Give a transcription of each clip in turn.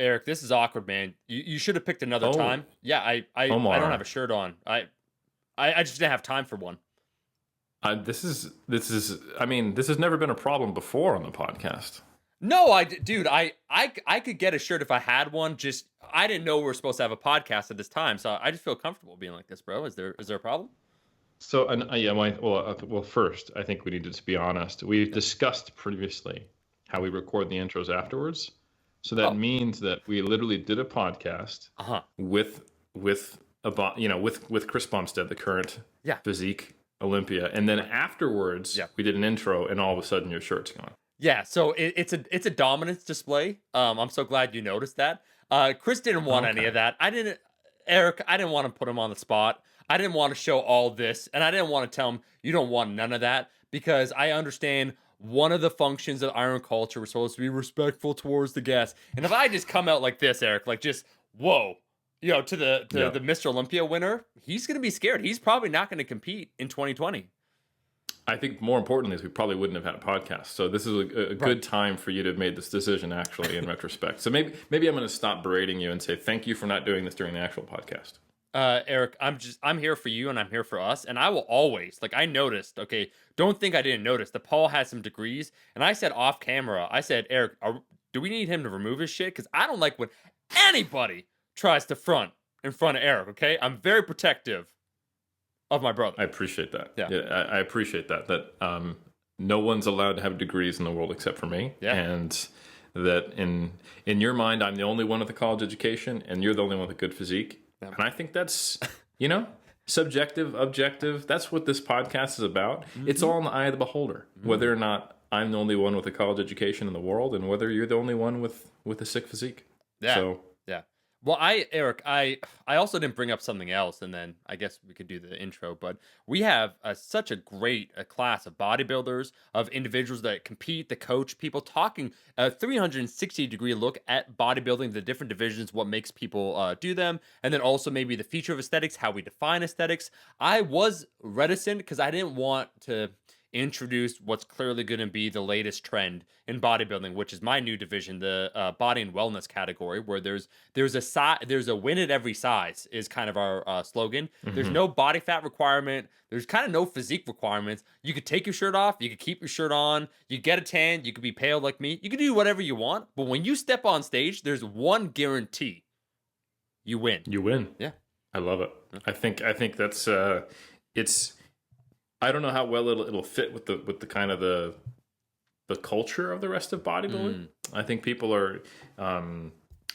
Eric, this is awkward, man. You should have picked another Oh, time. Yeah, I don't have Omar. a shirt on. I just didn't have time for one. This is. I mean, this has never been a problem before on the podcast. No, dude, I could get a shirt if I had one. Just I didn't know we were supposed to have a podcast at this time, so I just feel comfortable being like this, bro. Is there a problem? So, and yeah, well, first, I think we need to just be honest. We've discussed previously how we record the intros afterwards. So that Oh, means that we literally did a podcast uh-huh. with Chris Bumstead, the current Yeah. physique Olympia, and then afterwards Yeah. we did an intro, and all of a sudden your shirt's gone. Yeah, so it's a dominance display. I'm so glad you noticed that. Chris didn't want any Okay. of that. Eric, I didn't want to put him on the spot. I didn't want to show all this, and I didn't want to tell him you don't want none of that because I understand one of the functions of Iron Culture was supposed to be respectful towards the guests. And if I just come out like this, Eric, like just whoa, to the Yeah. the Mr. Olympia winner, he's gonna be scared. He's probably not gonna compete in 2020. I think more importantly is we probably wouldn't have had a podcast. So this is a good time for you to have made this decision actually in retrospect. So maybe I'm going to stop berating you and say thank you for not doing this during the actual podcast. Eric, I'm here for you and I'm here for us. And I will always, like, I noticed, okay, don't think I didn't notice that Paul has some degrees. And I said off camera, I said, Eric, do we need him to remove his shit? Because I don't like when anybody tries to front in front of Eric, okay? I'm very protective of my brother. I appreciate that. Yeah. I appreciate that. No one's allowed to have degrees in the world except for me. Yeah. And that in your mind, I'm the only one with a college education and you're the only one with a good physique. Yeah. And I think that's, subjective, objective. That's what this podcast is about. Mm-hmm. It's all in the eye of the beholder, whether or not I'm the only one with a college education in the world and whether you're the only one with a sick physique. Yeah. So, yeah. Well, Eric, I also didn't bring up something else, and then I guess we could do the intro. But we have such a great class of bodybuilders, of individuals that compete, that coach people, talking a 360-degree look at bodybuilding, the different divisions, what makes people do them, and then also maybe the future of aesthetics, how we define aesthetics. I was reticent because I didn't want to introduced what's clearly going to be the latest trend in bodybuilding, which is my new division, the body and wellness category, where there's a win at every size is kind of our slogan. There's no body fat requirement. There's kind of no physique requirements. You could take your shirt off. You could keep your shirt on. You get a tan. You could be pale like me. You can do whatever you want. But when you step on stage, there's one guarantee: you win. you win. Yeah. I love it. I think that's it's. I don't know how well it'll fit with the kind of the culture of the rest of bodybuilding. I think people are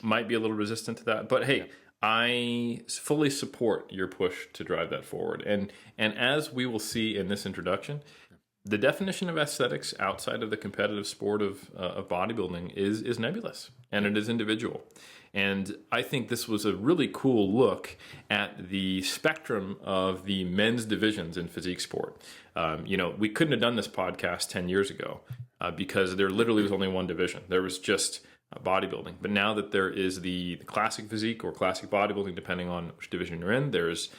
might be a little resistant to that, but hey, I fully support your push to drive that forward. And as we will see in this introduction, the definition of aesthetics outside of the competitive sport of bodybuilding is nebulous and it is individual. And I think this was a really cool look at the spectrum of the men's divisions in physique sport. We couldn't have done this podcast 10 years ago because there literally was only one division. There was just bodybuilding. But now that there is the classic physique or classic bodybuilding, depending on which division you're in, there's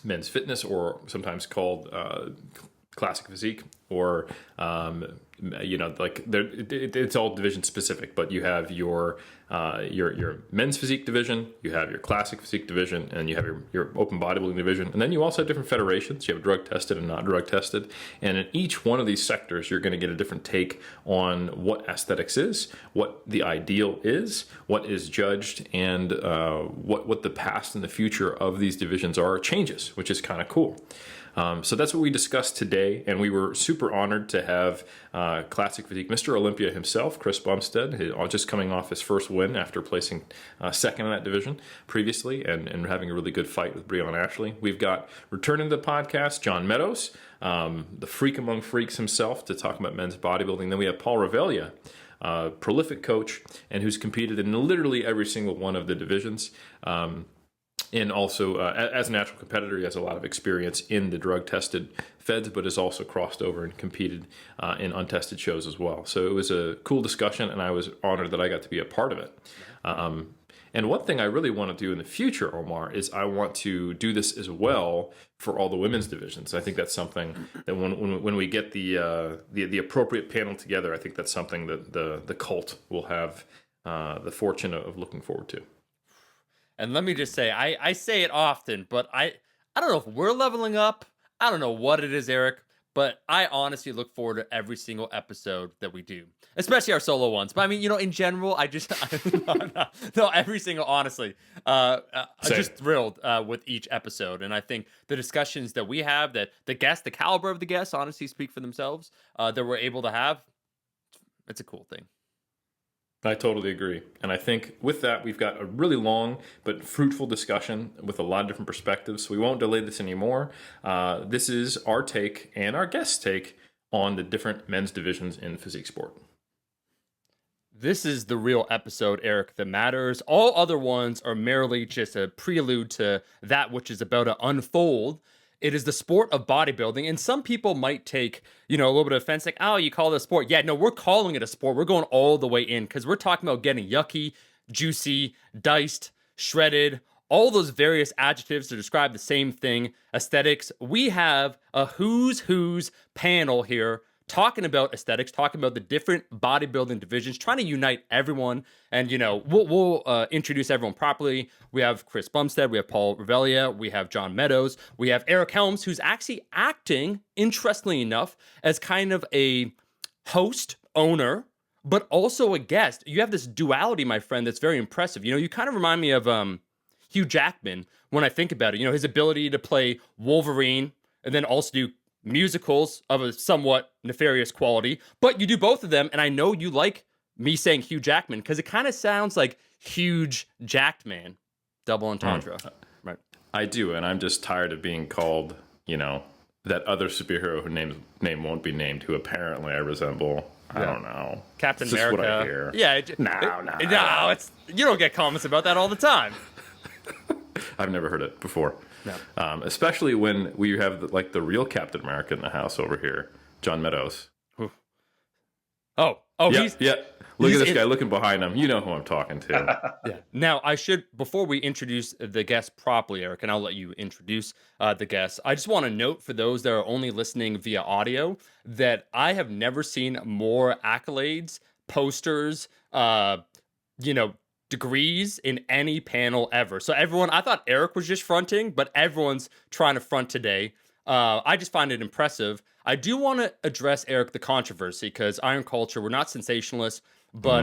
men's fitness, or sometimes called classic physique, or it's all division specific. But you have your men's physique division, you have your classic physique division, and you have your open bodybuilding division, and then you also have different federations. You have drug tested and not drug tested, and in each one of these sectors, you're going to get a different take on what aesthetics is, what the ideal is, what is judged, and what the past and the future of these divisions are changes, which is kind of cool. So that's what we discussed today, and we were super honored to have Classic Physique, Mr. Olympia himself, Chris Bumstead, just coming off his first win after placing second in that division previously and having a really good fight with Breon Ashley. We've got, returning to the podcast, John Meadows, the freak among freaks himself, to talk about men's bodybuilding. Then we have Paul Revelia, prolific coach, and who's competed in literally every single one of the divisions. And also, as a natural competitor, he has a lot of experience in the drug-tested feds, but has also crossed over and competed in untested shows as well. So it was a cool discussion, and I was honored that I got to be a part of it. And one thing I really want to do in the future, Omar, is I want to do this as well for all the women's divisions. I think that's something that when we get the appropriate panel together, I think that's something that the cult will have the fortune of looking forward to. And let me just say, I say it often, but I don't know if we're leveling up. I don't know what it is, Eric, but I honestly look forward to every single episode that we do, especially our solo ones. But I mean, in general, I just no, every single, honestly, I'm Same. just thrilled with each episode, and I think the discussions that we have, that the guests, the caliber of the guests, honestly speak for themselves. That we're able to have, it's a cool thing. I totally agree. And I think with that, we've got a really long but fruitful discussion with a lot of different perspectives. So we won't delay this anymore. This is our take and our guest's take on the different men's divisions in physique sport. This is the real episode, Eric, that matters. All other ones are merely just a prelude to that which is about to unfold. It is the sport of bodybuilding, and some people might take, a little bit of offense, like, oh, you call it a sport. Yeah, no, we're calling it a sport. We're going all the way in, because we're talking about getting yucky, juicy, diced, shredded, all those various adjectives to describe the same thing, aesthetics. We have a who's panel here talking about aesthetics, talking about the different bodybuilding divisions, trying to unite everyone. And, we'll introduce everyone properly. We have Chris Bumstead, we have Paul Revelia, we have John Meadows, we have Eric Helms, who's actually acting, interestingly enough, as kind of a host, owner, but also a guest. You have this duality, my friend, that's very impressive. You kind of remind me of Hugh Jackman when I think about it. His ability to play Wolverine and then also do musicals of a somewhat nefarious quality, but you do both of them, and I know you like me saying Hugh Jackman because it kind of sounds like huge jacked man. Double entendre. Right. I do, and I'm just tired of being called, that other superhero whose name won't be named, who apparently I resemble. I don't know. Captain It's just America. what I hear. Yeah. No. You don't get comments about that all the time. I've never heard it before. No. Especially when we have the real Captain America in the house over here, John Meadows. Oh, Look at this guy looking behind him. You know who I'm talking to. Yeah. Now, before we introduce the guest properly, Eric, and I'll let you introduce the guest, I just want to note for those that are only listening via audio that I have never seen more accolades, posters, degrees in any panel ever. So everyone, I thought Eric was just fronting, but everyone's trying to front today. I just find it impressive. I do want to address, Eric, the controversy, because Iron Culture, we're not sensationalists, but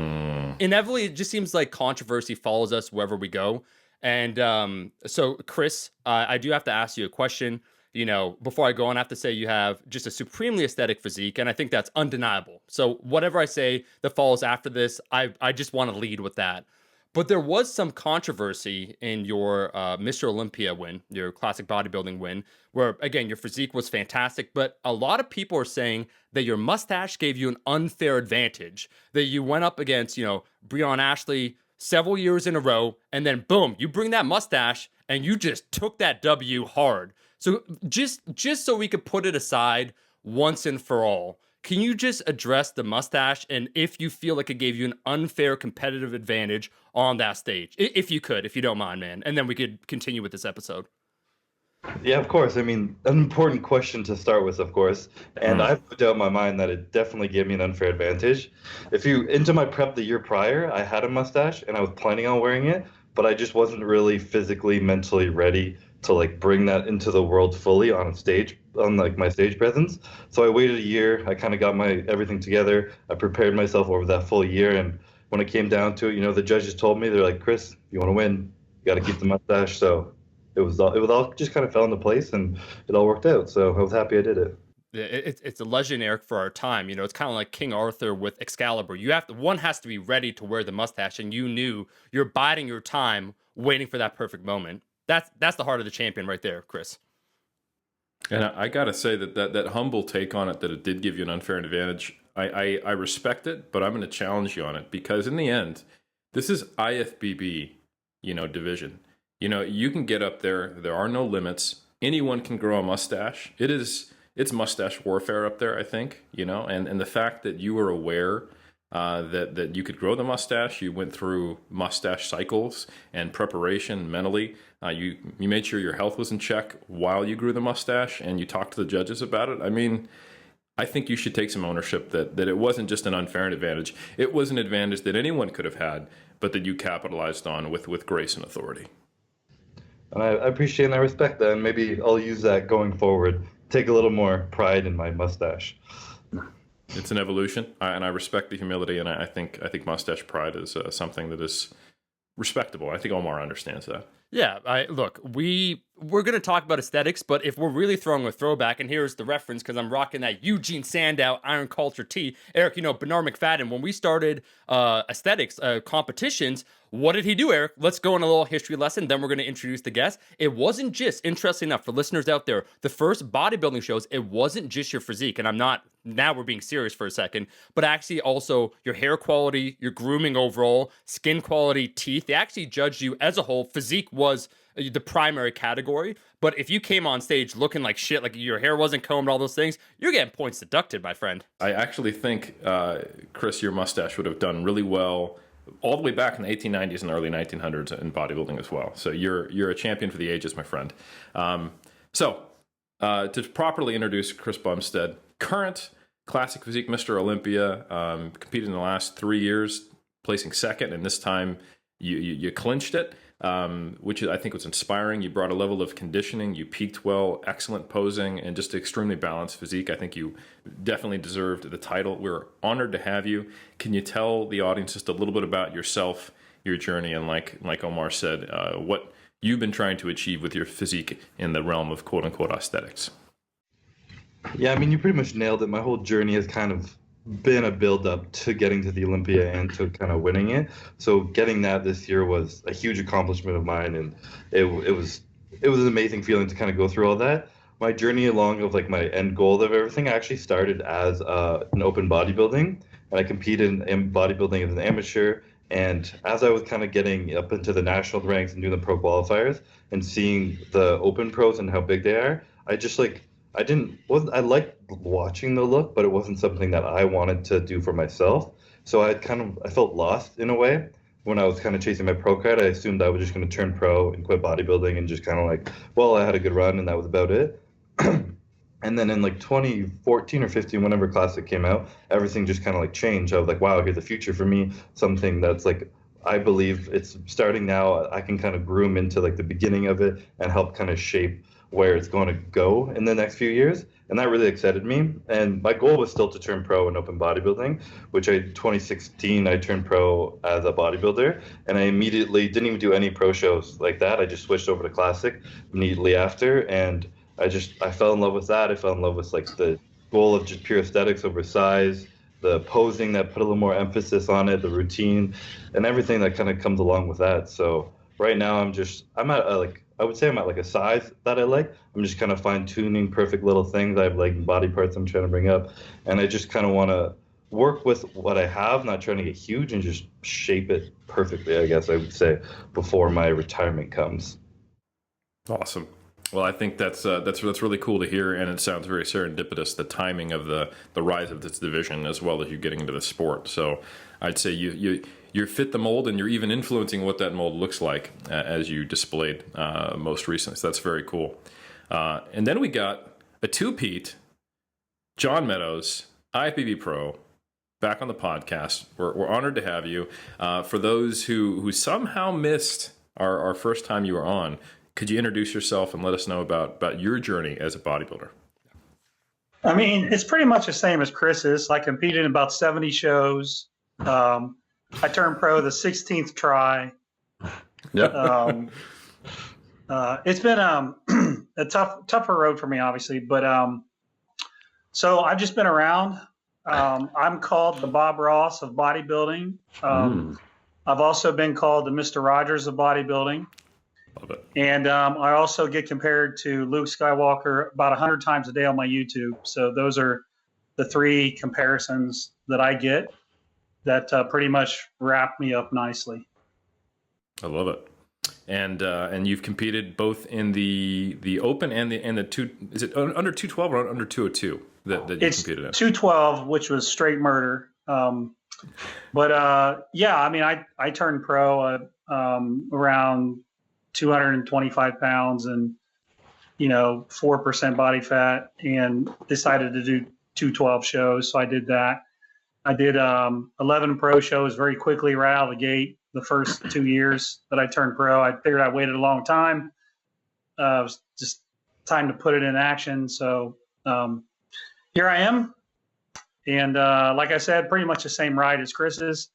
inevitably it just seems like controversy follows us wherever we go. And so, Chris, I do have to ask you a question. Before I go on, I have to say you have just a supremely aesthetic physique, and I think that's undeniable. So whatever I say that follows after this, I just want to lead with that. But there was some controversy in your Mr. Olympia win, your classic bodybuilding win, where, again, your physique was fantastic, but a lot of people are saying that your mustache gave you an unfair advantage, that you went up against, Breon Ashley several years in a row, and then, boom, you bring that mustache, and you just took that W hard. So just so we could put it aside once and for all, can you just address the mustache and if you feel like it gave you an unfair competitive advantage on that stage? If you could, if you don't mind, man. And then we could continue with this episode. Yeah, of course. I mean, an important question to start with, of course. And I've no doubt in my mind that it definitely gave me an unfair advantage. Into my prep the year prior, I had a mustache and I was planning on wearing it, but I just wasn't really physically, mentally ready to bring that into the world fully on stage, on my stage presence. So I waited a year. I kind of got my everything together. I prepared myself over that full year. And when it came down to it, the judges told me, they're like, Chris, if you want to win, you got to keep the mustache. So it was all just kind of fell into place and it all worked out. So I was happy I did it. It's a legend, Eric, for our time. It's kind of like King Arthur with Excalibur. One has to be ready to wear the mustache, and you knew you're biding your time, waiting for that perfect moment. That's the heart of the champion right there, Chris. And I gotta say that humble take on it, that it did give you an unfair advantage, I respect it, but I'm going to challenge you on it, because in the end, this is IFBB, division. You can get up there. There are no limits. Anyone can grow a mustache. It's mustache warfare up there, I think. And the fact that you were aware that you could grow the mustache, you went through mustache cycles and preparation mentally. You made sure your health was in check while you grew the mustache, and you talked to the judges about it. I mean, I think you should take some ownership that it wasn't just an unfair advantage. It was an advantage that anyone could have had, but that you capitalized on with grace and authority. And I appreciate and I respect that, and maybe I'll use that going forward. Take a little more pride in my mustache. It's an evolution, and I respect the humility, and I think mustache pride is something that is respectable. I think Omar understands that. Yeah, look, we're going to talk about aesthetics, but if we're really throwing a throwback, and here's the reference because I'm rocking that Eugene Sandow Iron Culture tee. Eric, Bernard McFadden, when we started aesthetics competitions, what did he do, Eric? Let's go on a little history lesson, then we're going to introduce the guest. It wasn't just, interesting enough, for listeners out there, the first bodybuilding shows, it wasn't just your physique, and now we're being serious for a second, but actually also your hair quality, your grooming overall, skin quality, teeth. They actually judged you as a whole. Physique was the primary category, but if you came on stage looking like shit, like your hair wasn't combed, all those things, you're getting points deducted, my friend. I actually think, Chris, your mustache would have done really well all the way back in the 1890s and early 1900s in bodybuilding as well. So you're a champion for the ages, my friend. So to properly introduce Chris Bumstead, current classic physique Mr. Olympia, competed in the last 3 years, placing second, and this time you clinched it, which I think was inspiring. You brought a level of conditioning, you peaked well, excellent posing, and just extremely balanced physique. I think you definitely deserved the title. We're honored to have you. Can you tell the audience just a little bit about yourself, your journey, and like Omar said, what you've been trying to achieve with your physique in the realm of quote-unquote aesthetics? Yeah, I mean, you pretty much nailed it. My whole journey has kind of been a build-up to getting to the Olympia and to kind of winning it. So getting that this year was a huge accomplishment of mine, and it was an amazing feeling to kind of go through all that. My journey along of like my end goal of everything actually started as an open bodybuilding, and I competed in bodybuilding as an amateur. And as I was kind of getting up into the national ranks and doing the pro qualifiers and seeing the open pros and how big they are, I liked watching the look, but it wasn't something that I wanted to do for myself. So I felt lost in a way when I was kind of chasing my pro card. I assumed I was just going to turn pro and quit bodybuilding and just kind of like, well, I had a good run and that was about it. And then in like 2014 or 15, whenever Classic came out, everything just kind of like changed. I was like, wow, here's the future for me. Something that's like, I believe it's starting now. I can kind of groom into like the beginning of it and help kind of shape where it's going to go in the next few years. And that really excited me. And my goal was still to turn pro in open bodybuilding, which 2016, I turned pro as a bodybuilder. And I immediately didn't even do any pro shows like that. I just switched over to Classic immediately after. And I fell in love with that. I fell in love with like the goal of just pure aesthetics over size, the posing that put a little more emphasis on it, the routine, and everything that kind of comes along with that. So right now I would say I'm at like a size that I like. I'm just kind of fine tuning perfect little things. I have like body parts I'm trying to bring up, and I just kind of want to work with what I have, not trying to get huge, and just shape it perfectly, I guess I would say, before my retirement comes. Awesome. Well, I think that's really cool to hear, and it sounds very serendipitous, the timing of the rise of this division as well as you getting into the sport. So I'd say you fit the mold, and you're even influencing what that mold looks like as you displayed most recently. So that's very cool. And then we got a two-peat, John Meadows, IFBB Pro, back on the podcast. We're honored to have you. For those who somehow missed our first time you were on, could you introduce yourself and let us know about your journey as a bodybuilder? I mean, it's pretty much the same as Chris's. I competed in about 70 shows. I turned pro the 16th try. Yep. It's been a tougher road for me, obviously. But so I've just been around. I'm called the Bob Ross of bodybuilding. I've also been called the Mr. Rogers of bodybuilding. Love it. And I also get compared to Luke Skywalker about 100 times a day on my YouTube. So those are the three comparisons that I get that pretty much wrap me up nicely. I love it. And you've competed both in the open and the two. Is it under 212 or under 202 that you competed in? 212, which was straight murder. Yeah, I mean, I turned pro around 225 pounds and 4% body fat, and decided to do 212 shows. So I did that. I did 11 pro shows very quickly right out of the gate. The first 2 years that I turned pro, I figured I waited a long time. It was just time to put it in action. So here I am. And like I said, pretty much the same ride as Chris's.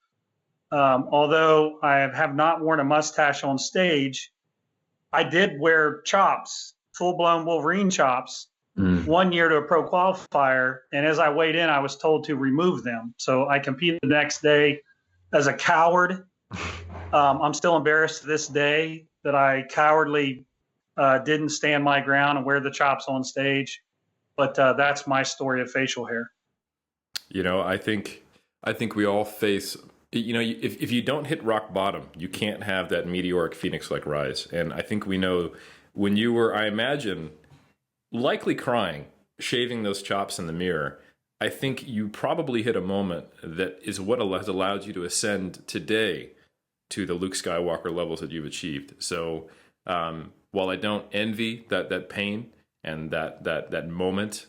Although I have not worn a mustache on stage, I did wear chops, full-blown Wolverine chops, 1 year to a pro qualifier. And as I weighed in, I was told to remove them. So I competed the next day as a coward. I'm still embarrassed to this day that I cowardly didn't stand my ground and wear the chops on stage. But that's my story of facial hair. You know, I think we all face, you know, if you don't hit rock bottom, you can't have that meteoric phoenix-like rise. And I think we know when you were, I imagine, likely crying, shaving those chops in the mirror, I think you probably hit a moment that is what has allowed you to ascend today to the Luke Skywalker levels that you've achieved. So while I don't envy that pain and that moment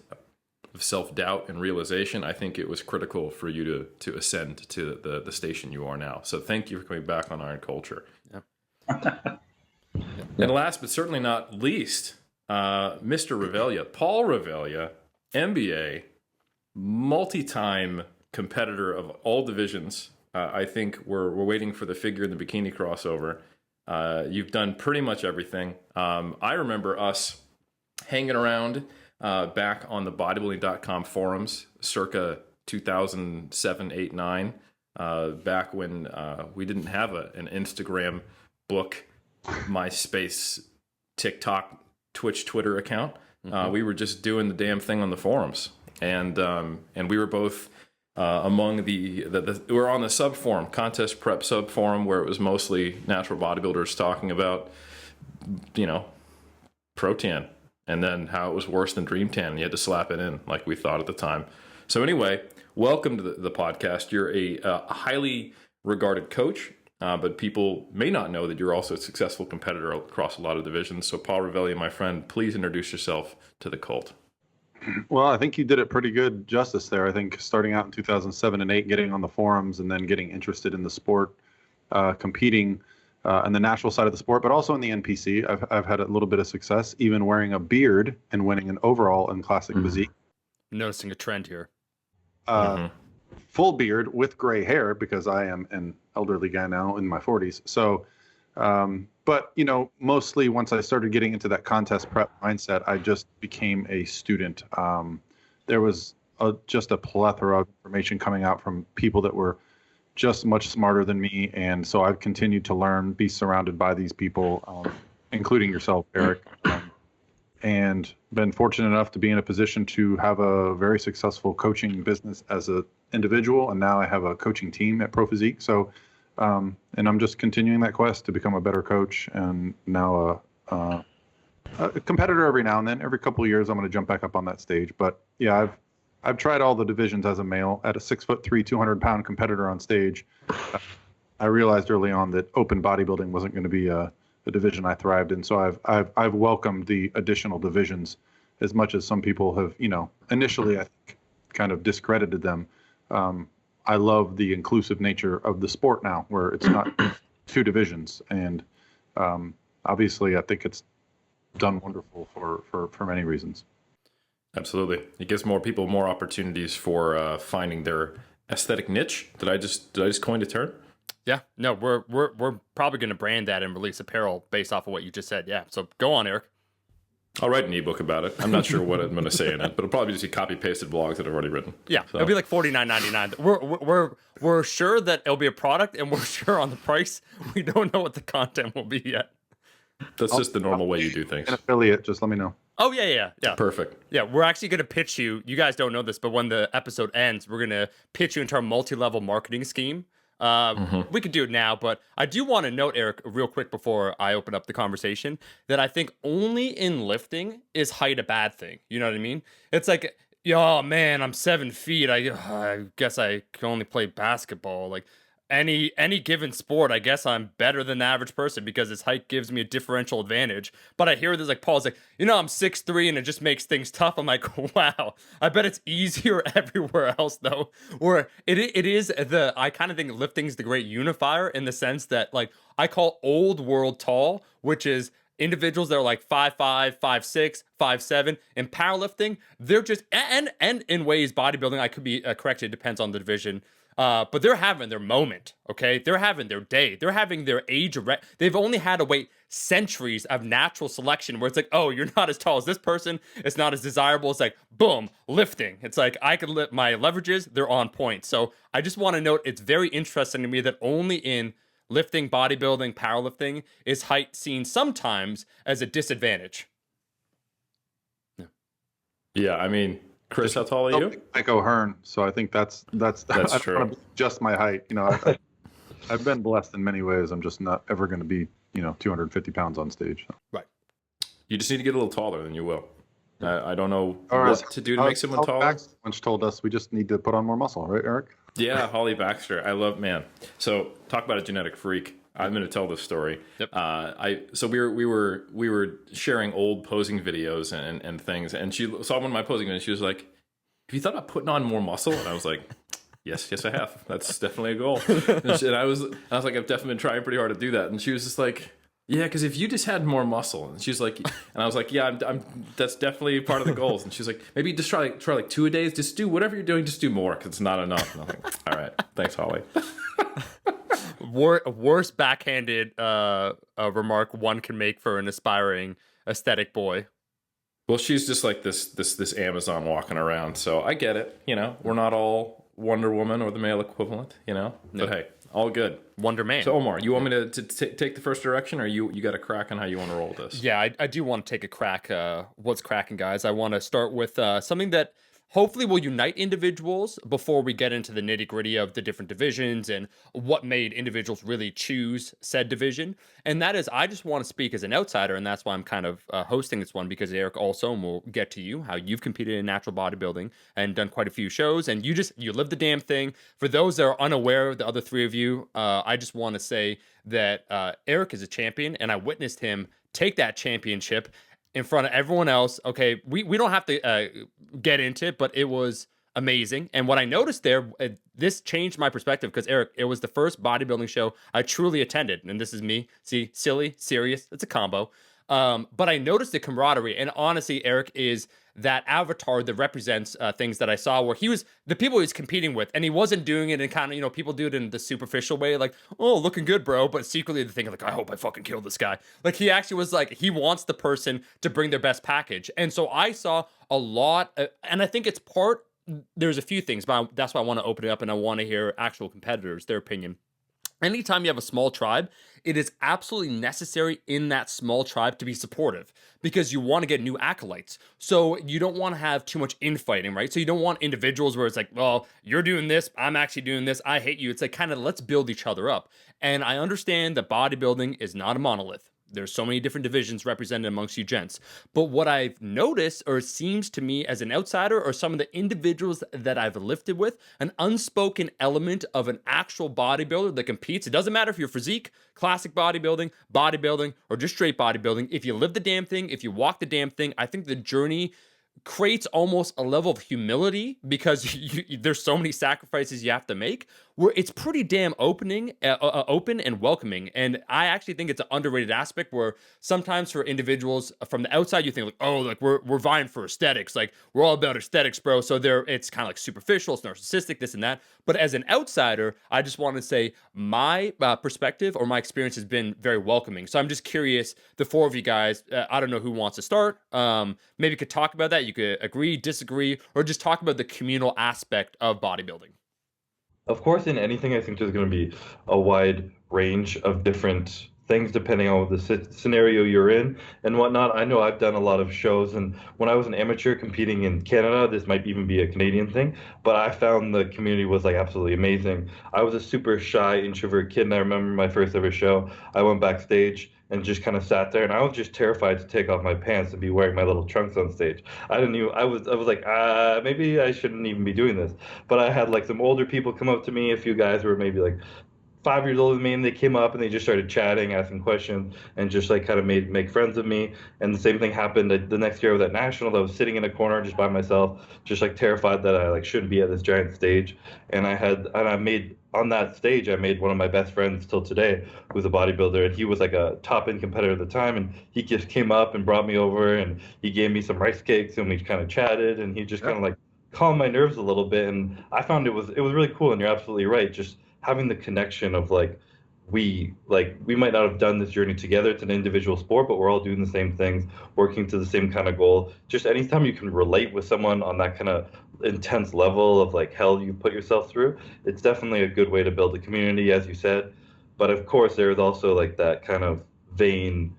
of self-doubt and realization, I think it was critical for you to ascend to the station you are now. So thank you for coming back on Iron Culture. Yeah. And last but certainly not least, Mr. Revelia, Paul Revelia, MBA, multi-time competitor of all divisions. I think we're waiting for the figure in the bikini crossover. You've done pretty much everything. I remember us hanging around back on the bodybuilding.com forums circa 2007, 8, 9, back when we didn't have an Instagram, book, MySpace, TikTok, Twitch, Twitter account. We were just doing the damn thing on the forums. And we were both among we were on the sub forum, contest prep sub forum, where it was mostly natural bodybuilders talking about, you know, Protan, and then how it was worse than Dream Tan, and you had to slap it in like we thought at the time. So anyway, welcome to the podcast. You're a highly regarded coach, but people may not know that you're also a successful competitor across a lot of divisions. So Paul Revelia, my friend, please introduce yourself to the cult. Well, I think you did it pretty good justice there. I think starting out in 2007 and 8, getting on the forums and then getting interested in the sport, competing on the natural side of the sport, but also in the NPC. I've had a little bit of success, even wearing a beard and winning an overall in classic physique. Noticing a trend here. Full beard with gray hair because I am an elderly guy now in my 40s. So, but, you know, mostly once I started getting into that contest prep mindset, I just became a student. There was just a plethora of information coming out from people that were just much smarter than me. And so I've continued to learn, be surrounded by these people, including yourself, Eric, and been fortunate enough to be in a position to have a very successful coaching business as an individual. And now I have a coaching team at Pro Physique. So, and I'm just continuing that quest to become a better coach, and now a competitor every now and then. Every couple of years, I'm going to jump back up on that stage. But yeah, I've tried all the divisions as a male. At a 6'3", 200-pound competitor on stage, I realized early on that open bodybuilding wasn't going to be a division I thrived in. So I've welcomed the additional divisions as much as some people have, you know, initially I think kind of discredited them. I love the inclusive nature of the sport now, where it's not two divisions, and obviously I think it's done wonderful for many reasons. Absolutely, it gives more people more opportunities for finding their aesthetic niche. Did I just coin a term? Yeah, no, we're probably going to brand that and release apparel based off of what you just said. Yeah, so go on, Eric. I'll write an ebook about it. I'm not sure what I'm going to say in it, but it'll probably just be copy-pasted blogs that I've already written. Yeah, so. It'll be like $49.99. We're sure that it'll be a product, and we're sure on the price. We don't know what the content will be yet. That's just the normal way you do things. An affiliate, just let me know. Oh, yeah. Perfect. Yeah, we're actually going to pitch you. You guys don't know this, but when the episode ends, we're going to pitch you into our multi-level marketing scheme. We could do it now, but I do want to note, Eric, real quick before I open up the conversation, that I think only in lifting is height a bad thing. You know what I mean? It's like, oh man, I'm 7 feet. I guess I can only play basketball. Like, any given sport, I guess I'm better than the average person because his height gives me a differential advantage. But I hear this like Paul's like, I'm 6'3" and it just makes things tough. I'm like, wow, I bet it's easier everywhere else though. Or it is I kind of think lifting's the great unifier in the sense that like I call old world tall, which is individuals that are like 5'5", 5'6", 5'7". In powerlifting, they're just and in ways bodybuilding, I could be corrected, it depends on the division. But they're having their moment, okay? They're having their day. They're having their age. They've only had to wait centuries of natural selection where it's like, oh, you're not as tall as this person. It's not as desirable. It's like, boom, lifting. It's like I could lift my leverages. They're on point. So I just want to note it's very interesting to me that only in lifting, bodybuilding, powerlifting is height seen sometimes as a disadvantage. Yeah, I mean, Chris, how tall are you? Echo Hearn, so I think that's true. Just my height. I've been blessed in many ways. I'm just not ever going to be 250 pounds on stage. Right. You just need to get a little taller, and you will. I don't know what to do to make someone taller. Once told us we just need to put on more muscle, right, Eric? Yeah, Holly Baxter. I love, man. So talk about a genetic freak. I'm going to tell this story. Yep. So we were sharing old posing videos and things, and she saw one of my posing videos. She was like, "Have you thought about putting on more muscle?" And I was like, "Yes, I have. That's definitely a goal." And I was like, "I've definitely been trying pretty hard to do that." And she was just like, "Yeah, because if you just had more muscle," and she's like, and I was like, "Yeah, I'm that's definitely part of the goals." And she's like, "Maybe just try like 2 a day. Just do whatever you're doing. Just do more because it's not enough." And I'm like, "All right, thanks, Holly." Worst backhanded remark one can make for an aspiring aesthetic boy. Well, she's just like this Amazon walking around, so I get it. We're not all Wonder Woman or the male equivalent, But hey, all good. Wonder Man. So Omar, you want me to take the first direction, or you got a crack on how you want to roll this? Yeah, I do want to take a crack. What's cracking, guys? I want to start with something that hopefully will unite individuals before we get into the nitty gritty of the different divisions and what made individuals really choose said division. And that is, I just want to speak as an outsider, and that's why I'm kind of hosting this one, because Eric also, and we'll get to you, how you've competed in natural bodybuilding and done quite a few shows, and you live the damn thing. For those that are unaware, the other three of you, I just want to say that Eric is a champion, and I witnessed him take that championship in front of everyone else. Okay, we don't have to get into it, but it was amazing. And what I noticed there, this changed my perspective, because Eric, it was the first bodybuilding show I truly attended. And this is me. See, silly, serious, it's a combo. But I noticed the camaraderie. And honestly, Eric is that avatar that represents things that I saw, where he was the people he was competing with, and he wasn't doing it in kind of, people do it in the superficial way, like, oh, looking good, bro, but secretly they're thinking like, I hope I fucking kill this guy. Like, he actually was like, he wants the person to bring their best package. And so I saw a lot, and I think it's there's a few things, but that's why I want to open it up, and I want to hear actual competitors, their opinion. Anytime you have a small tribe, it is absolutely necessary in that small tribe to be supportive, because you want to get new acolytes. So you don't want to have too much infighting, right? So you don't want individuals where it's like, well, you're doing this, I'm actually doing this, I hate you. It's like, kind of, let's build each other up. And I understand that bodybuilding is not a monolith. There's so many different divisions represented amongst you gents. But what I've noticed, or it seems to me as an outsider, or some of the individuals that I've lifted with, an unspoken element of an actual bodybuilder that competes. It doesn't matter if you're physique, classic bodybuilding, or just straight bodybuilding. If you live the damn thing, if you walk the damn thing, I think the journey creates almost a level of humility, because there's so many sacrifices you have to make, where it's pretty damn open and welcoming. And I actually think it's an underrated aspect, where sometimes for individuals from the outside, you think like, oh, like we're vying for aesthetics, like we're all about aesthetics, bro. So it's kind of like superficial, it's narcissistic, this and that. But as an outsider, I just want to say my perspective or my experience has been very welcoming. So I'm just curious, the four of you guys, I don't know who wants to start. Maybe you could talk about that. You could agree, disagree, or just talk about the communal aspect of bodybuilding. Of course, in anything, I think there's going to be a wide range of different things depending on the scenario you're in and whatnot. I know I've done a lot of shows, and when I was an amateur competing in Canada, this might even be a Canadian thing, but I found the community was like absolutely amazing. I was a super shy introvert kid, and I remember my first ever show, I went backstage and just kind of sat there, and I was just terrified to take off my pants and be wearing my little trunks on stage. I was like, maybe I shouldn't even be doing this. But I had like some older people come up to me, a few guys who were maybe like 5 years older than me, and they came up and they just started chatting, asking questions, and just like kind of make friends of me. And the same thing happened the next year I was at national. I was sitting in a corner just by myself, just like terrified that I like shouldn't be at this giant stage. I made on that stage, I made one of my best friends till today, who's a bodybuilder, and he was like a top end competitor at the time, and he just came up and brought me over, and he gave me some rice cakes, and we kind of chatted, and he just kind of like calmed my nerves a little bit, and I found it was really cool. And you're absolutely right, just having the connection of we might not have done this journey together. It's an individual sport, but we're all doing the same things, working to the same kind of goal. Just anytime you can relate with someone on that kind of intense level of like hell you put yourself through, it's definitely a good way to build a community, as you said. But of course, there is also like that kind of vain,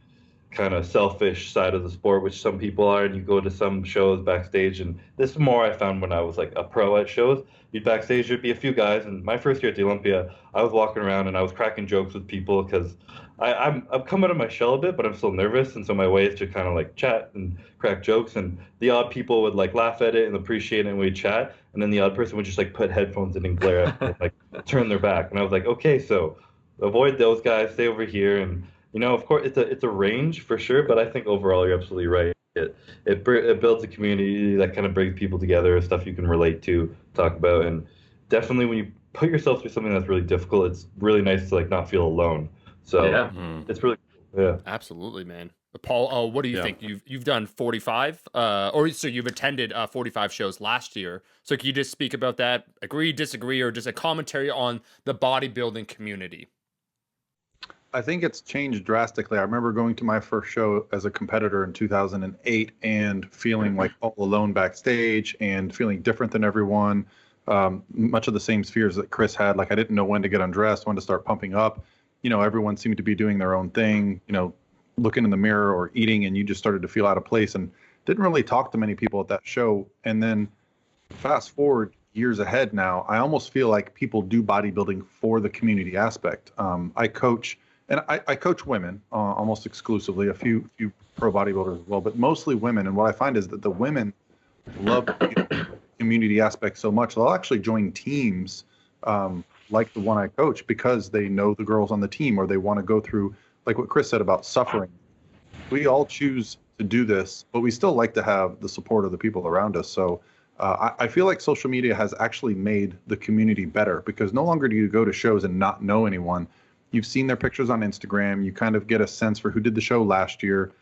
kind of selfish side of the sport, which some people are. And you go to some shows backstage, and this is more I found when I was like a pro at shows. You'd backstage, there'd be a few guys. And my first year at the Olympia, I was walking around and I was cracking jokes with people because I've come out of my shell a bit, but I'm still nervous. And so my way is to kind of like chat and crack jokes. And the odd people would like laugh at it and appreciate it, and we'd chat. And then the odd person would just like put headphones in and glare at me, and, like turn their back. And I was like, okay, so avoid those guys, stay over here. And of course, it's a range for sure, but I think overall you're absolutely right. It builds a community that kind of brings people together, stuff you can relate to, talk about, and definitely when you put yourself through something that's really difficult, it's really nice to like not feel alone. So Yeah. it's really cool. Yeah. Absolutely, man. Paul, what do you think? You've done 45, or so you've attended 45 shows last year. So can you just speak about that? Agree, disagree, or just a commentary on the bodybuilding community? I think it's changed drastically. I remember going to my first show as a competitor in 2008 and feeling like all alone backstage and feeling different than everyone. Much of the same fears that Chris had. Like I didn't know when to get undressed, when to start pumping up. Everyone seemed to be doing their own thing, looking in the mirror or eating, and you just started to feel out of place and didn't really talk to many people at that show. And then fast forward years ahead now, I almost feel like people do bodybuilding for the community aspect. I coach. And I coach women almost exclusively, a few pro bodybuilders as well, but mostly women. And what I find is that the women love the community aspect so much, they'll actually join teams like the one I coach because they know the girls on the team, or they want to go through, like what Chris said about suffering. We all choose to do this, but we still like to have the support of the people around us. So I feel like social media has actually made the community better, because no longer do you go to shows and not know anyone. You've seen their pictures on Instagram. You kind of get a sense for who did the show last year.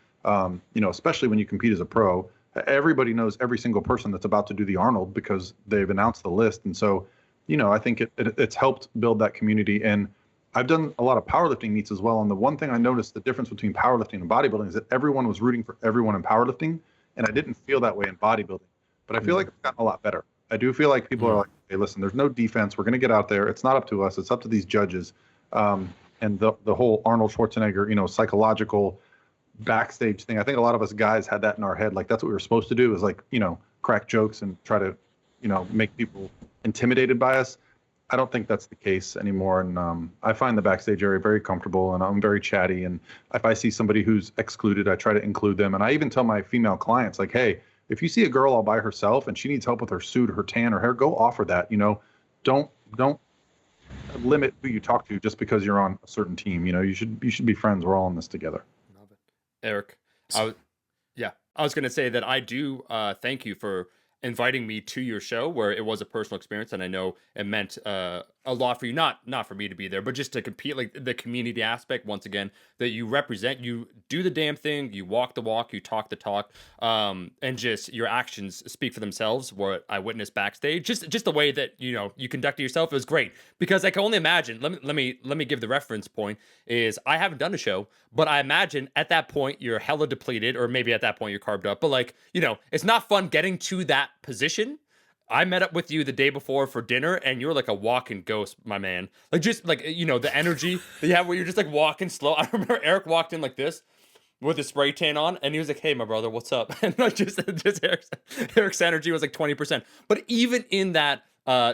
Especially when you compete as a pro, everybody knows every single person that's about to do the Arnold because they've announced the list. And so, I think it's helped build that community. And I've done a lot of powerlifting meets as well. And the one thing I noticed, the difference between powerlifting and bodybuilding, is that everyone was rooting for everyone in powerlifting. And I didn't feel that way in bodybuilding. But I feel like it's gotten a lot better. I do feel like people are like, hey, listen, there's no defense. We're going to get out there. It's not up to us. It's up to these judges. And the whole Arnold Schwarzenegger, psychological backstage thing. I think a lot of us guys had that in our head. Like that's what we were supposed to do, is like, crack jokes and try to, make people intimidated by us. I don't think that's the case anymore. And I find the backstage area very comfortable, and I'm very chatty. And if I see somebody who's excluded, I try to include them. And I even tell my female clients, like, hey, if you see a girl all by herself and she needs help with her suit, her tan, or hair, go offer that. Don't limit who you talk to just because you're on a certain team. You should be friends. We're all in this together. Love it. Eric, I was going to say that I do thank you for inviting me to your show, where it was a personal experience, and I know it meant a lot for you, not for me to be there, but just to compete, like the community aspect, once again, that you represent. You do the damn thing, you walk the walk, you talk the talk, and just your actions speak for themselves. What I witnessed backstage, just the way that you conducted yourself, it was great. Because I can only imagine, let me give the reference point, is I haven't done a show, but I imagine at that point you're hella depleted, or maybe at that point you're carved up, but it's not fun getting to that position. I met up with you the day before for dinner, and you're like a walking ghost, my man. Like, just like, the energy that you have where you're just like walking slow. I remember Eric walked in like this with a spray tan on, and he was like, hey, my brother, what's up? And like just Eric's energy was like 20%. But even in that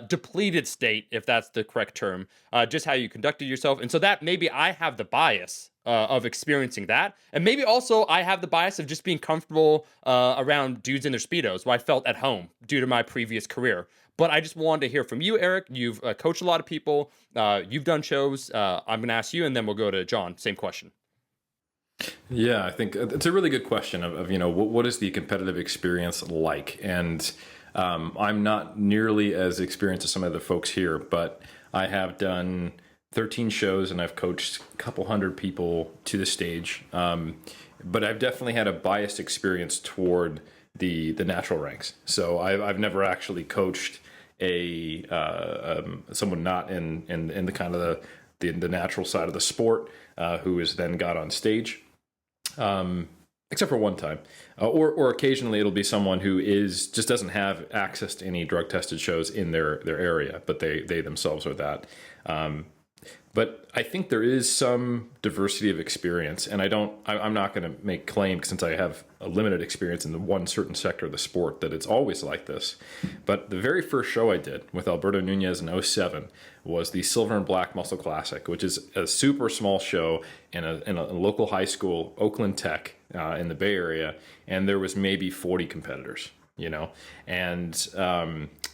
depleted state, if that's the correct term, just how you conducted yourself. And so that maybe I have the bias of experiencing that. And maybe also I have the bias of just being comfortable around dudes in their Speedos, where I felt at home due to my previous career. But I just wanted to hear from you, Eric. You've coached a lot of people. You've done shows. I'm going to ask you, and then we'll go to John. Same question. Yeah, I think it's a really good question of what is the competitive experience like? And I'm not nearly as experienced as some of the folks here, but I have done 13 shows and I've coached a couple hundred people to the stage. But I've definitely had a biased experience toward the natural ranks. So I've never actually coached someone not in the kind of the natural side of the sport who has then got on stage. Except for one time, or occasionally it'll be someone who just doesn't have access to any drug tested shows in their area, but they themselves are that. But I think there is some diversity of experience, and I'm not going to make claim, since I have a limited experience in the one certain sector of the sport, that it's always like this. But the very first show I did with Alberto Nunez in 2007 was the Silver and Black Muscle Classic, which is a super small show in a local high school, Oakland Tech, in the Bay Area, and there was maybe 40 competitors. And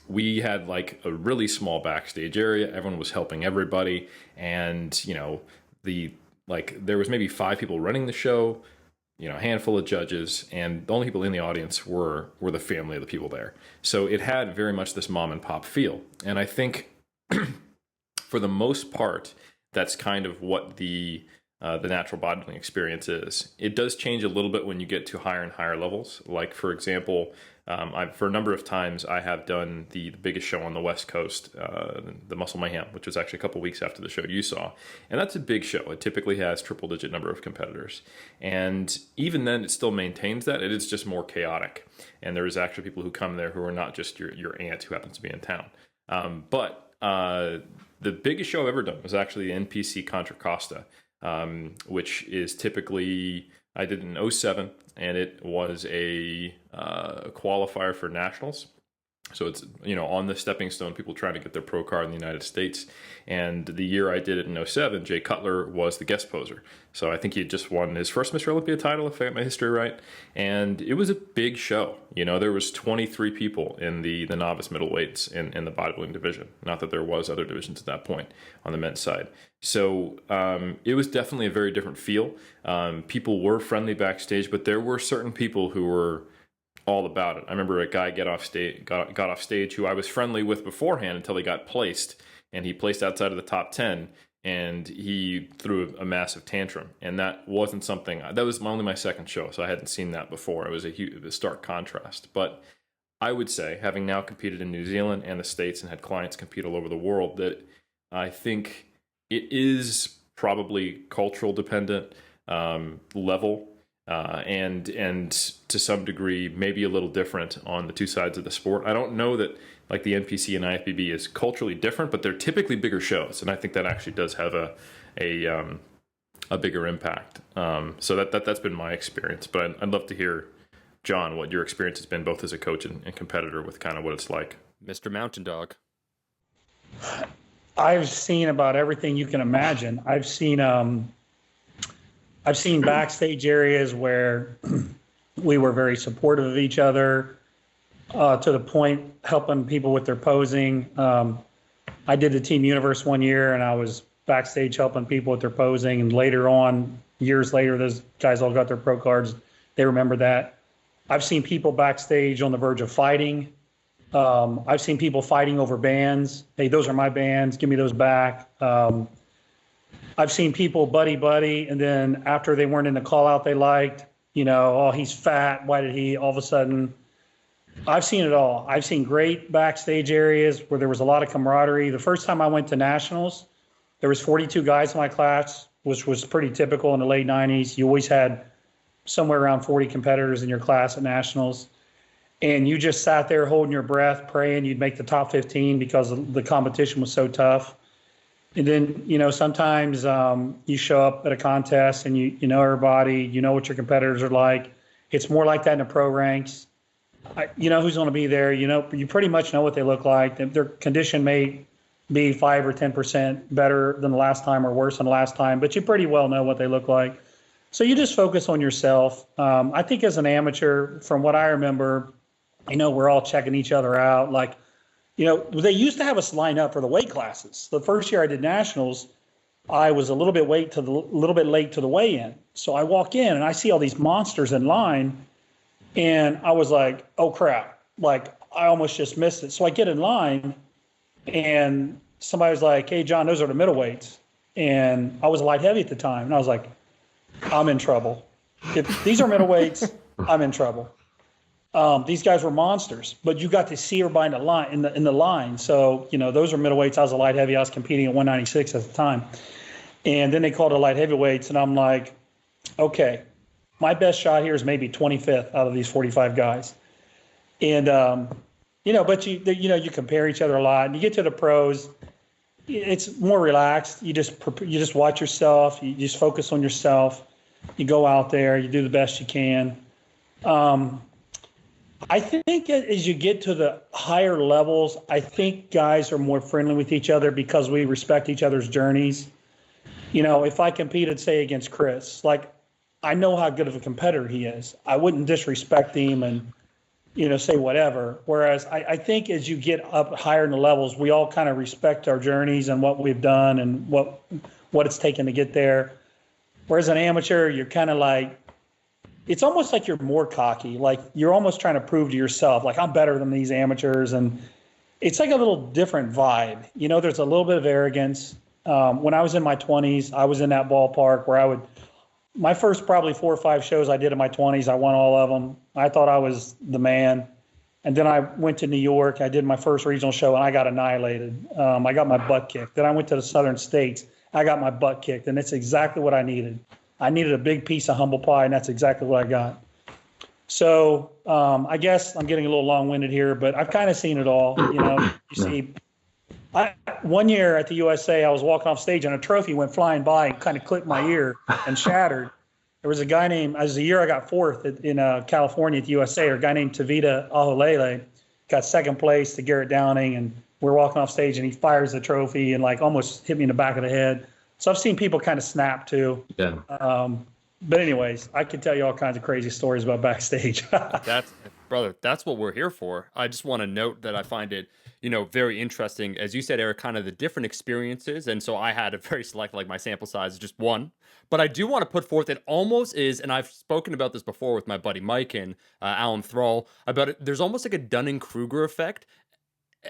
we had like a really small backstage area. Everyone was helping everybody, and there was maybe 5 people running the show, a handful of judges, and the only people in the audience were the family of the people there. So it had very much this mom and pop feel, and I think for the most part, that's kind of what the natural bodybuilding experience is. It does change a little bit when you get to higher and higher levels. Like, for example, for a number of times, I have done the biggest show on the West Coast, the Muscle Mayhem, which was actually a couple weeks after the show you saw. And that's a big show. It typically has triple-digit number of competitors. And even then, it still maintains that. It is just more chaotic. And there's actually people who come there who are not just your aunt who happens to be in town. But the biggest show I've ever done was actually the NPC Contra Costa, which is typically, I did in 2007, and it was a qualifier for nationals. So it's, on the stepping stone, people trying to get their pro card in the United States. And the year I did it in 2007, Jay Cutler was the guest poser. So I think he had just won his first Mr. Olympia title, if I got my history right. And it was a big show. There was 23 people in the novice middleweights in the bodybuilding division. Not that there was other divisions at that point on the men's side. So it was definitely a very different feel. People were friendly backstage, but there were certain people who were all about it. I remember a guy got off stage who I was friendly with beforehand until he got placed, and he placed outside of the top 10, and he threw a massive tantrum. And that wasn't something, that was only my second show, so I hadn't seen that before. It was a stark contrast. But I would say, having now competed in New Zealand and the States and had clients compete all over the world, that I think it is probably cultural dependent, level, and to some degree maybe a little different on the two sides of the sport. I don't know that like the NPC and IFBB is culturally different, but they're typically bigger shows, and I think that actually does have a bigger impact. So that's been my experience. But I'd love to hear, John, what your experience has been both as a coach and competitor with kind of what it's like. Mr. Mountain Dog. I've seen about everything you can imagine. I've seen backstage areas where we were very supportive of each other, to the point helping people with their posing. I did the Team Universe one year, and I was backstage helping people with their posing. And later on, years later, those guys all got their pro cards. They remember that. I've seen people backstage on the verge of fighting. I've seen people fighting over bands. Hey, those are my bands. Give me those back. I've seen people buddy, and then after they weren't in the call out they liked, oh, he's fat. Why did he all of a sudden? I've seen it all. I've seen great backstage areas where there was a lot of camaraderie. The first time I went to nationals, there was 42 guys in my class, which was pretty typical in the late 90s. You always had somewhere around 40 competitors in your class at nationals. And you just sat there holding your breath, praying you'd make the top 15 because the competition was so tough. And then, sometimes you show up at a contest and you know everybody, you know what your competitors are like. It's more like that in the pro ranks. You know who's going to be there. You pretty much know what they look like. Their condition may be 5 or 10% better than the last time or worse than the last time, but you pretty well know what they look like. So you just focus on yourself. I think as an amateur, from what I remember, we're all checking each other out. Like, They used to have us line up for the weight classes. The first year I did nationals, I was a little bit late to the weigh-in. So I walk in and I see all these monsters in line, and I was like, oh crap, like I almost just missed it. So I get in line, and somebody was like, hey John, those are the middleweights. And I was a light heavy at the time, and I was like, I'm in trouble. If these are middleweights, I'm in trouble. These guys were monsters, but you got to see everybody in the line. So, those are middleweights. I was a light heavy. I was competing at 196 at the time. And then they called it light heavyweights. And I'm like, okay, my best shot here is maybe 25th out of these 45 guys. And, but you compare each other a lot, and you get to the pros, it's more relaxed. You just watch yourself. You just focus on yourself. You go out there, you do the best you can. I think as you get to the higher levels, I think guys are more friendly with each other because we respect each other's journeys. If I competed, say, against Chris, like, I know how good of a competitor he is. I wouldn't disrespect him and, say whatever. Whereas I think as you get up higher in the levels, we all kind of respect our journeys and what we've done and what it's taken to get there. Whereas an amateur, you're kind of like, it's almost like you're more cocky. Like, you're almost trying to prove to yourself, like, I'm better than these amateurs. And it's like a little different vibe. There's a little bit of arrogance. When I was in my 20s, I was in that ballpark where my first probably 4 or 5 shows I did in my 20s, I won all of them. I thought I was the man. And then I went to New York. I did my first regional show, and I got annihilated. I got my butt kicked. Then I went to the Southern States. I got my butt kicked, and it's exactly what I needed. I needed a big piece of humble pie, and that's exactly what I got. So I guess I'm getting a little long-winded here, but I've kind of seen it all. See, one year at the USA, I was walking off stage, and a trophy went flying by and kind of clipped my ear and shattered. There was a guy named, as the year I got fourth in California at the USA, a guy named Tavita Aholele got second place to Garrett Downing, and we're walking off stage, and he fires the trophy and like almost hit me in the back of the head. So I've seen people kind of snap too. Yeah. But anyways, I could tell you all kinds of crazy stories about backstage. That's what we're here for. I just want to note that I find it, very interesting. As you said, Eric, kind of the different experiences. And so I had a very select, like my sample size is just one. But I do want to put forth, it almost is, and I've spoken about this before with my buddy Mike and Alan Thrall, about it. There's almost like a Dunning-Kruger effect.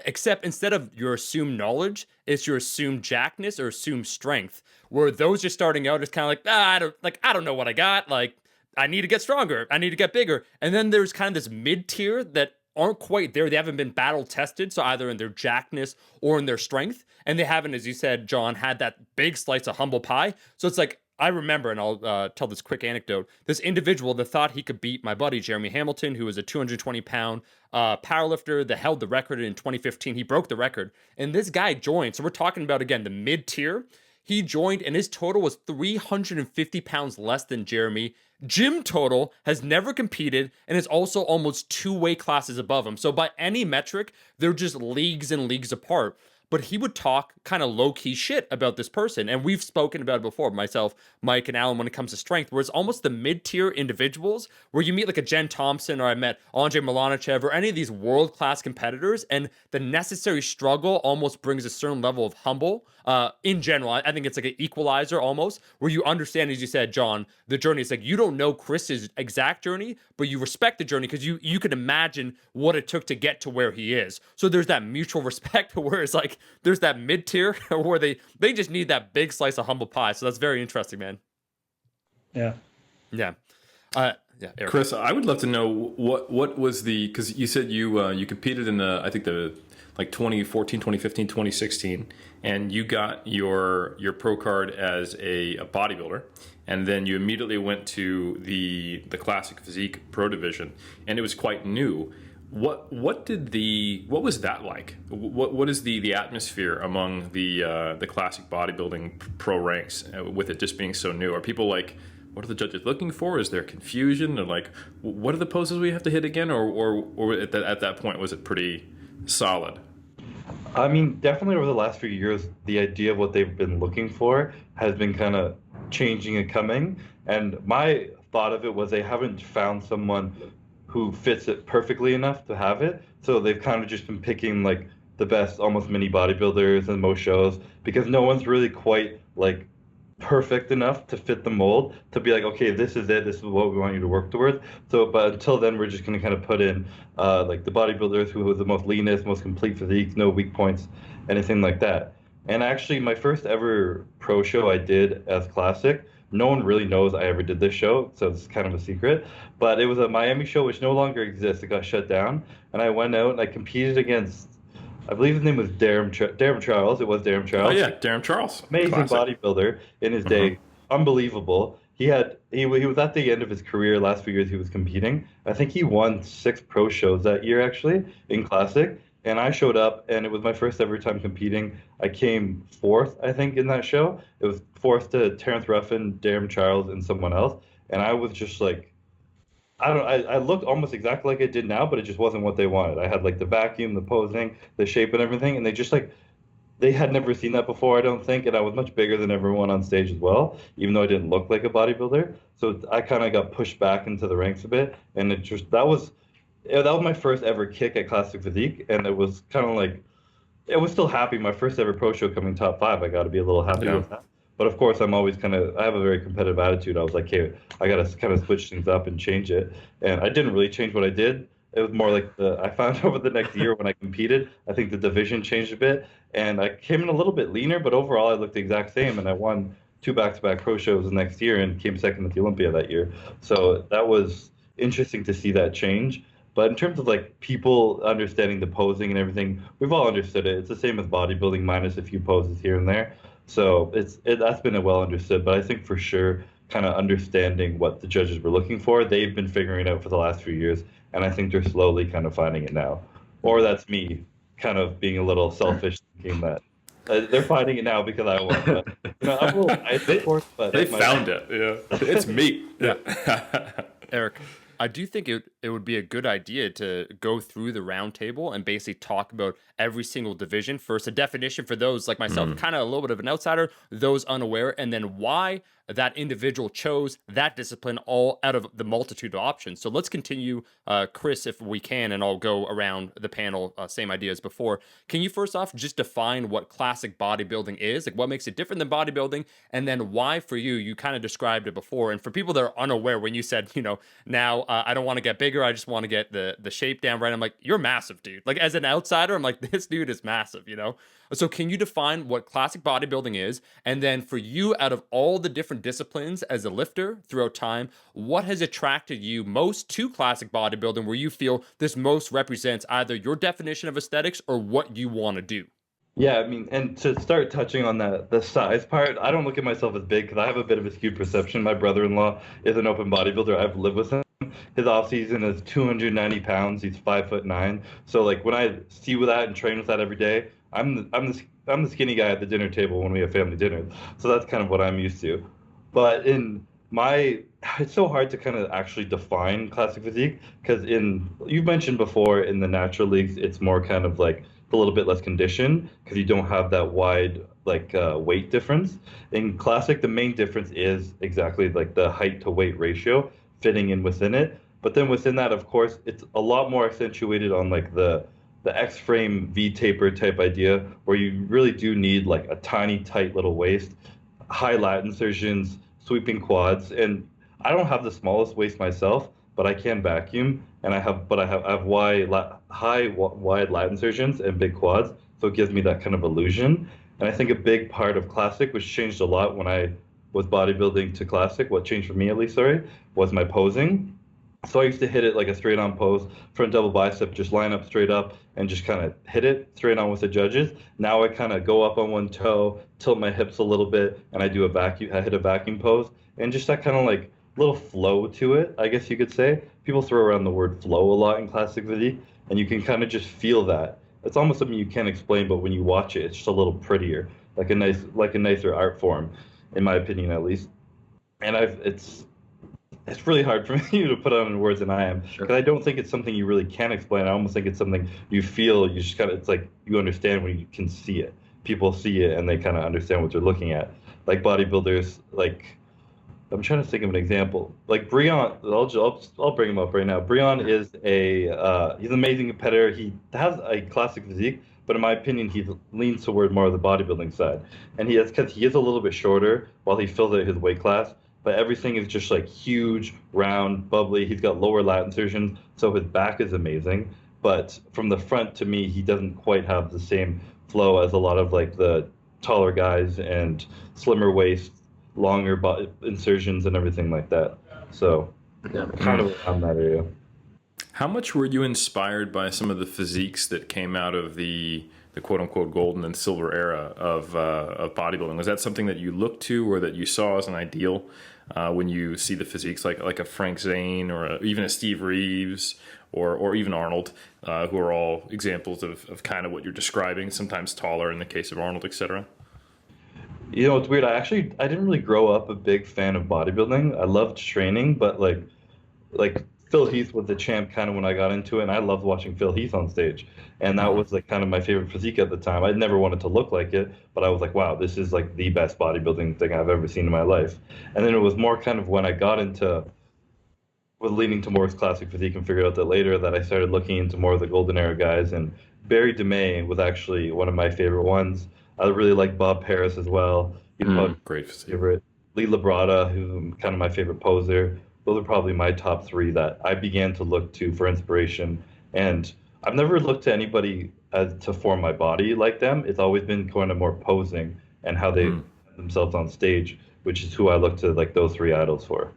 Except instead of your assumed knowledge, it's your assumed jackness or assumed strength. Where those just starting out is kind of like, I don't know what I got. Like, I need to get stronger. I need to get bigger. And then there's kind of this mid-tier that aren't quite there. They haven't been battle tested. So either in their jackness or in their strength. And they haven't, as you said, John, had that big slice of humble pie. So it's like, I remember, and I'll tell this quick anecdote, this individual that thought he could beat my buddy Jeremy Hamilton, who was a 220-pound powerlifter that held the record in 2015. He broke the record. And this guy joined. So we're talking about, again, the mid-tier. He joined, and his total was 350 pounds less than Jeremy. Gym total has never competed and is also almost 2 weight classes above him. So by any metric, they're just leagues and leagues apart. But he would talk kind of low-key shit about this person. And we've spoken about it before, myself, Mike, and Alan, when it comes to strength, where it's almost the mid-tier individuals where you meet like a Jen Thompson, or I met Andrei Milanichev, or any of these world-class competitors, and the necessary struggle almost brings a certain level of humble. In general, I think it's like an equalizer almost, where you understand, as you said, John, the journey. It's like you don't know Chris's exact journey, but you respect the journey because you can imagine what it took to get to where he is. So there's that mutual respect where it's like there's that mid-tier where they just need that big slice of humble pie. So that's very interesting, man. Yeah. Yeah. Yeah, Eric. Chris, I would love to know what was because you said you competed in I think the 2014, 2015, 2016, and you got your pro card as a bodybuilder, and then you immediately went to the classic physique pro division, and it was quite new. What was that like? What is the atmosphere among the classic bodybuilding pro ranks with it just being so new? Are people like, what are the judges looking for? Is there confusion? Or like, what are the poses we have to hit again? Or at that point, was it pretty solid? I mean, definitely over the last few years, the idea of what they've been looking for has been kind of changing and coming. And my thought of it was they haven't found someone who fits it perfectly enough to have it. So they've kind of just been picking like the best almost mini bodybuilders in most shows because no one's really quite like perfect enough to fit the mold to be like, okay, this is it. This is what we want you to work towards. So, but until then, we're just going to kind of put in like the bodybuilders who have the most leanest, most complete physiques, no weak points, anything like that. And actually, my first ever pro show I did as classic. No one really knows I ever did this show, so it's kind of a secret. But it was a Miami show which no longer exists. It got shut down, and I went out and I competed against, I believe his name was Darren Charles. It was Darren Oh Charles. yeah, Darren Charles, Amazing classic. bodybuilder in his day, unbelievable. He was at the end of his career. Last few years he was competing. I think he won 6 pro shows that year actually in classic. And I showed up, and it was my first ever time competing. I came fourth, I think, in that show. It was fourth to Terrence Ruffin, Darren Charles, and someone else. And I was just like, I looked almost exactly like I did now, but it just wasn't what they wanted. I had like the vacuum, the posing, the shape, and everything, and they just like they had never seen that before, I don't think, and I was much bigger than everyone on stage as well, even though I didn't look like a bodybuilder. So I kind of got pushed back into the ranks a bit, and it just that was my first ever kick at classic physique, and it was kind of like I was still happy. My first ever pro show coming top 5, I got to be a little happy Yeah. with that. But of course, I'm always I have a very competitive attitude. I was like, hey, I got to kind of switch things up and change it. And I didn't really change what I did. It was more like I found over the next year when I competed, I think the division changed a bit. And I came in a little bit leaner, but overall I looked the exact same. And I won 2 back-to-back pro shows the next year and came second at the Olympia that year. So that was interesting to see that change. But in terms of like people understanding the posing and everything, we've all understood it. It's the same with bodybuilding minus a few poses here and there. So that's been well understood. But I think for sure, kind of understanding what the judges were looking for, they've been figuring it out for the last few years, and I think they're slowly kind of finding it now. Or that's me, kind of being a little selfish, thinking that they're finding it now because I won. But, I'm a little biased, of course, but They found it. Yeah, it's me. Yeah. Eric, I do think it would be a good idea to go through the round table and basically talk about every single division. First, a definition for those like myself, kind of a little bit of an outsider, those unaware, and then why that individual chose that discipline all out of the multitude of options. So let's continue, Chris, if we can, and I'll go around the panel, same idea as before. Can you first off just define what classic bodybuilding is? Like what makes it different than bodybuilding? And then why for you kind of described it before. And for people that are unaware, when you said, now I don't want to get bigger, I just want to get the shape down right. I'm like, you're massive, dude. Like as an outsider, I'm like, this dude is massive, So can you define what classic bodybuilding is? And then for you, out of all the different disciplines as a lifter throughout time, what has attracted you most to classic bodybuilding where you feel this most represents either your definition of aesthetics or what you want to do? Yeah, I mean, and to start touching on the size part, I don't look at myself as big because I have a bit of a skewed perception. My brother-in-law is an open bodybuilder. I've lived with him. His off season is 290 pounds. He's 5'9". So like when I see with that and train with that every day, I'm the skinny guy at the dinner table when we have family dinner. So that's kind of what I'm used to. But it's so hard to kind of actually define classic physique because you've mentioned before in the natural leagues, it's more kind of like a little bit less conditioned because you don't have that wide weight difference. In classic, the main difference is exactly like the height to weight ratio fitting in within it. But then within that, of course, it's a lot more accentuated on like the X-frame V-taper type idea where you really do need like a tiny, tight little waist, high lat insertions, sweeping quads. And I don't have the smallest waist myself, but I can vacuum, and I have wide lat insertions and big quads, so it gives me that kind of illusion. And I think a big part of classic, which changed a lot when I was bodybuilding to classic, what changed for me at least, was my posing. So I used to hit it like a straight on pose, front double bicep, just line up straight up and just kind of hit it straight on with the judges. Now I kind of go up on one toe, tilt my hips a little bit, and I hit a vacuum pose, and just that kind of like little flow to it, I guess you could say. People throw around the word flow a lot in classic physique, and you can kind of just feel that. It's almost something you can't explain, but when you watch it, it's just a little prettier, like a nicer art form, in my opinion at least. And it's really hard for me to put on in words than I am, because I don't think it's something you really can explain. I almost think it's something you feel. You just it's like you understand when you can see it. People see it and they kind of understand what they're looking at. Like bodybuilders, like I'm trying to think of an example. Like Breon, I'll bring him up right now. Breon is he's an amazing competitor. He has a classic physique, but in my opinion, he leans toward more of the bodybuilding side. And he is because he is a little bit shorter while he fills out his weight class, but everything is just like huge, round, bubbly. He's got lower lat insertions, so his back is amazing. But from the front, to me, he doesn't quite have the same flow as a lot of like the taller guys and slimmer waist, longer insertions and everything like that. So kind of around that area. How much were you inspired by some of the physiques that came out of the quote unquote golden and silver era of bodybuilding? Was that something that you looked to or that you saw as an ideal when you see the physiques like a Frank Zane or even a Steve Reeves or even Arnold, who are all examples of kind of what you're describing, sometimes taller in the case of Arnold, etc.? You know, it's weird. I didn't really grow up a big fan of bodybuilding. I loved training, but like Phil Heath was the champ kind of when I got into it, and I loved watching Phil Heath on stage. And that was like kind of my favorite physique at the time. I never wanted to look like it, but I was like, wow, this is like the best bodybuilding thing I've ever seen in my life. And then it was more kind of when I got into with leaning to more classic physique and figured out that later that I started looking into more of the golden era guys. And Barry DeMay was actually one of my favorite ones. I really like Bob Harris as well. Great physique. Favorite. Lee Labrada, who's kind of my favorite poser. Those are probably my top three that I began to look to for inspiration. And I've never looked to anybody to form my body like them. It's always been kind of more posing and how they themselves on stage, which is who I look to like those three idols for.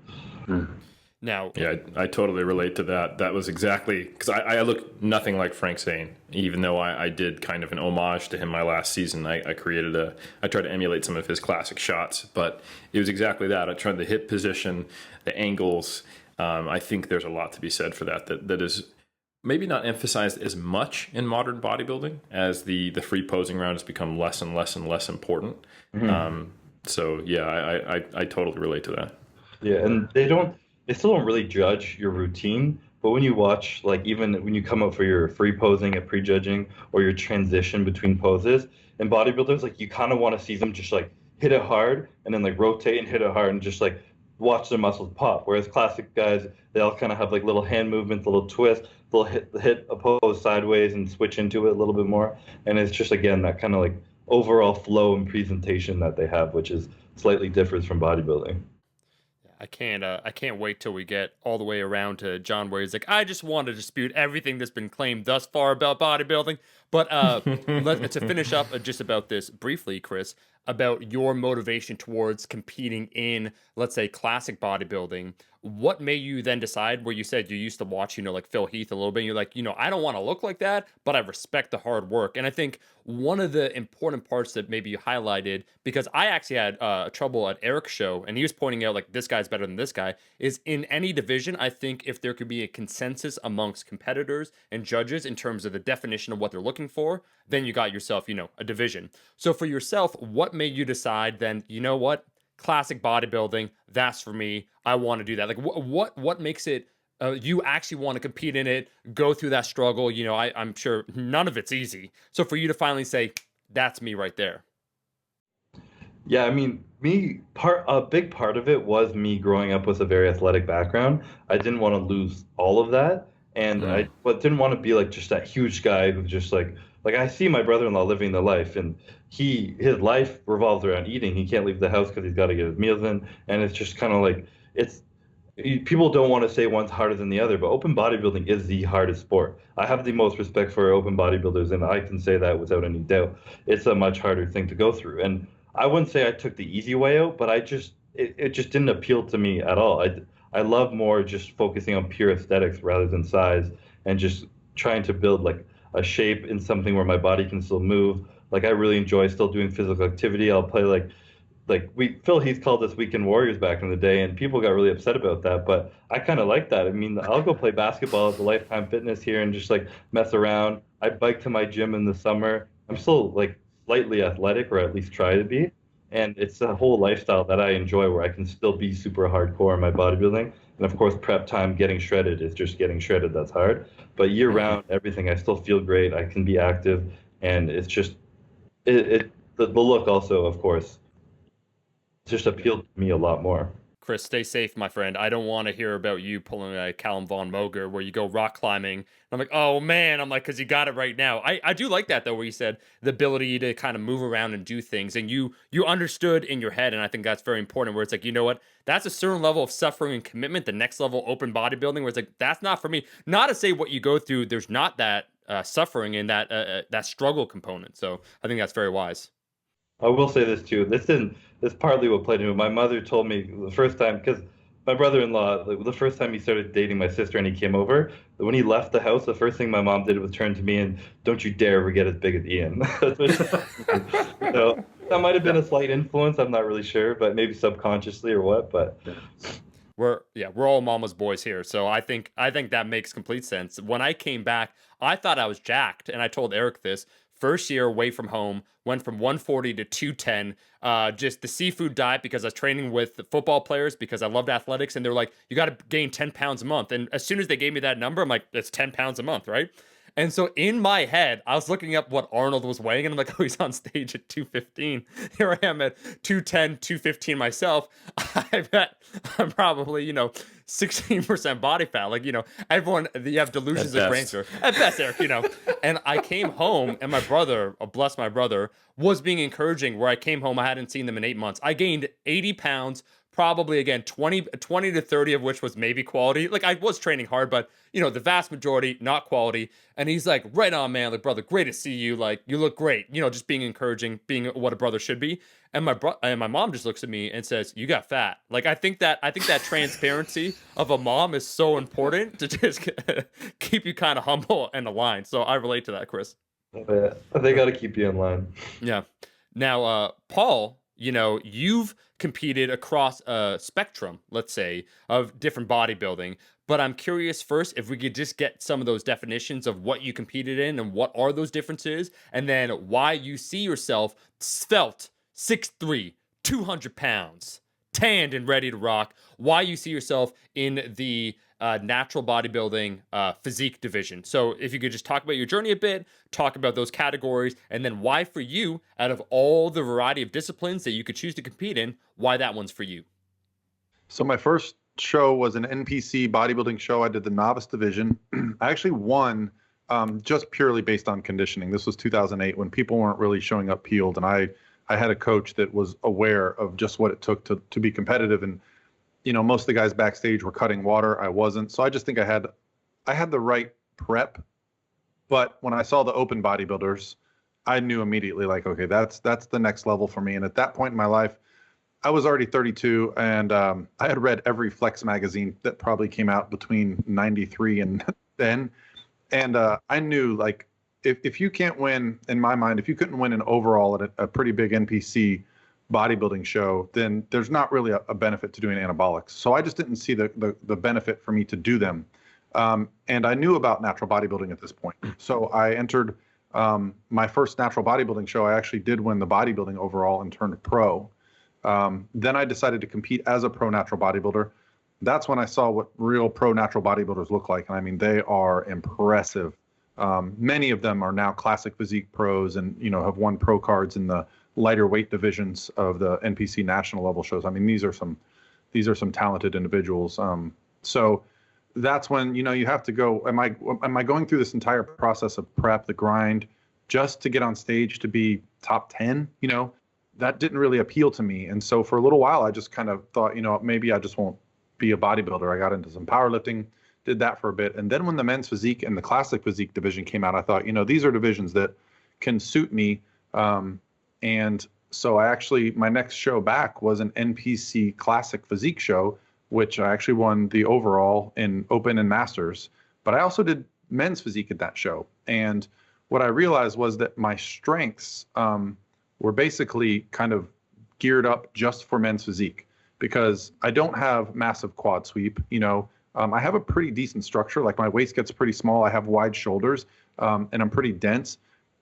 Now, yeah, I totally relate to that. That was exactly because I look nothing like Frank Zane, even though I did kind of an homage to him my last season. I tried to emulate some of his classic shots, but it was exactly that. I tried the hip position, the angles. I think there's a lot to be said for that is maybe not emphasized as much in modern bodybuilding as the free posing round has become less and less and less important. So yeah, I totally relate to that. Yeah, and they still don't really judge your routine, but when you watch, like even when you come up for your free posing at prejudging or your transition between poses, in bodybuilders, like you kind of want to see them just like hit it hard and then like rotate and hit it hard and just like watch their muscles pop. Whereas classic guys, they all kind of have like little hand movements, little twists, they'll hit a pose sideways and switch into it a little bit more. And it's just, again, that kind of like overall flow and presentation that they have, which is slightly different from bodybuilding. I can't wait till we get all the way around to John, where he's like, I just want to dispute everything that's been claimed thus far about bodybuilding. But to finish up just about this briefly, Chris, about your motivation towards competing in, let's say, classic bodybuilding, what made you then decide, where you said you used to watch, like Phil Heath a little bit, and you're like, I don't want to look like that, but I respect the hard work. And I think one of the important parts that maybe you highlighted, because I actually had trouble at Eric's show, and he was pointing out, like, this guy's better than this guy, is in any division, I think if there could be a consensus amongst competitors and judges in terms of the definition of what they're looking for, then you got yourself, a division. So for yourself, what made you decide then, what? Classic bodybuilding, that's for me. I want to do that. Like, what makes it you actually want to compete in it, go through that struggle? I'm sure none of it's easy. So for you to finally say, that's me right there. Yeah, I mean, a big part of it was me growing up with a very athletic background. I didn't want to lose all of that, and I didn't want to be like just that huge guy who just like I see my brother-in-law living the life, and his life revolves around eating. He can't leave the house because he's got to get his meals in, and it's just kind of like people don't want to say one's harder than the other, but open bodybuilding is the hardest sport. I have the most respect for open bodybuilders, and I can say that without any doubt. It's a much harder thing to go through, and I wouldn't say I took the easy way out, but it just didn't appeal to me at all. I love more just focusing on pure aesthetics rather than size, and just trying to build like a shape in something where my body can still move. Like I really enjoy still doing physical activity. I'll play Phil Heath called us weekend warriors back in the day, and people got really upset about that, but I kind of like that. I mean, I'll go play basketball at the Lifetime Fitness here and just like mess around. I bike to my gym in the summer. I'm still like slightly athletic, or at least try to be, and it's a whole lifestyle that I enjoy where I can still be super hardcore in my bodybuilding. And of course, prep time, getting shredded is just getting shredded. That's hard. But year round, everything, I still feel great. I can be active, and it's just the look also, of course, just appealed to me a lot more. Chris, stay safe, my friend. I don't want to hear about you pulling a Callum Von Moger where you go rock climbing. And I'm like, oh man, I'm like, because you got it right now. I do like that though, where you said the ability to kind of move around and do things, and you understood in your head, and I think that's very important. Where it's like, you know what, that's a certain level of suffering and commitment. The next level, open bodybuilding, where it's like, that's not for me. Not to say what you go through, there's not that suffering and that struggle component. So I think that's very wise. I will say this too. This partly what played into it. My mother told me the first time, because my brother-in-law, like, the first time he started dating my sister and he came over, when he left the house, the first thing my mom did was turn to me and, "Don't you dare ever get as big as Ian." So that might have been a slight influence. I'm not really sure, but maybe subconsciously or what. But we're all mama's boys here, so I think that makes complete sense. When I came back, I thought I was jacked, and I told Eric this. First year away from home, went from 140 to 210. Just the seafood diet, because I was training with the football players because I loved athletics, and they're like, you got to gain 10 pounds a month. And as soon as they gave me that number, I'm like, it's 10 pounds a month, right? And so in my head, I was looking up what Arnold was weighing, and I'm like, oh, he's on stage at 215. Here I am at 210, 215 myself. I bet I'm probably, 16% body fat. Like, everyone, you have delusions of grandeur. At best, Eric, And I came home, and my brother, bless my brother, was being encouraging, where I came home, I hadn't seen them in 8 months. I gained 80 pounds, probably, again, 20 to 30 of which was maybe quality. Like, I was training hard, but, the vast majority, not quality. And he's like, right on, man. Like, brother, great to see you. Like, you look great. Just being encouraging, being what a brother should be. And my mom just looks at me and says, you got fat. Like, I think that transparency of a mom is so important to just keep you kind of humble and aligned. So I relate to that, Chris. yeah, they got to keep you in line. Yeah. Now, Paul, you've competed across a spectrum, let's say, of different bodybuilding. But I'm curious first if we could just get some of those definitions of what you competed in and what are those differences, and then why you see yourself svelte, 6'3", 200 pounds, tanned and ready to rock, why you see yourself in the natural bodybuilding physique division. So if you could just talk about your journey a bit, talk about those categories, and then why for you, out of all the variety of disciplines that you could choose to compete in, why that one's for you. So my first show was an NPC bodybuilding show. I did the novice division. I actually won just purely based on conditioning. This was 2008 when people weren't really showing up peeled, and I had a coach that was aware of just what it took to be competitive. And most of the guys backstage were cutting water. I wasn't. So I just think I had the right prep. But when I saw the open bodybuilders, I knew immediately, like, okay, that's the next level for me. And at that point in my life, I was already 32, and I had read every Flex magazine that probably came out between 93 and then. And I knew, like, if you can't win, in my mind, if you couldn't win an overall at a pretty big NPC bodybuilding show, then there's not really a benefit to doing anabolics. So I just didn't see the benefit for me to do them. And I knew about natural bodybuilding at this point. So I entered my first natural bodybuilding show. I actually did win the bodybuilding overall and turned pro. Then I decided to compete as a pro natural bodybuilder. That's when I saw what real pro natural bodybuilders look like. And I mean, they are impressive. Many of them are now classic physique pros and, have won pro cards in the lighter weight divisions of the NPC national level shows. I mean, these are some talented individuals. So that's when, you have to go, am I going through this entire process of prep, the grind, just to get on stage to be top 10? That didn't really appeal to me. And so for a little while, I just kind of thought, maybe I just won't be a bodybuilder. I got into some powerlifting, did that for a bit. And then when the men's physique and the classic physique division came out, I thought, these are divisions that can suit me. And so my next show back was an NPC classic physique show, which I actually won the overall in open and masters. But I also did men's physique at that show. And what I realized was that my strengths were basically kind of geared up just for men's physique, because I don't have massive quad sweep. I have a pretty decent structure. Like, my waist gets pretty small. I have wide shoulders, and I'm pretty dense.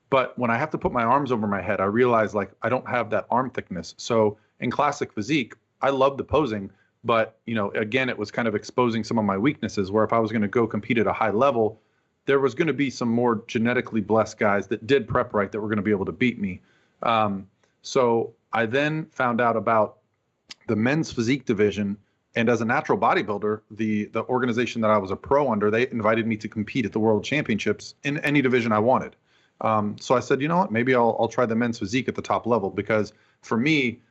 But when I have to put my arms over my head, I realize, like, I don't have that arm thickness. So in classic physique, I love the posing, but, again, it was kind of exposing some of my weaknesses, where if I was going to go compete at a high level, there was going to be some more genetically blessed guys that did prep right that were going to be able to beat me. So I then found out about the men's physique division And as a natural bodybuilder, the organization that I was a pro under, they invited me to compete at the World Championships in any division I wanted. So I said, you know what, maybe I'll try the men's physique at the top level, because for me,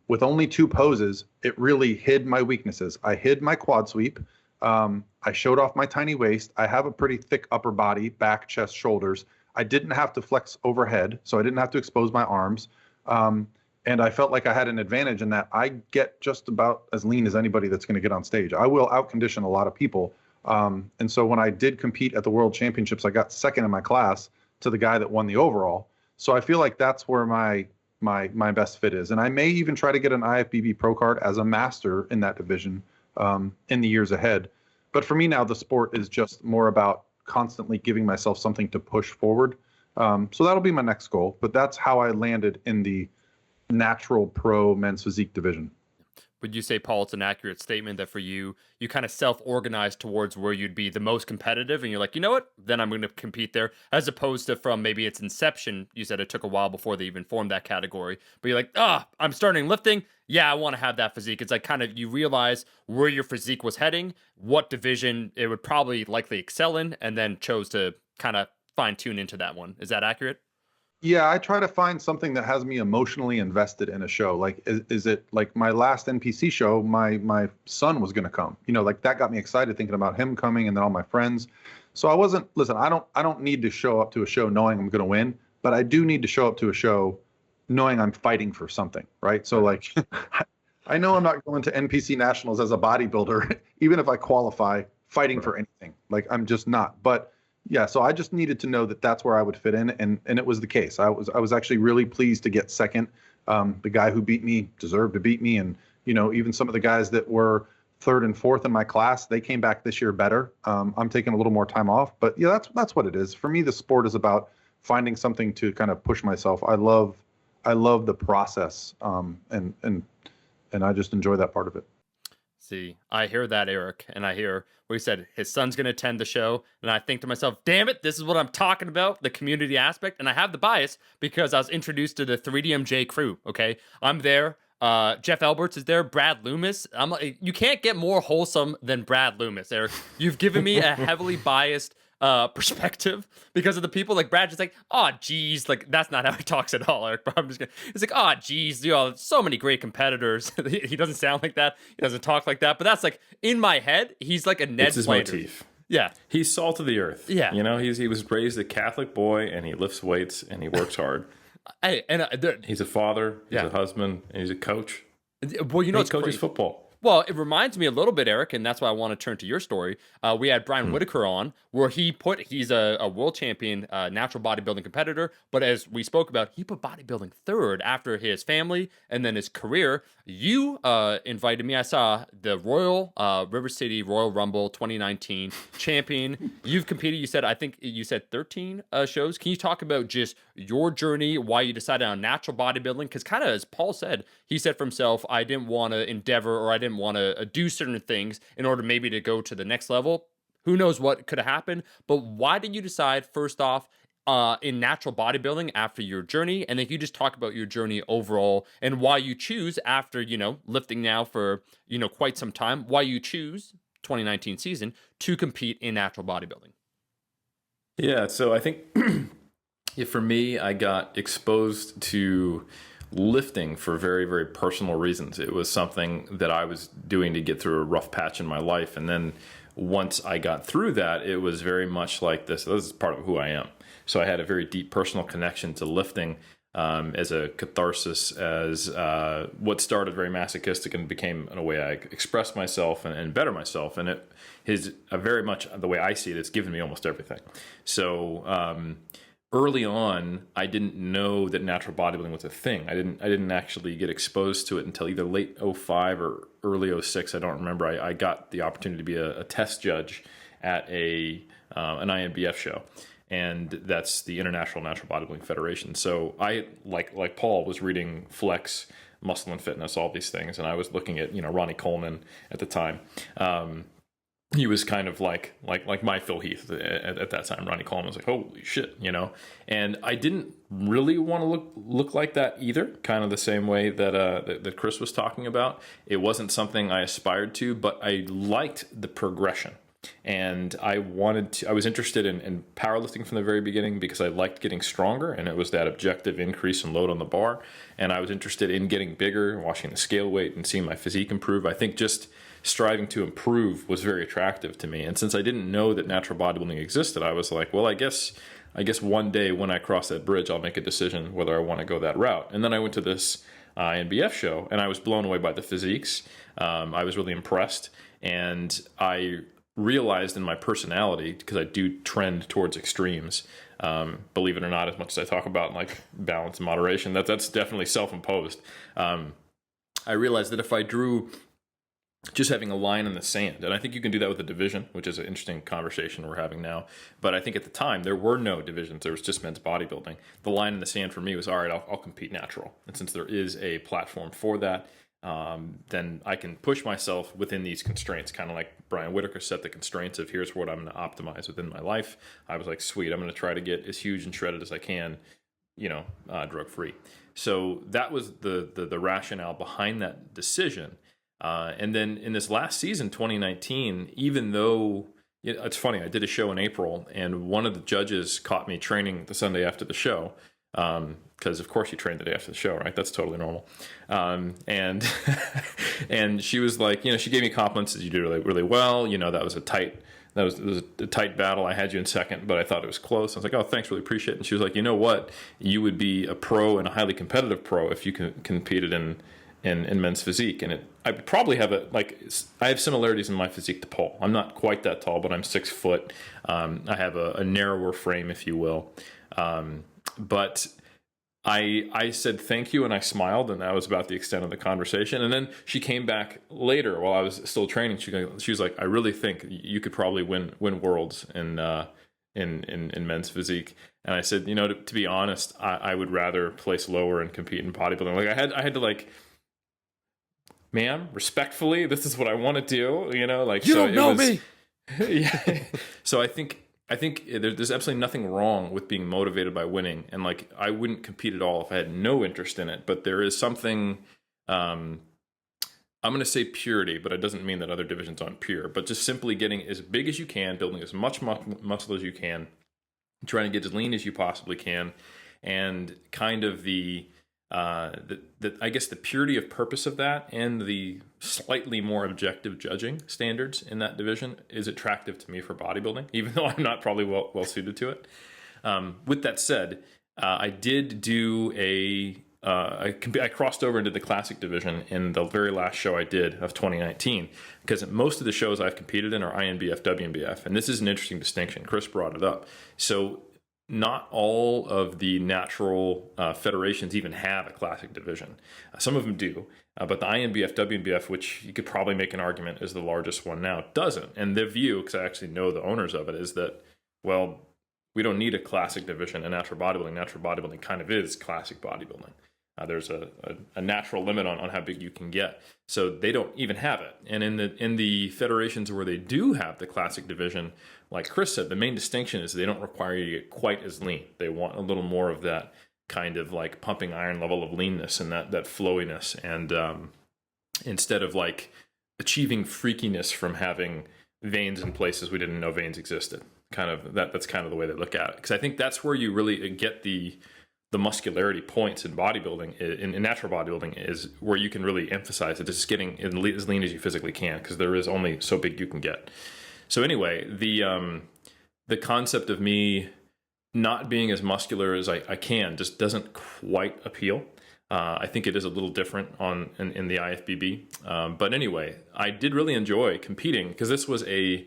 with only 2 poses, it really hid my weaknesses. I hid my quad sweep. I showed off my tiny waist. I have a pretty thick upper body, back, chest, shoulders. I didn't have to flex overhead, so I didn't have to expose my arms. And I felt like I had an advantage in that I get just about as lean as anybody that's going to get on stage. I will outcondition a lot of people. And so when I did compete at the World Championships, I got second in my class to the guy that won the overall. So I feel like that's where my best fit is. And I may even try to get an IFBB pro card as a master in that division in the years ahead. But for me now, the sport is just more about constantly giving myself something to push forward. So that'll be my next goal. But that's how I landed in the natural pro men's physique division. Would you say, Paul, it's an accurate statement that for you, you kind of self-organized towards where you'd be the most competitive, and you're like, you know what, then I'm going to compete there, as opposed to from maybe its inception, you said it took a while before they even formed that category, but you're like, I'm starting lifting, yeah, I want to have that physique. It's like kind of you realize where your physique was heading, what division it would probably likely excel in, and then chose to kind of fine-tune into that one. Is that accurate? Yeah, I try to find something that has me emotionally invested in a show. Like, is it like my last NPC show? My son was going to come. Like that got me excited thinking about him coming, and then all my friends. So I wasn't. Listen, I don't need to show up to a show knowing I'm going to win, but I do need to show up to a show knowing I'm fighting for something, right? So like, I know I'm not going to NPC Nationals as a bodybuilder, even if I qualify fighting for anything. Like I'm just not. But yeah, so I just needed to know that that's where I would fit in, and it was the case. I was actually really pleased to get second. The guy who beat me deserved to beat me, and even some of the guys that were third and fourth in my class, they came back this year better. I'm taking a little more time off, but yeah, that's what it is. For me, the sport is about finding something to kind of push myself. I love the process, and I just enjoy that part of it. See, I hear that, Eric, and I hear where he said his son's going to attend the show, and I think to myself, damn it, this is what I'm talking about, the community aspect, and I have the bias because I was introduced to the 3DMJ crew, okay? I'm there. Jeff Alberts is there. Brad Loomis. I'm like, you can't get more wholesome than Brad Loomis, Eric. You've given me a heavily biased perspective because of the people like Brad just like, oh geez, like that's not how he talks at all, Eric. But I'm just gonna, it's like, oh geez, so many great competitors. He doesn't sound like that, he doesn't talk like that, but that's like in my head, he's like a Ned it's his Flanders. motif. Yeah, he's salt of the earth. Yeah, he was raised a Catholic boy, and he lifts weights and he works hard. He's a father, he's a husband, and he's a coach. Well, he coaches football. Well, it reminds me a little bit, Eric, and that's why I want to turn to your story. We had Brian Whitaker on, where he's a world champion natural bodybuilding competitor, but as we spoke about, he put bodybuilding third after his family and then his career. You invited me. I saw the Royal River City Royal Rumble 2019 champion. You've competed, I think you said 13 shows. Can you talk about just your journey, why you decided on natural bodybuilding? Because kind of as Paul said, he said for himself, I didn't want to endeavor, or I didn't want to do certain things in order maybe to go to the next level. Who knows what could have happened, but why did you decide first off in natural bodybuilding after your journey? And if you just talk about your journey overall and why you choose after, lifting now for, quite some time, why you choose 2019 season to compete in natural bodybuilding. Yeah. So I think for me, I got exposed to lifting for very, very personal reasons. It was something that I was doing to get through a rough patch in my life. And then once I got through that, it was very much like this is part of who I am. So I had a very deep personal connection to lifting as a catharsis, as what started very masochistic and became in a way I express myself and better myself. And it is very much the way I see it. It's given me almost everything. So early on, I didn't know that natural bodybuilding was a thing. I didn't actually get exposed to it until either late 05 or early 06. I don't remember. I got the opportunity to be a test judge at an INBF show, and that's the International Natural Bodybuilding Federation. So I, like Paul, was reading Flex, Muscle and Fitness, all these things, and I was looking at Ronnie Coleman at the time. he was kind of like my Phil Heath at that time. Ronnie Coleman was like, holy shit, you know. And I didn't really want to look like that either. Kind of the same way that Chris was talking about. It wasn't something I aspired to, but I liked the progression. And I was interested in powerlifting from the very beginning because I liked getting stronger, and it was that objective increase in load on the bar. And I was interested in getting bigger, watching the scale weight and seeing my physique improve. I think just striving to improve was very attractive to me. And since I didn't know that natural bodybuilding existed, I was like, well, I guess one day when I cross that bridge, I'll make a decision whether I want to go that route. And then I went to this INBF show, and I was blown away by the physiques. I was really impressed, and I realized in my personality, because I do trend towards extremes, believe it or not, as much as I talk about like balance and moderation, that's definitely self-imposed. I realized that if I drew just having a line in the sand, and I think you can do that with a division, which is an interesting conversation we're having now. But I think at the time there were no divisions; there was just men's bodybuilding. The line in the sand for me was, all right, I'll compete natural, and since there is a platform for that, then I can push myself within these constraints, kind of like Brian Whitaker set the constraints of here's what I'm going to optimize within my life. I was like, sweet, I'm going to try to get as huge and shredded as I can, drug free. So that was the rationale behind that decision. And then in this last season, 2019, even though it's funny, I did a show in April, and one of the judges caught me training the Sunday after the show. Because of course you train the day after the show, right? That's totally normal. And and she was like, she gave me compliments that you did really, really well. That was a tight battle. I had you in second, but I thought it was close. I was like, oh, thanks, really appreciate it. And she was like, you know what? You would be a pro and a highly competitive pro if you competed in men's physique. And I would probably have I have similarities in my physique to Paul. I'm not quite that tall, but I'm 6 foot. I have a narrower frame, if you will. But I said thank you, and I smiled, and that was about the extent of the conversation. And then she came back later while I was still training. She was like, I really think you could probably win worlds in men's physique. And I said, to be honest, I would rather place lower and compete in bodybuilding. Like I had to like, ma'am, respectfully, this is what I want to do. You don't know me. Yeah. So I think there's absolutely nothing wrong with being motivated by winning, and like I wouldn't compete at all if I had no interest in it. But there is something, I'm going to say purity, but it doesn't mean that other divisions aren't pure. But just simply getting as big as you can, building as much muscle as you can, trying to get as lean as you possibly can, and kind of the I guess the purity of purpose of that and the slightly more objective judging standards in that division is attractive to me for bodybuilding, even though I'm not probably well suited to it. With that said, I did do I crossed over into the classic division in the very last show I did of 2019, because most of the shows I've competed in are INBF, WNBF, and this is an interesting distinction. Chris brought it up. So not all of the natural federations even have a classic division. Some of them do, but the INBF, WNBF, which you could probably make an argument is the largest one now, doesn't. And their view, because I actually know the owners of it, is that, well, we don't need a classic division in natural bodybuilding. Natural bodybuilding kind of is classic bodybuilding. There's a natural limit on how big you can get. So they don't even have it. And in the federations where they do have the classic division, like Chris said, the main distinction is they don't require you to get quite as lean. They want a little more of that kind of like pumping iron level of leanness and that flowiness. And instead of like achieving freakiness from having veins in places we didn't know veins existed. That's kind of the way they look at it. Because I think that's where you really get the muscularity points in bodybuilding, in natural bodybuilding, is where you can really emphasize it. Just getting as lean as you physically can, because there is only so big you can get. So anyway, the concept of me not being as muscular as I can just doesn't quite appeal. I think it is a little different in the IFBB. But anyway, I did really enjoy competing, because this was a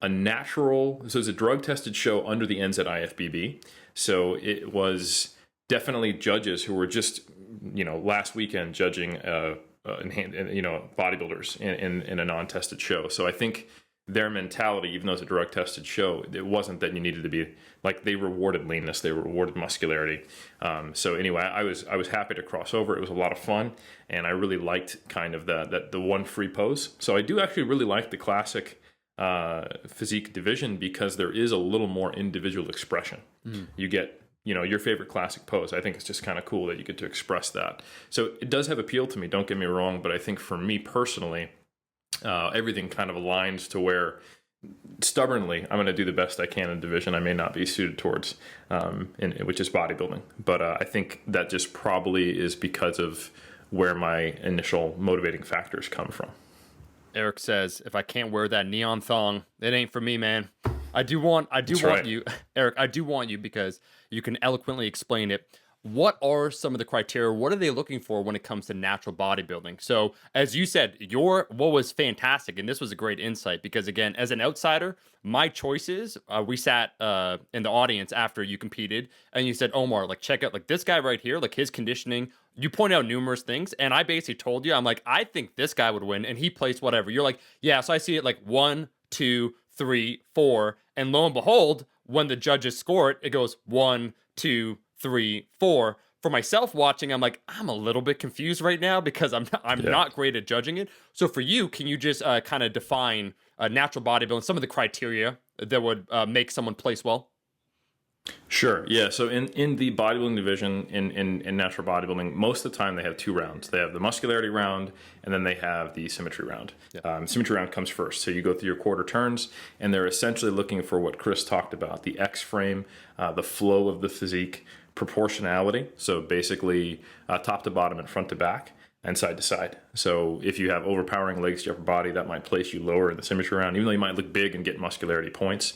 drug tested show under the NZIFBB. So it was definitely judges who were just, last weekend judging, bodybuilders in a non-tested show. So I think their mentality, even though it's a drug tested show, it wasn't that you needed to be like, they rewarded leanness, they rewarded muscularity. So anyway, I was happy to cross over. It was a lot of fun, and I really liked kind of the one free pose. So I do actually really like the classic physique division because there is a little more individual expression. You get, your favorite classic pose. I think it's just kind of cool that you get to express that. So it does have appeal to me, don't get me wrong, but I think for me personally, everything kind of aligns to where stubbornly I'm going to do the best I can in division I may not be suited towards, which is bodybuilding. But I think that just probably is because of where my initial motivating factors come from. Eric says, if I can't wear that neon thong, it ain't for me, man. I do want you, Eric, I do want you, because you can eloquently explain it. What are some of the criteria? What are they looking for when it comes to natural bodybuilding? So, as you said, what was fantastic, and this was a great insight, because again, as an outsider, my choices, we sat in the audience after you competed, and you said, Omar, like, check out, like, this guy right here, like, his conditioning. You point out numerous things, and I basically told you, I'm like, I think this guy would win, and he placed whatever. You're like, yeah, so I see it like 1, 2, 3, 4, and lo and behold, when the judges score it, it goes 1, 2, 3, 4. For myself watching, I'm like, I'm a little bit confused right now because I'm not great at judging it. So for you, can you just kind of define natural bodybuilding, some of the criteria that would make someone place well? Sure. Yeah. So in the bodybuilding division, in natural bodybuilding, most of the time they have 2 rounds. They have the muscularity round, and then they have the symmetry round. Yeah. Symmetry round comes first. So you go through your quarter turns, and they're essentially looking for what Chris talked about: the X frame, the flow of the physique, proportionality. So basically, top to bottom and front to back, and side to side. So if you have overpowering legs to your upper body, that might place you lower in the symmetry round, even though you might look big and get muscularity points.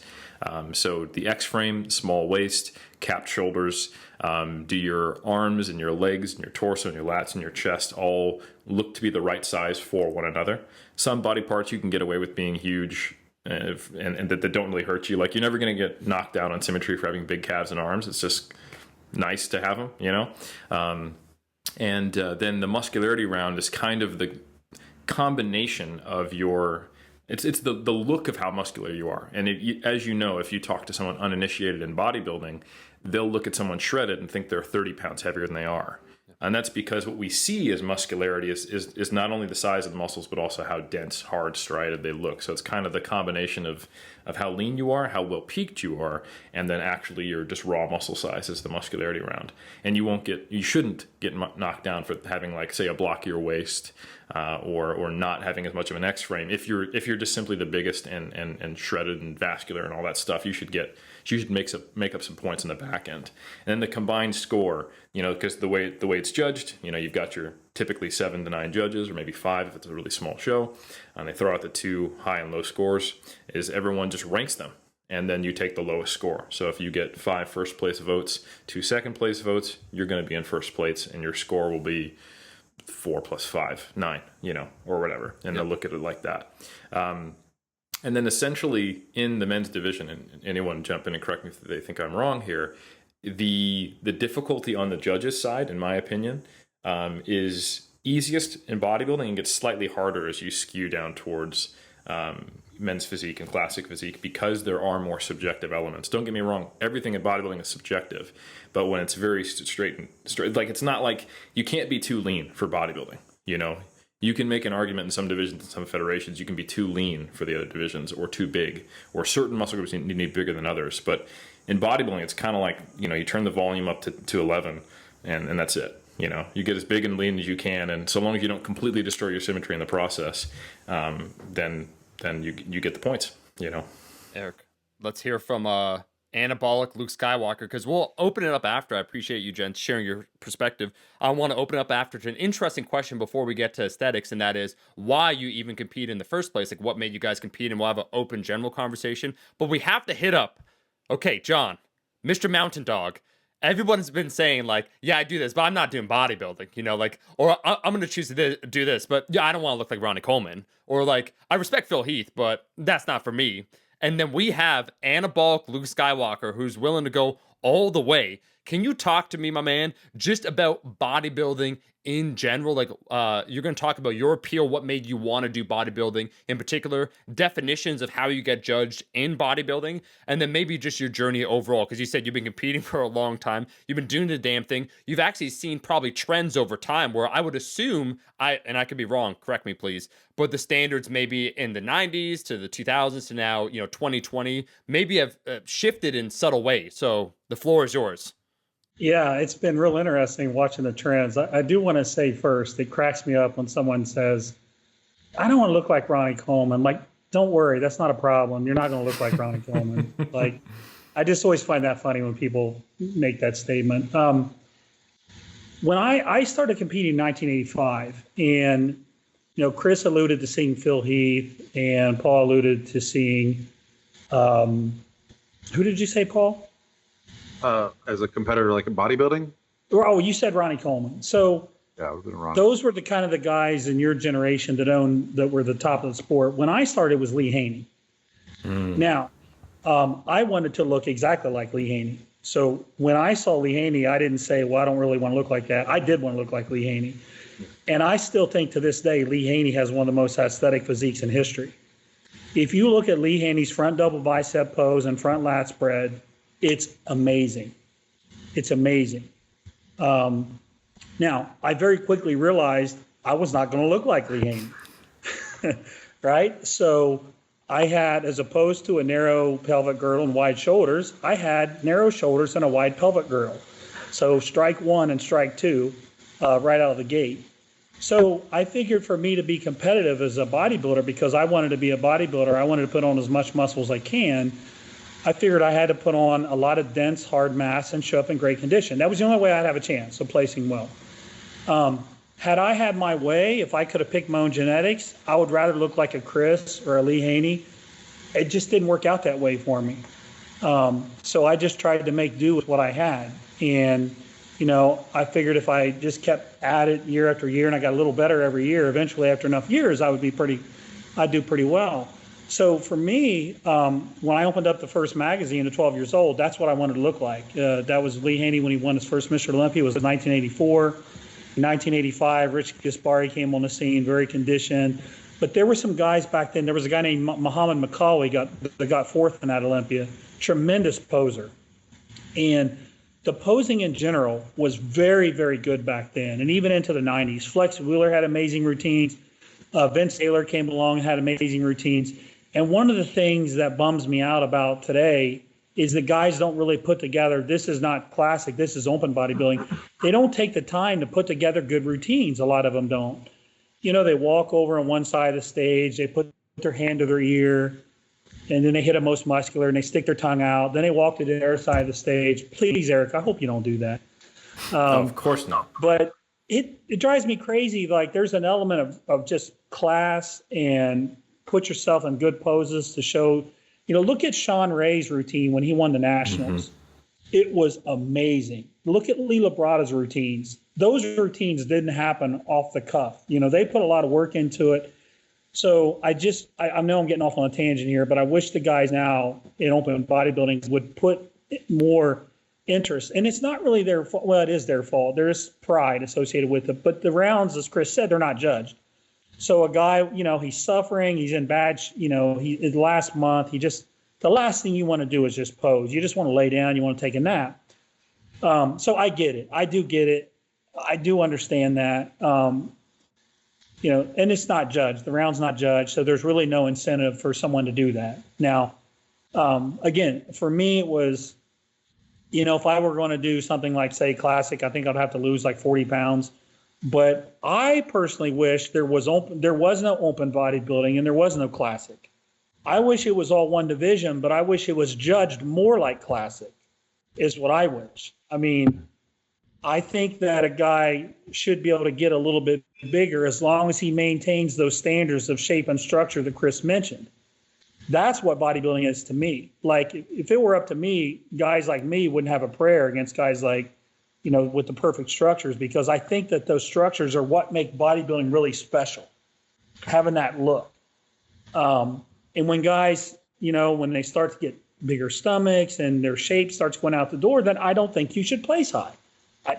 So the X frame, small waist, capped shoulders, do your arms and your legs and your torso and your lats and your chest all look to be the right size for one another. Some body parts you can get away with being huge and that don't really hurt you. Like, you're never going to get knocked out on symmetry for having big calves and arms. It's just nice to have them, And then the muscularity round is kind of the combination of your... It's the look of how muscular you are. And as you know, if you talk to someone uninitiated in bodybuilding, they'll look at someone shredded and think they're 30 pounds heavier than they are. And that's because what we see as muscularity is not only the size of the muscles, but also how dense, hard, striated they look. So it's kind of the combination of how lean you are, how well peaked you are, and then actually your just raw muscle size is the muscularity round. And you shouldn't get knocked down for having, like, say, a blockier waist, or not having as much of an X frame. If you're just simply the biggest and shredded and vascular and all that stuff, you should make up some points in the back end. And then the combined score, because the way it's judged, you've got your typically 7 to 9 judges, or maybe 5 if it's a really small show, and they throw out the 2 high and low scores. Is everyone just ranks them, and then you take the lowest score. So if you get 5 first place votes, 2 second place votes, you're going to be in first place, and your score will be 4 plus 5, 9, or whatever. And they'll look at it like that. And then essentially in the men's division, and anyone jump in and correct me if they think I'm wrong here, the difficulty on the judges' side, in my opinion, is easiest in bodybuilding and gets slightly harder as you skew down towards men's physique and classic physique, because there are more subjective elements. Don't get me wrong, everything in bodybuilding is subjective, but when it's very straight, like, it's not like you can't be too lean for bodybuilding. You can make an argument in some divisions and some federations you can be too lean for the other divisions, or too big, or certain muscle groups need to be bigger than others. But in bodybuilding, it's kind of like, you turn the volume up to 11, and that's it. You get as big and lean as you can, and so long as you don't completely destroy your symmetry in the process, then you get the points. Eric, let's hear from anabolic Luke Skywalker, because we'll open it up after. I appreciate you, gents, sharing your perspective. I want to open up after to an interesting question before we get to aesthetics, and that is why you even compete in the first place. Like, what made you guys compete, and we'll have an open general conversation. But we have to hit up, okay, John, Mr. Mountain Dog. Everyone's been saying, like, yeah, I do this, but I'm not doing bodybuilding, or I'm going to choose to do this, but yeah, I don't want to look like Ronnie Coleman, or like, I respect Phil Heath, but that's not for me. And then we have anabolic Luke Skywalker, who's willing to go all the way. Can you talk to me, my man, just about bodybuilding in general? Like, you're going to talk about your appeal, what made you want to do bodybuilding in particular, definitions of how you get judged in bodybuilding, and then maybe just your journey overall. Because you said you've been competing for a long time. You've been doing the damn thing. You've actually seen probably trends over time where I would assume, and I could be wrong, correct me, please, but the standards maybe in the 90s to the 2000s to now, 2020, maybe have shifted in subtle ways. So the floor is yours. Yeah, it's been real interesting watching the trends. I do want to say first, it cracks me up when someone says, I don't want to look like Ronnie Coleman. Like, don't worry, that's not a problem. You're not going to look like Ronnie Coleman. Like, I just always find that funny when people make that statement. When I started competing in 1985, and Chris alluded to seeing Phil Heath, and Paul alluded to seeing, who did you say, Paul? As a competitor, like in bodybuilding? Oh, you said Ronnie Coleman. So Yeah, it would have been Ronnie. those were the kind of the guys in your generation that were the top of the sport. When I started, it was Lee Haney. Now, I wanted to look exactly like Lee Haney. So when I saw Lee Haney, I didn't say, well, I don't really want to look like that. I did want to look like Lee Haney. And I still think to this day, Lee Haney has one of the most aesthetic physiques in history. If you look at Lee Haney's front double bicep pose and front lat spread, it's amazing. It's amazing. Now, I very quickly realized I was not going to look like Lee Haney, right? So I had, as opposed to a narrow pelvic girdle and wide shoulders, I had narrow shoulders and a wide pelvic girdle. So strike one and strike two right out of the gate. So I figured for me to be competitive as a bodybuilder, because I wanted to be a bodybuilder, I wanted to put on as much muscle as I can, I figured I had to put on a lot of dense, hard mass and show up in great condition. That was the only way I'd have a chance of placing well. Had I had my way, if I could have picked my own genetics, I would rather look like a Chris or a Lee Haney. It just didn't work out that way for me. So I just tried to make do with what I had. And, I figured if I just kept at it year after year and I got a little better every year, eventually after enough years, I'd do pretty well. So for me, when I opened up the first magazine at 12 years old, that's what I wanted to look like. That was Lee Haney when he won his first Mr. Olympia. It was in 1984. In 1985, Rich Gaspari came on the scene, very conditioned. But there were some guys back then. There was a guy named Muhammad McCauley that got fourth in that Olympia. Tremendous poser. And the posing in general was very, very good back then, and even into the 90s. Flex Wheeler had amazing routines. Vince Taylor came along and had amazing routines. And one of the things that bums me out about today is the guys don't really put together, this is not classic, this is open bodybuilding. They don't take the time to put together good routines. A lot of them don't. They walk over on one side of the stage, they put their hand to their ear, and then they hit a most muscular and they stick their tongue out. Then they walk to the other side of the stage. Please, Eric, I hope you don't do that. Of course not. But it drives me crazy. Like, there's an element of just class and put yourself in good poses to show. Look at Sean Ray's routine when he won the Nationals. It was amazing. Look at Lee Labrada's routines. Those routines didn't happen off the cuff. They put a lot of work into it. So I know I'm getting off on a tangent here, but I wish the guys now in open bodybuilding would put more interest. And it's not really their fault. Well, it is their fault. There's pride associated with it. But the rounds, as Chris said, they're not judged. So a guy, he's suffering, he's in bad, his last month, the last thing you want to do is just pose. You just want to lay down, you want to take a nap. So I get it. I do get it. I do understand that. And it's not judged. The round's not judged. So there's really no incentive for someone to do that. Now, again, for me, it was, if I were going to do something like, say, classic, I think I'd have to lose like 40 pounds. But I personally wish there was no open bodybuilding and there was no classic. I wish it was all one division, but I wish it was judged more like classic, is what I wish. I mean, I think that a guy should be able to get a little bit bigger as long as he maintains those standards of shape and structure that Chris mentioned. That's what bodybuilding is to me. Like, if it were up to me, guys like me wouldn't have a prayer against guys like, with the perfect structures, because I think that those structures are what make bodybuilding really special, having that look. And when guys, when they start to get bigger stomachs and their shape starts going out the door, then I don't think you should place high.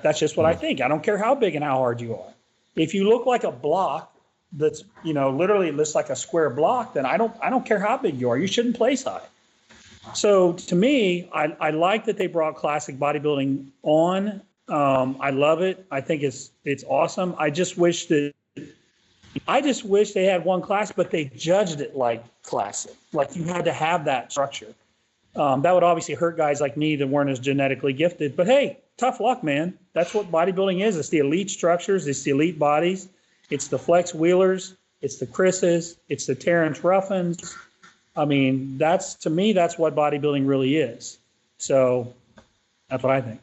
That's just what I think. I don't care how big and how hard you are. If you look like a block that's, literally looks like a square block, then I don't care how big you are. You shouldn't place high. So to me, I like that they brought classic bodybuilding on. I love it. I think it's awesome. I just wish they had one class, but they judged it like classic. Like you had to have that structure. That would obviously hurt guys like me that weren't as genetically gifted. But hey, tough luck, man. That's what bodybuilding is. It's the elite structures. It's the elite bodies. It's the Flex Wheelers. It's the Chris's. It's the Terrence Ruffins. I mean, to me, that's what bodybuilding really is. So that's what I think.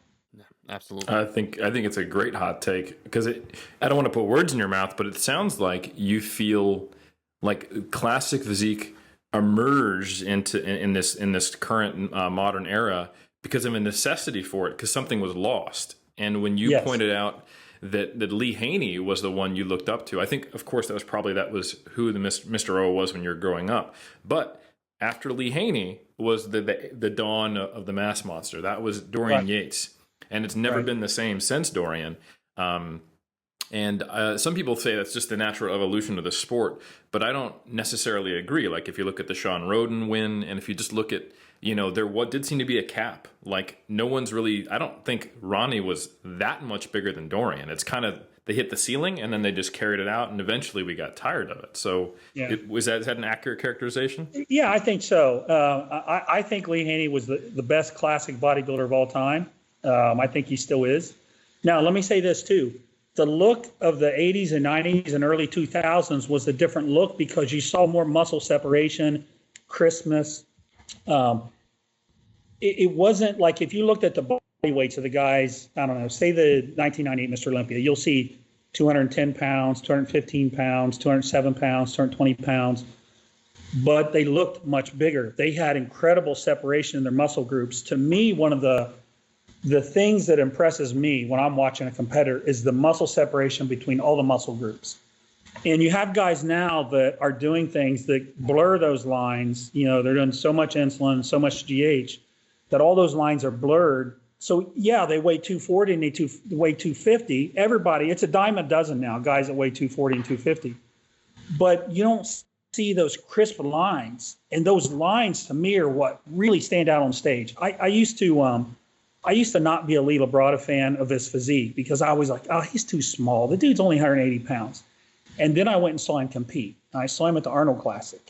Absolutely. I think it's a great hot take because I don't want to put words in your mouth, but it sounds like you feel like classic physique emerged in this current modern era because of a necessity for it, because something was lost. And when you pointed out that Lee Haney was the one you looked up to, I think, of course, that was who the Mr. O was when you were growing up. But after Lee Haney was the dawn of the mass monster. That was Dorian Yates. And it's never been the same since Dorian. And some people say that's just the natural evolution of the sport, but I don't necessarily agree. Like if you look at the Sean Roden win, and if you just look at, there did seem to be a cap. Like no one's really, I don't think Ronnie was that much bigger than Dorian. It's kind of, they hit the ceiling and then they just carried it out, and eventually we got tired of it. So is that an accurate characterization? Yeah, I think so. I think Lee Haney was the best classic bodybuilder of all time. I think he still is. Now, let me say this too. The look of the 80s and 90s and early 2000s was a different look because you saw more muscle separation, crispness. It wasn't like if you looked at the body weights of the guys, I don't know, say the 1998 Mr. Olympia, you'll see 210 pounds, 215 pounds, 207 pounds, 220 pounds. But they looked much bigger. They had incredible separation in their muscle groups. To me, one of the things that impresses me when I'm watching a competitor is the muscle separation between all the muscle groups. And you have guys now that are doing things that blur those lines. They're doing so much insulin, so much GH, that all those lines are blurred. So, yeah, they weigh 240 and they weigh 250. Everybody, it's a dime a dozen now, guys that weigh 240 and 250. But you don't see those crisp lines. And those lines, to me, are what really stand out on stage. I used to not be a Lee Labrada fan of his physique because I was like, oh, he's too small. The dude's only 180 pounds. And then I went and saw him compete. I saw him at the Arnold Classic.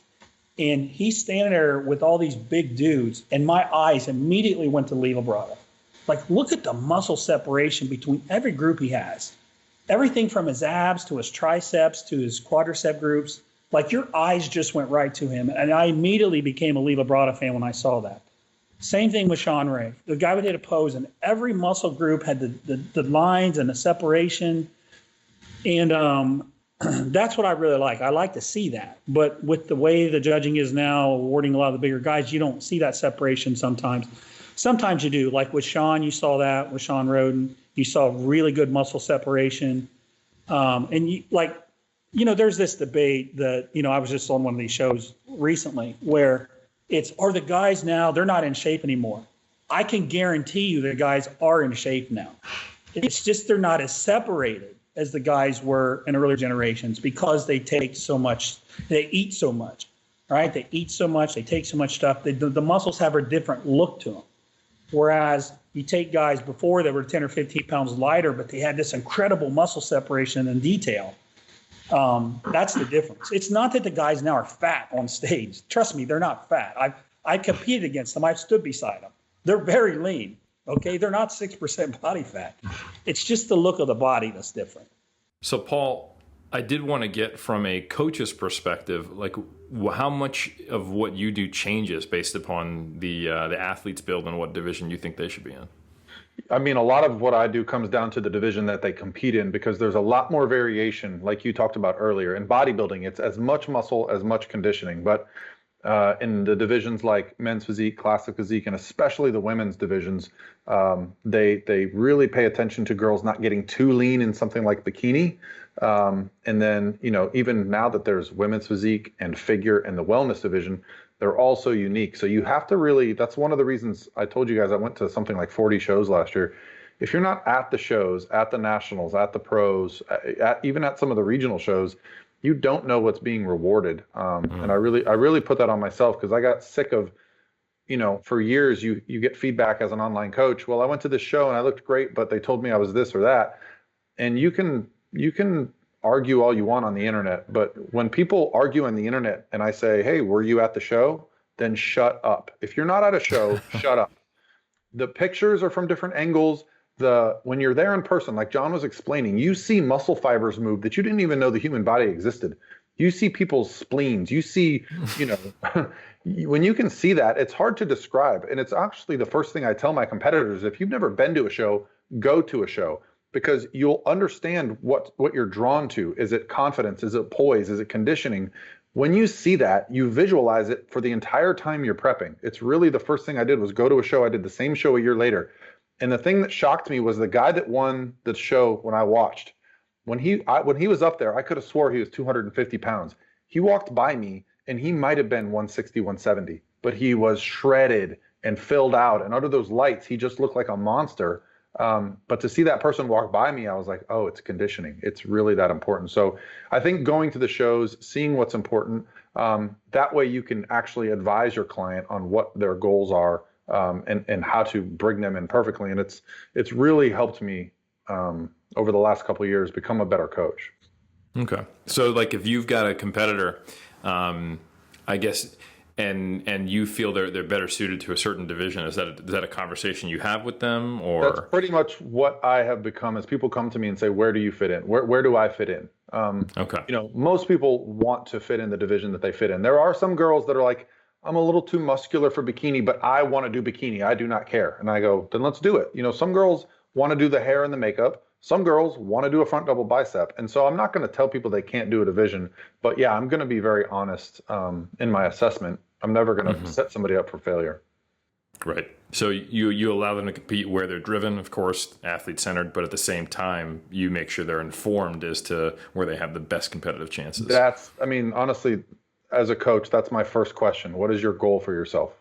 And he's standing there with all these big dudes, and my eyes immediately went to Lee Labrada. Like, look at the muscle separation between every group he has. Everything from his abs to his triceps to his quadricep groups. Like, your eyes just went right to him. And I immediately became a Lee Labrada fan when I saw that. Same thing with Sean Ray. The guy would hit a pose, and every muscle group had the lines and the separation. And that's what I really like. I like to see that. But with the way the judging is now, awarding a lot of the bigger guys, you don't see that separation sometimes. Sometimes you do. Like with Sean, you saw that. With Sean Roden, you saw really good muscle separation. And there's this debate that, I was just on one of these shows recently where are the guys now, they're not in shape anymore. I can guarantee you the guys are in shape now. It's just they're not as separated as the guys were in earlier generations because they take so much, they eat so much, right? They eat so much, they take so much stuff. The muscles have a different look to them. Whereas you take guys before that were 10 or 15 pounds lighter, but they had this incredible muscle separation and detail. That's the difference. It's not that the guys now are fat on stage. Trust me, they're not fat. I've competed against them. I've stood beside them. They're very lean. Okay, they're not 6% body fat. It's just the look of the body that's different. So, Paul, I did want to get from a coach's perspective, like how much of what you do changes based upon the athlete's build and what division you think they should be in. I mean, a lot of what I do comes down to the division that they compete in because there's a lot more variation, like you talked about earlier. In bodybuilding, it's as much muscle, as much conditioning. But in the divisions like men's physique, classic physique, and especially the women's divisions, they really pay attention to girls not getting too lean in something like bikini. And then, even now that there's women's physique and figure and the wellness division, they're all so unique. So you have to really, that's one of the reasons I told you guys I went to something like 40 shows last year. If you're not at the shows, at the nationals, at the pros, even at some of the regional shows, you don't know what's being rewarded. And I really put that on myself because I got sick of, for years you get feedback as an online coach. Well, I went to this show and I looked great, but they told me I was this or that. And you can argue all you want on the internet, but when people argue on the internet and I say, "Hey, were you at the show?" then shut up. If you're not at a show, shut up. The pictures are from different angles. When you're there in person, like John was explaining, you see muscle fibers move that you didn't even know the human body existed. You see people's spleens. You see, when you can see that, it's hard to describe. And it's actually the first thing I tell my competitors: if you've never been to a show, go to a show, because you'll understand what you're drawn to. Is it confidence? Is it poise? Is it conditioning? When you see that, you visualize it for the entire time you're prepping. It's really the first thing I did was go to a show. I did the same show a year later. And the thing that shocked me was the guy that won the show when I watched. When he was up there, I could have swore he was 250 pounds. He walked by me and he might have been 160, 170, but he was shredded and filled out. And under those lights, he just looked like a monster. But to see that person walk by me, I was like, oh, it's conditioning. It's really that important. So I think going to the shows, seeing what's important, that way you can actually advise your client on what their goals are, and how to bring them in perfectly. And it's really helped me over the last couple of years become a better coach. Okay. So like if you've got a competitor, I guess, and you feel they're better suited to a certain division, is that a conversation you have with them, or? That's pretty much what I have become. As people come to me and say, where do you fit in? Where do I fit in? Okay. Most people want to fit in the division that they fit in. There are some girls that are like, I'm a little too muscular for bikini, but I want to do bikini. I do not care. And I go, then let's do it. Some girls want to do the hair and the makeup. Some girls want to do a front double bicep. And so I'm not going to tell people they can't do a division, but yeah, I'm going to be very honest in my assessment. I'm never going to set somebody up for failure. Right. So you allow them to compete where they're driven, of course, athlete centered, but at the same time, you make sure they're informed as to where they have the best competitive chances. Honestly, as a coach, that's my first question. What is your goal for yourself?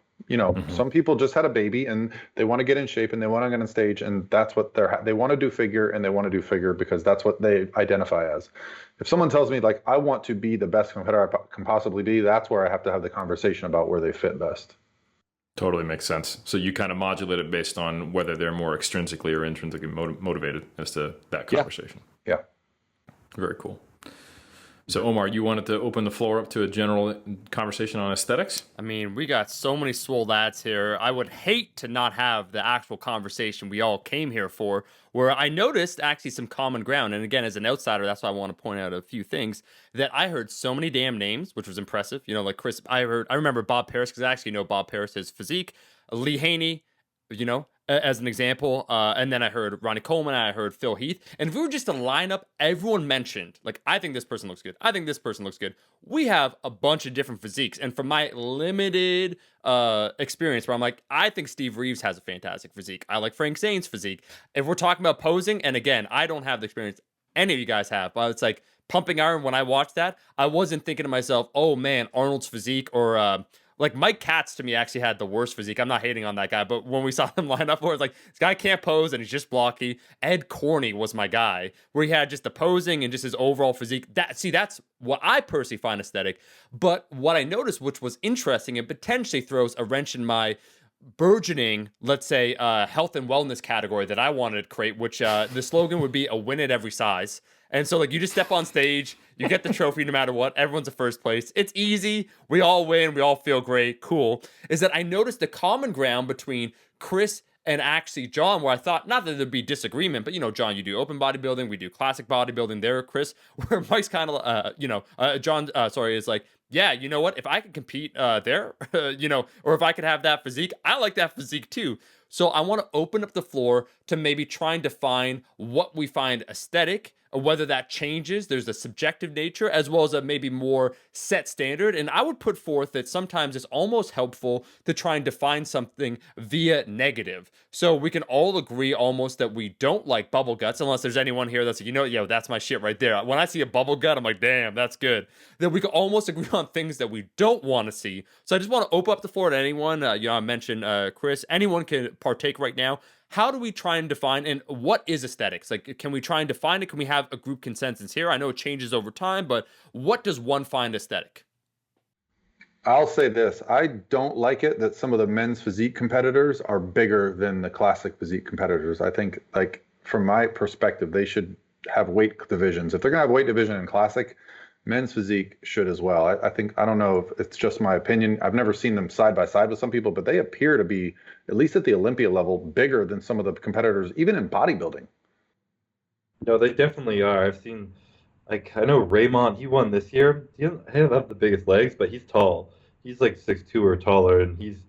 Some people just had a baby and they want to get in shape and they want to get on stage, and that's what they want to do figure, and they want to do figure because that's what they identify as. If someone tells me like, I want to be the best competitor I can possibly be, that's where I have to have the conversation about where they fit best. Totally makes sense. So you kind of modulate it based on whether they're more extrinsically or intrinsically motivated as to that conversation. Yeah. Very cool. So Omar, you wanted to open the floor up to a general conversation on aesthetics? I mean, we got so many swole lads here. I would hate to not have the actual conversation we all came here for, where I noticed actually some common ground. And again, as an outsider, that's why I want to point out a few things that I heard so many damn names, which was impressive. Like Chris, I remember Bob Paris, because I actually know Bob Paris, his physique, Lee Haney, as an example. And then I heard Ronnie Coleman, I heard Phil Heath. And if we were just to line up, everyone mentioned, like, I think this person looks good. I think this person looks good. We have a bunch of different physiques. And from my limited experience, where I'm like, I think Steve Reeves has a fantastic physique. I like Frank Zane's physique. If we're talking about posing, and again, I don't have the experience any of you guys have, but it's like Pumping Iron, when I watched that, I wasn't thinking to myself, oh man, Arnold's physique, or like Mike Katz to me actually had the worst physique. I'm not hating on that guy, but when we saw him line up, where it's like, this guy can't pose and he's just blocky. Ed Corney was my guy, where he had just the posing and just his overall physique. That's what I personally find aesthetic. But what I noticed, which was interesting and potentially throws a wrench in my burgeoning, let's say, health and wellness category that I wanted to create, which the slogan would be a win at every size. And so, like, you just step on stage, you get the trophy no matter what. Everyone's in first place. It's easy. We all win. We all feel great. Cool. Is that I noticed the common ground between Chris and actually John, where I thought, not that there'd be disagreement, but, John, you do open bodybuilding. We do classic bodybuilding there, Chris, where Mike's kind of, John, is like, yeah, you know what? If I could compete there, or if I could have that physique, I like that physique too. So I want to open up the floor to maybe try and define what we find aesthetic, whether that changes. There's a subjective nature as well as a maybe more set standard. And I would put forth that sometimes it's almost helpful to try and define something via negative. So we can all agree almost that we don't like bubble guts, unless there's anyone here that's like, yo, that's my shit right there. When I see a bubble gut, I'm like, damn, that's good. Then we can almost agree on things that we don't want to see. So I just want to open up the floor to anyone. I mentioned Chris. Anyone can partake right now. How do we try and define, and what is aesthetics? Like, can we try and define it? Can we have a group consensus here? I know it changes over time, but what does one find aesthetic? I'll say this. I don't like it that some of the men's physique competitors are bigger than the classic physique competitors. I think, like, from my perspective, they should have weight divisions. If they're going to have weight division in classic, men's physique should as well. I think, I don't know if it's just my opinion. I've never seen them side by side with some people, but they appear to be, at least at the Olympia level, bigger than some of the competitors, even in bodybuilding. No, they definitely are. I've seen, like, I know Raymond, he won this year. He doesn't have the biggest legs, but he's tall. He's like 6'2" or taller, and he's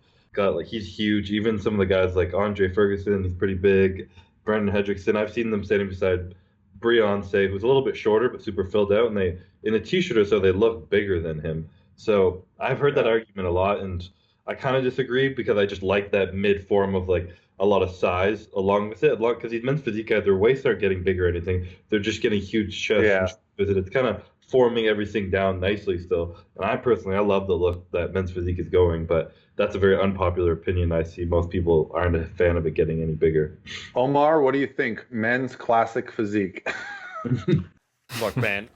huge. Even some of the guys like Andre Ferguson, he's pretty big. Brendan Hendrickson, I've seen them standing beside Beyonce, who's a little bit shorter but super filled out, and they, in a t-shirt or so, they look bigger than him. So I've heard that argument a lot, and I kind of disagree because I just like that mid form of like a lot of size along with it. Because these men's physique guys, their waists aren't getting bigger or anything; they're just getting huge chests. Yeah. It's kind of forming everything down nicely still. And I love the look that men's physique is going, but that's a very unpopular opinion. I see most people aren't a fan of it getting any bigger. Omar, what do you think? Men's classic physique. Look, man,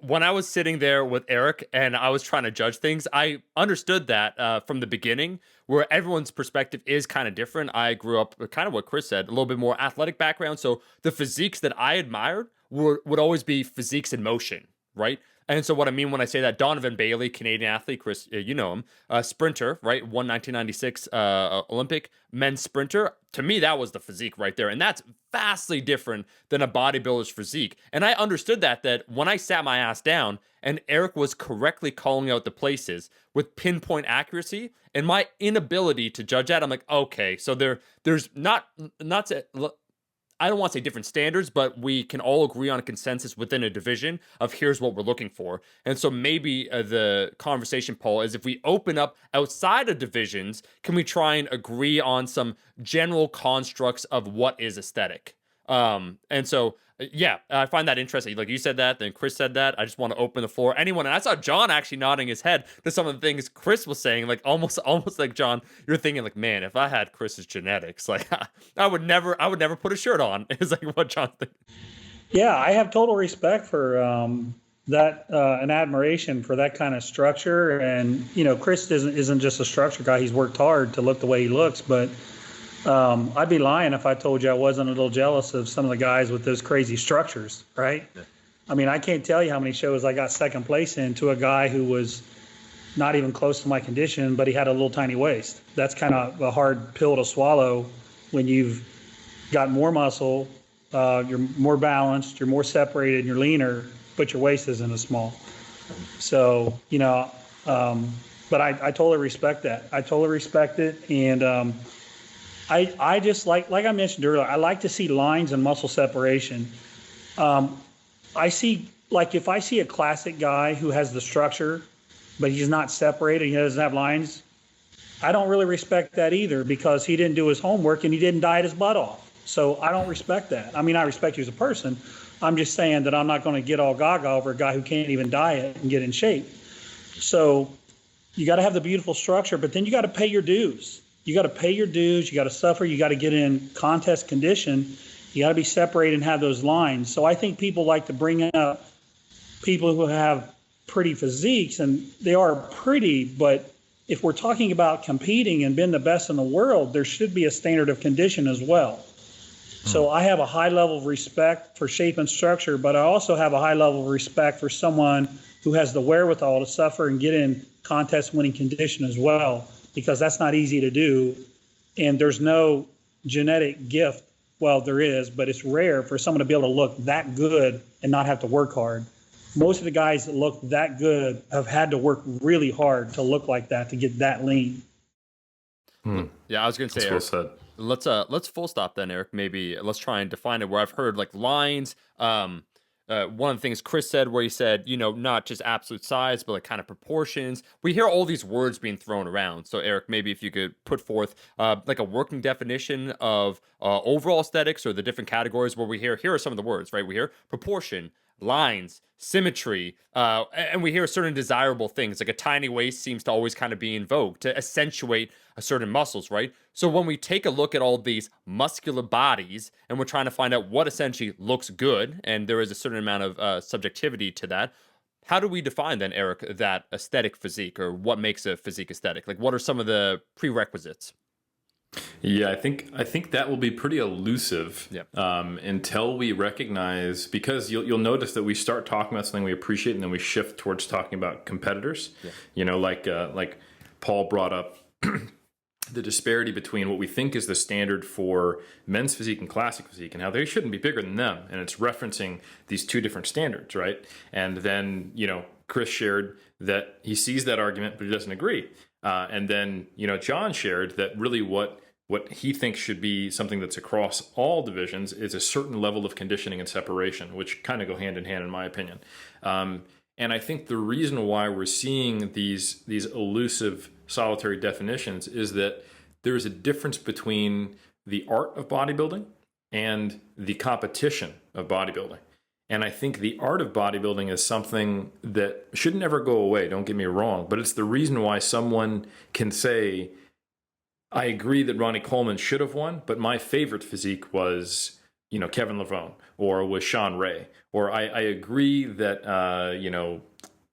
when I was sitting there with Eric and I was trying to judge things, I understood that from the beginning, where everyone's perspective is kind of different. I grew up kind of what Chris said, a little bit more athletic background. So the physiques that I admired would always be physiques in motion, right? And so what I mean when I say that, Donovan Bailey, Canadian athlete, Chris, you know him, sprinter, right? Won 1996 Olympic men's sprinter. To me, that was the physique right there. And that's vastly different than a bodybuilder's physique. And I understood that when I sat my ass down and Eric was correctly calling out the places with pinpoint accuracy and my inability to judge that, I'm like, okay, so there's not I don't want to say different standards, but we can all agree on a consensus within a division of here's what we're looking for. And so maybe the conversation, Paul, is if we open up outside of divisions, can we try and agree on some general constructs of what is aesthetic? And so, yeah, I find that interesting. Like you said that, then Chris said that. I just want to open the floor. Anyone, and I saw John actually nodding his head to some of the things Chris was saying, like almost like John, you're thinking like, man, if I had Chris's genetics, like I would never put a shirt on. It's like what John thinks. Yeah, I have total respect for that and admiration for that kind of structure. And Chris isn't just a structure guy. He's worked hard to look the way he looks, but I'd be lying if I told you I wasn't a little jealous of some of the guys with those crazy structures, right? Yeah. I mean, I can't tell you how many shows I got second place in to a guy who was not even close to my condition, but he had a little tiny waist. That's kind of a hard pill to swallow when you've got more muscle, you're more balanced, you're more separated, and you're leaner, but your waist isn't as small. So, but I totally respect that. I totally respect it. And, I just like I mentioned earlier, I like to see lines and muscle separation. I see, like if I see a classic guy who has the structure, but he's not separated, he doesn't have lines, I don't really respect that either because he didn't do his homework and he didn't diet his butt off. So I don't respect that. I mean, I respect you as a person. I'm just saying that I'm not going to get all gaga over a guy who can't even diet and get in shape. So you got to have the beautiful structure, but then you got to pay your dues. You got to pay your dues. You got to suffer. You got to get in contest condition. You got to be separated and have those lines. So I think people like to bring up people who have pretty physiques, and they are pretty, but if we're talking about competing and being the best in the world, there should be a standard of condition as well. So I have a high level of respect for shape and structure, but I also have a high level of respect for someone who has the wherewithal to suffer and get in contest winning condition as well, because that's not easy to do. And there's no genetic gift. Well, there is, but it's rare for someone to be able to look that good and not have to work hard. Most of the guys that look that good have had to work really hard to look like that, to get that lean. Yeah, I was going to say, that's well said. Let's full stop then, Eric. Maybe let's try and define it where I've heard like lines. One of the things Chris said where he said, not just absolute size, but like kind of proportions. We hear all these words being thrown around. So Eric, maybe if you could put forth like a working definition of overall aesthetics or the different categories where we here are some of the words, right? We hear proportion, lines, symmetry, and we hear certain desirable things. Like a tiny waist seems to always kind of be in vogue to accentuate a certain muscles, right? So when we take a look at all these muscular bodies and we're trying to find out what essentially looks good, and there is a certain amount of subjectivity to that, how do we define then, Eric, that aesthetic physique, or what makes a physique aesthetic? Like, what are some of the prerequisites? Yeah, I think that will be pretty elusive Yep. Until we recognize, because you'll notice that we start talking about something we appreciate and then we shift towards talking about competitors. Yeah. Like Paul brought up the disparity between what we think is the standard for men's physique and classic physique, and how they shouldn't be bigger than them. And it's referencing these two different standards, right? And then, Chris shared that he sees that argument, but he doesn't agree. And then, John shared that really what he thinks should be something that's across all divisions is a certain level of conditioning and separation, which kind of go hand in hand, in my opinion. And I think the reason why we're seeing these elusive solitary definitions is that there is a difference between the art of bodybuilding and the competition of bodybuilding. And I think the art of bodybuilding is something that should never go away, don't get me wrong, but it's the reason why someone can say, I agree that Ronnie Coleman should have won, but my favorite physique was, Kevin Lavone, or was Sean Ray, or I agree that,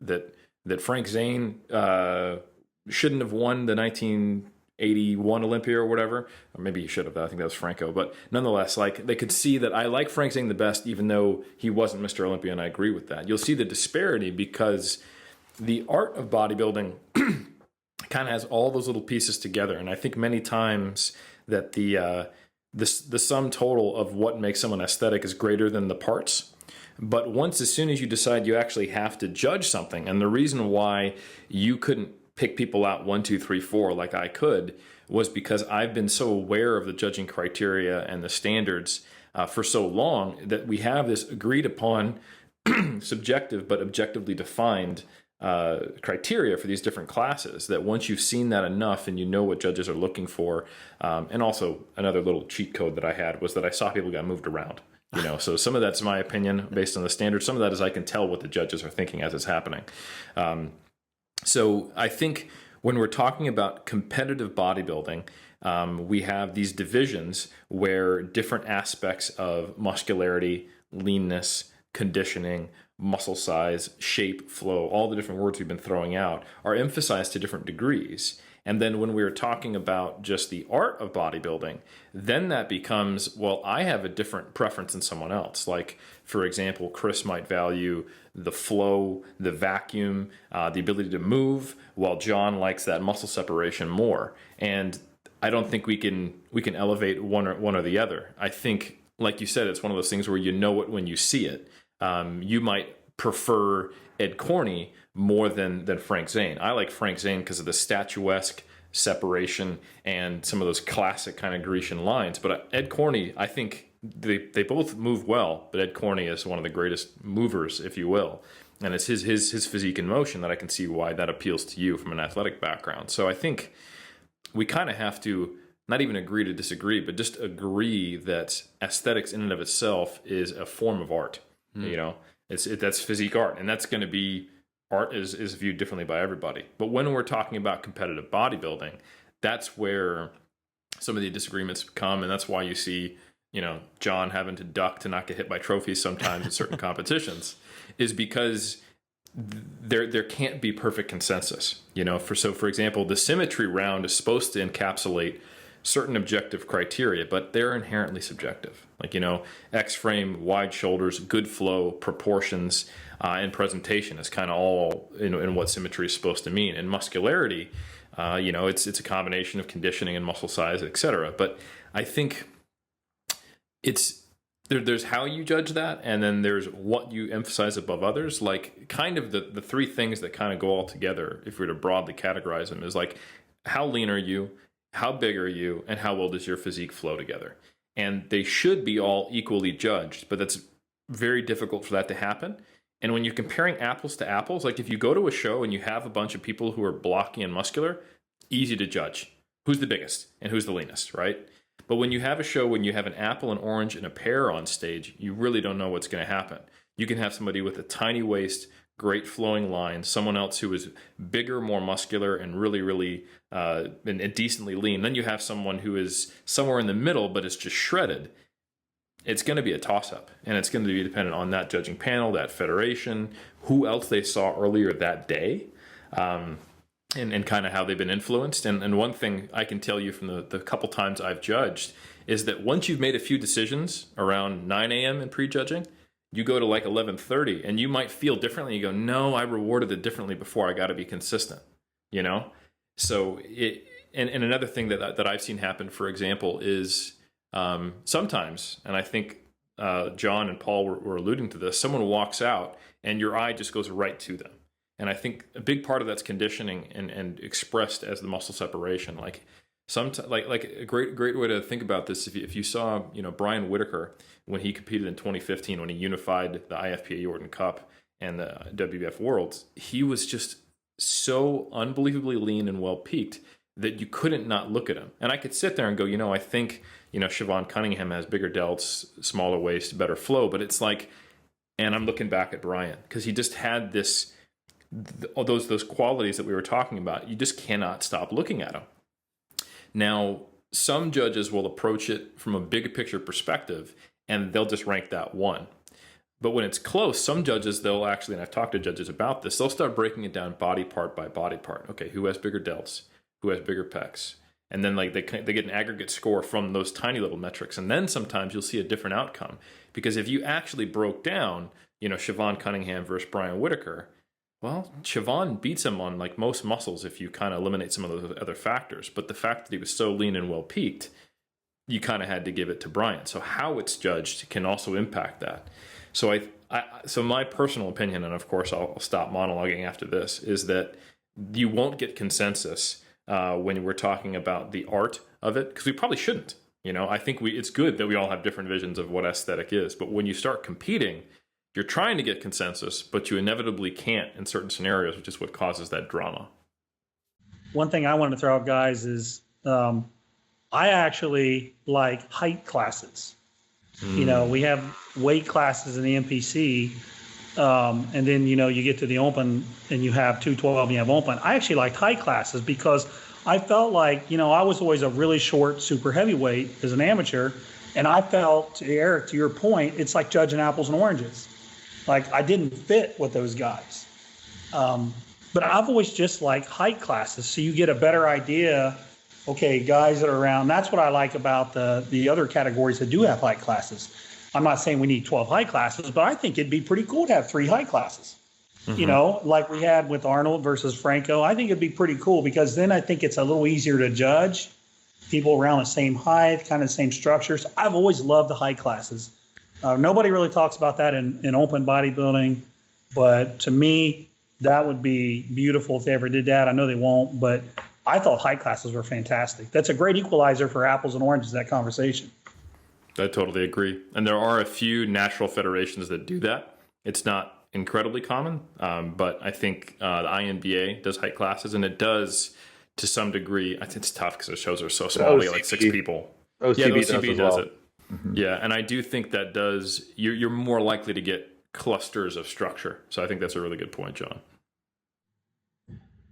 that Frank Zane shouldn't have won the 1981 Olympia or whatever, or maybe he should have. I think that was Franco, but nonetheless, like, they could see that I like Frank Zane the best, even though he wasn't Mr. Olympia, and I agree with that. You'll see the disparity because the art of bodybuilding kind of has all those little pieces together, and I think many times that the sum total of what makes someone aesthetic is greater than the parts. But as soon as you decide you actually have to judge something, and the reason why you couldn't pick people out 1, 2, 3, 4 like I could was because I've been so aware of the judging criteria and the standards for so long that we have this agreed upon subjective but objectively defined criteria for these different classes, that once you've seen that enough and you know what judges are looking for, and also another little cheat code that I had was that I saw people got moved around. So some of that's my opinion based on the standards. Some of that is I can tell what the judges are thinking as it's happening. So I think when we're talking about competitive bodybuilding, we have these divisions where different aspects of muscularity, leanness, conditioning, muscle size, shape, flow, all the different words we've been throwing out are emphasized to different degrees. And then when we're talking about just the art of bodybuilding, then that becomes, well, I have a different preference than someone else. Like, for example, Chris might value the flow, the vacuum, the ability to move, while John likes that muscle separation more. And I don't think we can elevate one or the other. I think, like you said, it's one of those things where you know it when you see it. You might prefer Ed Corney more than Frank Zane. I like Frank Zane because of the statuesque separation and some of those classic kind of Grecian lines. But Ed Corney, I think they both move well, but Ed Corney is one of the greatest movers, if you will. And it's his physique in motion that I can see why that appeals to you from an athletic background. So I think we kind of have to not even agree to disagree, but just agree that aesthetics in and of itself is a form of art. That's physique art, and that's going to be, art is viewed differently by everybody. But when we're talking about competitive bodybuilding, that's where some of the disagreements come, and that's why you see, John having to duck to not get hit by trophies sometimes in certain competitions, is because there can't be perfect consensus. For example, the symmetry round is supposed to encapsulate certain objective criteria, but they're inherently subjective. Like, X-frame, wide shoulders, good flow, proportions, and presentation is kind of all in what symmetry is supposed to mean. And muscularity, it's a combination of conditioning and muscle size, etc. But I think there's how you judge that, and then there's what you emphasize above others. Like, kind of the three things that kind of go all together, if we were to broadly categorize them, is like, how lean are you? how big are you, and how well does your physique flow together? And they should be all equally judged, but that's very difficult for that to happen. And when you're comparing apples to apples, like if you go to a show and you have a bunch of people who are blocky and muscular, easy to judge who's the biggest and who's the leanest, right? But when you have a show, when you have an apple, an orange, and a pear on stage, you really don't know what's going to happen. You can have somebody with a tiny waist, great flowing lines, someone else who is bigger, more muscular, and really and decently lean. Then you have someone who is somewhere in the middle, but is just shredded. It's going to be a toss-up, and it's going to be dependent on that judging panel, that federation, who else they saw earlier that day, and kind of how they've been influenced. And one thing I can tell you from the couple times I've judged is that once you've made a few decisions around 9 a.m. in prejudging, you go to like 11:30, and you might feel differently. You go, no, I rewarded it differently before. I got to be consistent, you know? So and another thing that I've seen happen, for example, is sometimes, and I think John and Paul were alluding to this, someone walks out and your eye just goes right to them. And I think a big part of that's conditioning and expressed as the muscle separation. Like like a great way to think about this, if you saw, Brian Whitaker when he competed in 2015, when he unified the IFPA Yorton Cup and the WBF Worlds, he was just so unbelievably lean and well peaked that you couldn't not look at him. And I could sit there and go, I think, Siobhan Cunningham has bigger delts, smaller waist, better flow, but it's like, and I'm looking back at Brian because he just had those qualities that we were talking about. You just cannot stop looking at him. Now, some judges will approach it from a big picture perspective, and they'll just rank that one. But when it's close, some judges, they'll actually, and I've talked to judges about this, they'll start breaking it down body part by body part. Okay, who has bigger delts? Who has bigger pecs? And then they get an aggregate score from those tiny little metrics. And then sometimes you'll see a different outcome. Because if you actually broke down, Siobhan Cunningham versus Brian Whitaker, well, Siobhan beats him on like most muscles if you kind of eliminate some of those other factors. But the fact that he was so lean and well peaked, you kind of had to give it to Brian. So how it's judged can also impact that. So so my personal opinion, and of course I'll stop monologuing after this, is that you won't get consensus when we're talking about the art of it, because we probably shouldn't. I think it's good that we all have different visions of what aesthetic is. But when you start competing, you're trying to get consensus, but you inevitably can't in certain scenarios, which is what causes that drama. One thing I want to throw out, guys, is I actually like height classes. We have weight classes in the NPC, and then, you get to the open and you have 212 and you have open. I actually liked height classes because I felt like, I was always a really short, super heavyweight as an amateur. And I felt, Eric, to your point, it's like judging apples and oranges. Like I didn't fit with those guys. But I've always just liked height classes. So you get a better idea. Okay, guys that are around, that's what I like about the other categories that do have height classes. I'm not saying we need 12 height classes, but I think it'd be pretty cool to have 3 height classes. Like we had with Arnold versus Franco. I think it'd be pretty cool because then I think it's a little easier to judge people around the same height, kind of the same structures. I've always loved the height classes. Nobody really talks about that in open bodybuilding, but to me, that would be beautiful if they ever did that. I know they won't, but I thought height classes were fantastic. That's a great equalizer for apples and oranges, that conversation. I totally agree. And there are a few natural federations that do that. It's not incredibly common, but I think the INBA does height classes, and it does to some degree. I think it's tough because the shows are so small. They have like 6 people. OCB yeah, the OCB does it. Mm-hmm. Yeah, and I do think that does. You're more likely to get clusters of structure. So I think that's a really good point, John.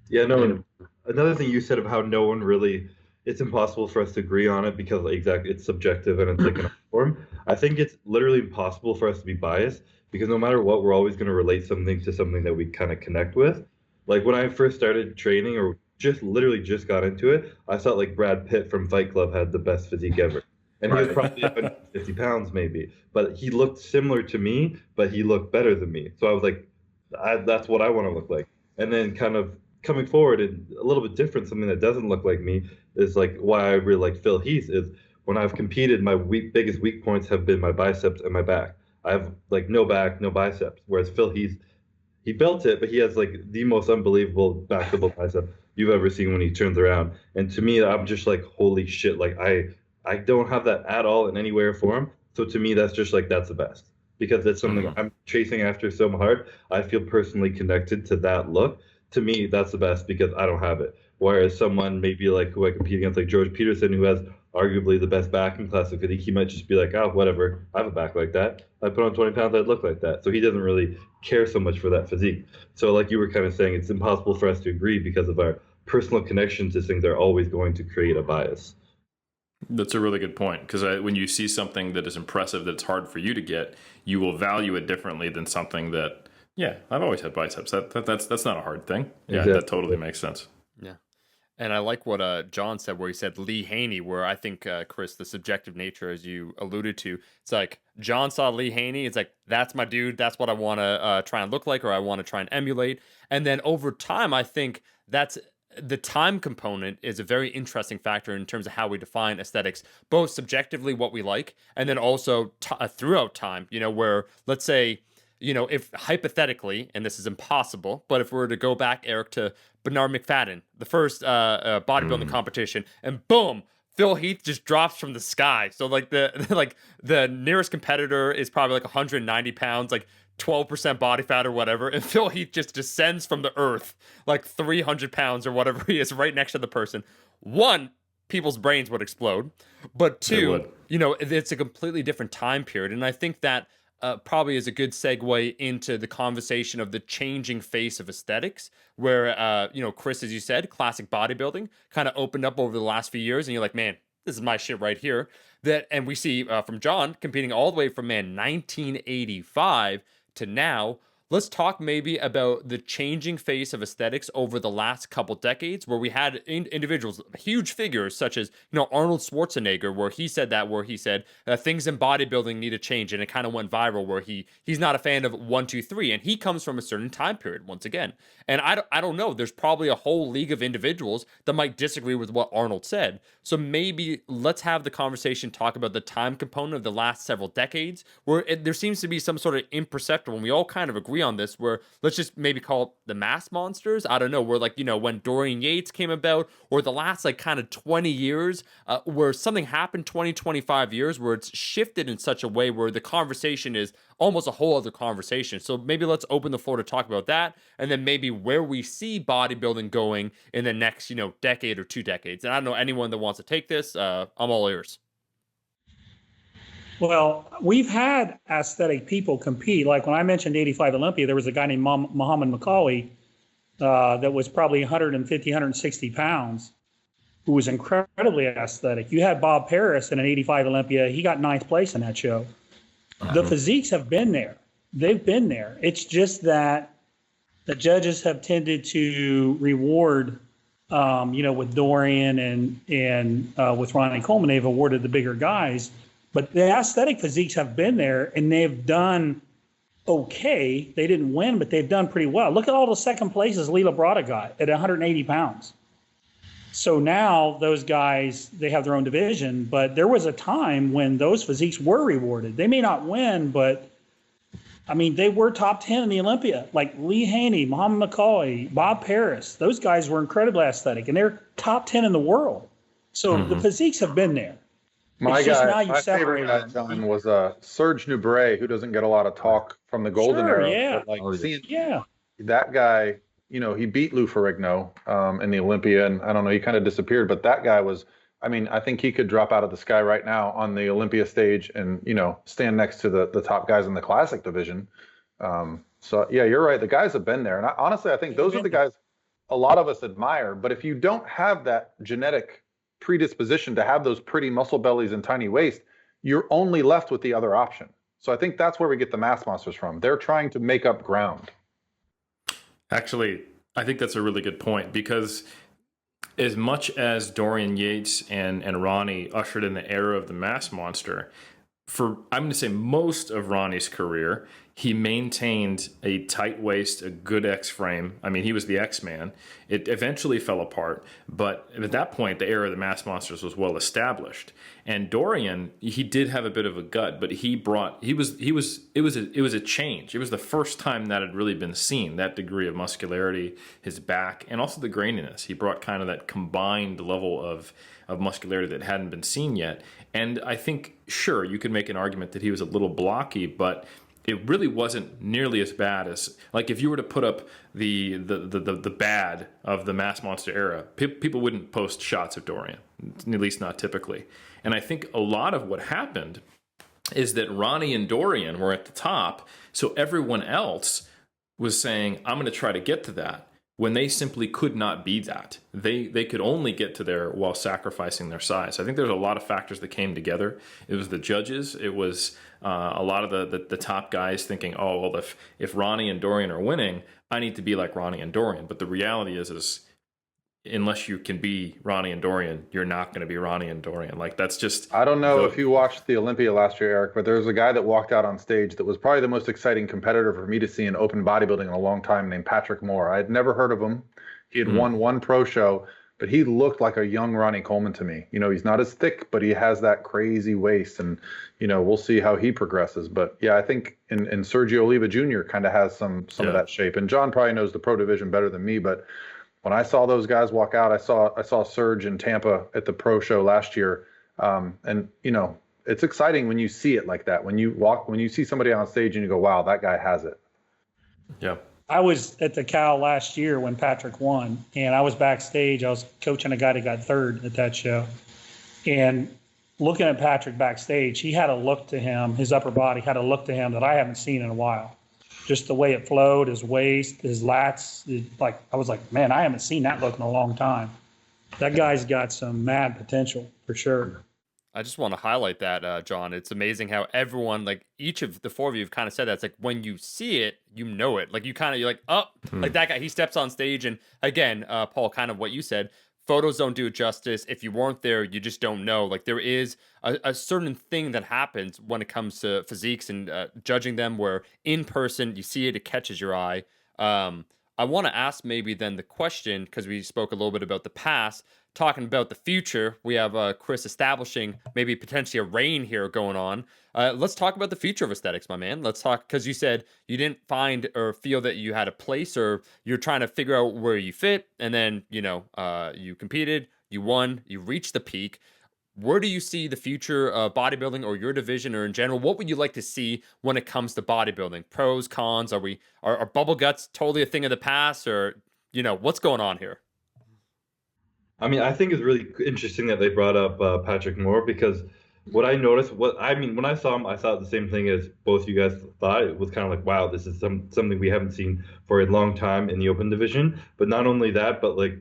Yeah, no. And another thing you said of how no one really, it's impossible for us to agree on it because it's subjective and it's like an art form. I think it's literally impossible for us to be biased because no matter what, we're always going to relate something to something that we kind of connect with. Like when I first started training or literally just got into it, I thought like Brad Pitt from Fight Club had the best physique ever. And he was probably up 50 pounds maybe, but he looked similar to me, but he looked better than me. So I was like, that's what I want to look like. And then kind of coming forward and a little bit different, something that doesn't look like me is like why I really like Phil Heath is when I've competed, my biggest weak points have been my biceps and my back. I have like no back, no biceps. Whereas Phil Heath, He built it, but he has like the most unbelievable back double bicep you've ever seen when he turns around. And to me, I'm just like, holy shit! Like I don't have that at all in any way or form. So to me, that's just like that's the best because it's something Mhm. I'm chasing after so hard. I feel personally connected to that look. To me, that's the best because I don't have it. Whereas someone maybe like who I compete against, like George Peterson, who has arguably the best back in classic physique, he might just be like, oh, whatever. I have a back like that. I put on 20 pounds, I'd look like that. So he doesn't really care so much for that physique. So like you were kind of saying, it's impossible for us to agree because of our personal connections to things are always going to create a bias. That's a really good point because when you see something that is impressive that's hard for you to get, you will value it differently than something that, yeah, I've always had biceps. That's not a hard thing. Yeah, Exactly. that totally makes sense. Yeah. And I like what John said, where he said Lee Haney, where I think, Chris, the subjective nature, as you alluded to, it's like John saw Lee Haney. It's like, that's my dude. That's what I want to try and look like, or I want to try and emulate. And then over time, I think that's the time component is a very interesting factor in terms of how we define aesthetics, both subjectively, what we like, and then also throughout time, where let's say, if hypothetically, and this is impossible, but if we were to go back, Eric, to Bernard McFadden, the first bodybuilding competition, and boom, Phil Heath just drops from the sky. So like the nearest competitor is probably like 190 pounds, like 12% body fat or whatever, and Phil Heath just descends from the earth like 300 pounds or whatever he is right next to the person. One, people's brains would explode, but two, it's a completely different time period, and I think that probably is a good segue into the conversation of the changing face of aesthetics, where, Chris, as you said, classic bodybuilding kind of opened up over the last few years, and you're like, man, this is my shit right here. And we see from John competing all the way from 1985 to now. Let's talk maybe about the changing face of aesthetics over the last couple decades, where we had individuals, huge figures such as Arnold Schwarzenegger, where he said things in bodybuilding need to change, and it kind of went viral. Where he's not a fan of 1, 2, 3, and he comes from a certain time period once again. And I don't know. There's probably a whole league of individuals that might disagree with what Arnold said. So maybe let's have the conversation talk about the time component of the last several decades, where there seems to be some sort of imperceptible, and we all kind of agree on this, where let's just maybe call it the mass monsters. I don't know, where when Dorian Yates came about, or the last kind of 20 years, where something happened, 20, 25 years, where it's shifted in such a way where the conversation is almost a whole other conversation. So maybe let's open the floor to talk about that, and then maybe where we see bodybuilding going in the next, decade or 2 decades. And I don't know anyone that wants to take this. I'm all ears. Well, we've had aesthetic people compete. Like when I mentioned 85 Olympia, there was a guy named Muhammad Macaulay that was probably 150, 160 pounds, who was incredibly aesthetic. You had Bob Paris in an 85 Olympia. He got 9th place in that show. The physiques have been there. They've been there. It's just that the judges have tended to reward, with Dorian and with Ronnie Coleman, they've awarded the bigger guys. But the aesthetic physiques have been there, and they've done okay. They didn't win, but they've done pretty well. Look at all the second places Lila Brada got at 180 pounds. So now those guys, they have their own division, but there was a time when those physiques were rewarded. They may not win, but they were top 10 in the Olympia. Like Lee Haney, Muhammad Macaulay, Bob Paris, those guys were incredibly aesthetic, and they're top 10 in the world. So the physiques have been there. My It's just guy, now you my separate favorite guy, them. John, was Serge Nubret, who doesn't get a lot of talk from the Golden Sure, Era. yeah. But seeing Yeah. that guy, he beat Lou Ferrigno in the Olympia, and I don't know, he kind of disappeared. But that guy was, I think he could drop out of the sky right now on the Olympia stage and, stand next to the top guys in the classic division. So, yeah, you're right. The guys have been there. And honestly, I think those are the guys a lot of us admire. But if you don't have that genetic predisposition to have those pretty muscle bellies and tiny waist, you're only left with the other option. So I think that's where we get the mass monsters from. They're trying to make up ground. Actually, I think that's a really good point, because as much as Dorian Yates and Ronnie ushered in the era of the mass monster, I'm going to say most of Ronnie's career, He maintained a tight waist, a good X frame. I mean, he was the X Man. It eventually fell apart, but at that point, the era of the Mass Monsters was well established. And Dorian, he did have a bit of a gut, but it was a change. It was the first time that had really been seen, that degree of muscularity, his back, and also the graininess. He brought kind of that combined level of muscularity that hadn't been seen yet. And I think, sure, you could make an argument that he was a little blocky, but it really wasn't nearly as bad as, like, if you were to put up the bad of the Mass Monster era, people wouldn't post shots of Dorian, at least not typically. And I think a lot of what happened is that Ronnie and Dorian were at the top, so everyone else was saying, I'm going to try to get to that, when they simply could not be that. They could only get to there while sacrificing their size. I think there's a lot of factors that came together. It was the judges. It was a lot of the top guys thinking, oh, well, if Ronnie and Dorian are winning, I need to be like Ronnie and Dorian. But the reality is unless you can be Ronnie and Dorian, you're not going to be Ronnie and Dorian. Like, that's just... I don't know if you watched the Olympia last year, Eric, but there was a guy that walked out on stage that was probably the most exciting competitor for me to see in open bodybuilding in a long time, named Patrick Moore. I had never heard of him. He had won one pro show, but he looked like a young Ronnie Coleman to me. You know, he's not as thick, but he has that crazy waist, and, you know, we'll see how he progresses. But yeah, I think in Sergio Oliva Jr. kind of has some of that shape. And John probably knows the pro division better than me, but when I saw those guys walk out, I saw Serge in Tampa at the pro show last year, and you know, it's exciting when you see it like that. When you see somebody on stage and you go, "Wow, that guy has it." Yeah. I was at the Cal last year when Patrick won, and I was backstage. I was coaching a guy that got third at that show, and looking at Patrick backstage, he had a look to him. His upper body had a look to him that I haven't seen in a while. Just the way it flowed, his waist, his lats, I was like, man, I haven't seen that look in a long time. That guy's got some mad potential for sure. I just want to highlight that, John. It's amazing how everyone, like each of the four of you have kind of said that. It's like when you see it, you know it. Like you're like, oh, like that guy, he steps on stage. And again, Paul, kind of what you said, photos don't do it justice. If you weren't there, you just don't know. Like there is a certain thing that happens when it comes to physiques and judging them, where in person you see it, it catches your eye. I want to ask maybe then the question, because we spoke a little bit about the past, talking about the future. We have Chris establishing maybe potentially a reign here going on. Let's talk about the future of aesthetics, my man. Let's talk, because you said you didn't find or feel that you had a place, or you're trying to figure out where you fit, and then, you know, you competed, you won, you reached the peak. Where do you see the future of bodybuilding, or your division, or in general? What would you like to see when it comes to bodybuilding? Pros, cons? Are bubble guts totally a thing of the past, or, you know, what's going on here? I mean, I think it's really interesting that they brought up Patrick Moore, because what I noticed, when I saw him, I thought the same thing as both you guys thought. It was kind of like, wow, this is something we haven't seen for a long time in the open division. But not only that, but like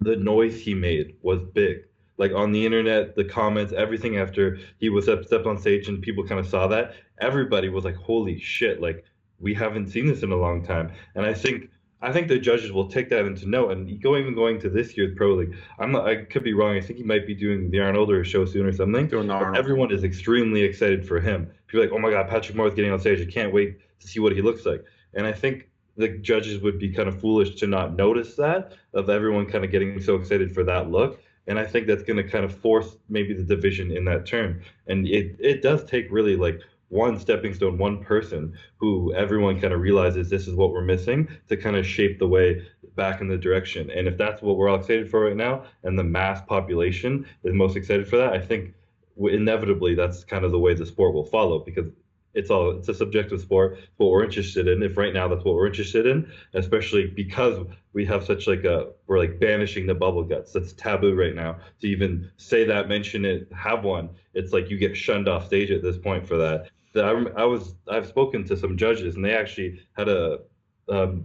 the noise he made was big. Like on the internet, the comments, everything after he was stepped on stage and people kind of saw that, everybody was like, holy shit, like we haven't seen this in a long time. And I think the judges will take that into note. And going to this year's Pro League, I could be wrong. I think he might be doing the Arnold show soon or something. But everyone is extremely excited for him. People are like, oh my God, Patrick Moore is getting on stage. I can't wait to see what he looks like. And I think the judges would be kind of foolish to not notice that, of everyone kind of getting so excited for that look. And I think that's going to kind of force maybe the division in that turn. And it does take really like one stepping stone, one person who everyone kind of realizes this is what we're missing, to kind of shape the way back in the direction. And if that's what we're all excited for right now, and the mass population is most excited for that, I think inevitably that's kind of the way the sport will follow, because it's a subjective sport. It's what we're interested in. If right now that's what we're interested in, especially because we have such we're like banishing the bubble guts. That's taboo right now to even say that, mention it, have one. It's like you get shunned off stage at this point for that. I've spoken to some judges, and they actually had a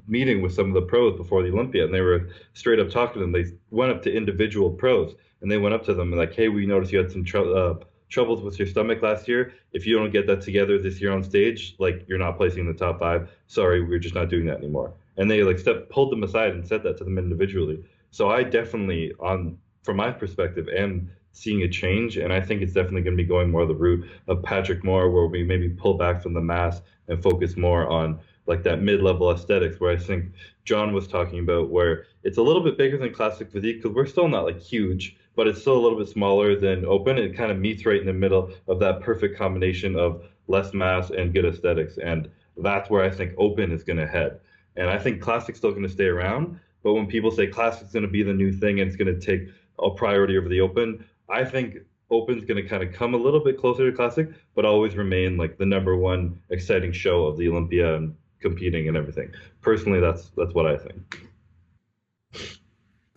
meeting with some of the pros before the Olympia, and they were straight up talking to them. They went up to individual pros, and they went up to them and like, hey, we noticed you had some troubles with your stomach last year. If you don't get that together this year on stage, like you're not placing in the top 5. Sorry, we're just not doing that anymore. And they like pulled them aside and said that to them individually. So I definitely, from my perspective, am seeing a change. And I think it's definitely going to be going more the route of Patrick Moore, where we maybe pull back from the mass and focus more on like that mid-level aesthetics, where I think John was talking about, where it's a little bit bigger than classic physique because we're still not like huge, but it's still a little bit smaller than open. It kind of meets right in the middle of that perfect combination of less mass and good aesthetics. And that's where I think open is going to head. And I think classic's still going to stay around. But when people say classic's going to be the new thing and it's going to take a priority over the open, I think open's going to kind of come a little bit closer to classic, but always remain like the number one exciting show of the Olympia and competing and everything. Personally, that's what I think.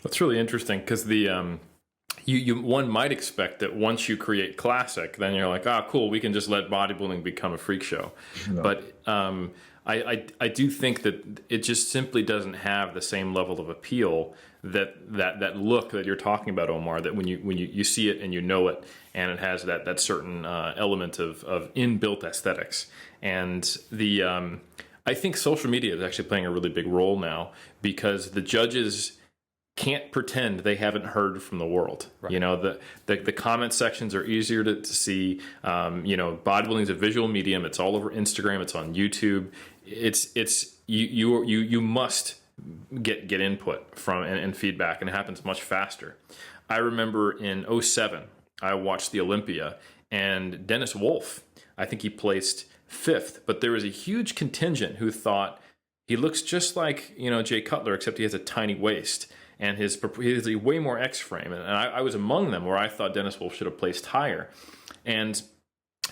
That's really interesting because the one might expect that once you create classic, then you're like, ah, cool, we can just let bodybuilding become a freak show. No. But I do think that it just simply doesn't have the same level of appeal that look that you're talking about, Omar. That when you see it and you know it, and it has that certain element of inbuilt aesthetics. And I think social media is actually playing a really big role now because the judges can't pretend they haven't heard from the world. Right. You know, the comment sections are easier to see. You know, bodybuilding is a visual medium. It's all over Instagram. It's on YouTube. You must get input from and feedback, and it happens much faster. I remember in 2007, I watched the Olympia, and Dennis Wolf, I think he placed 5th, but there was a huge contingent who thought he looks just like, you know, Jay Cutler, except he has a tiny waist. And he has a way more X frame. And I was among them where I thought Dennis Wolf should have placed higher. And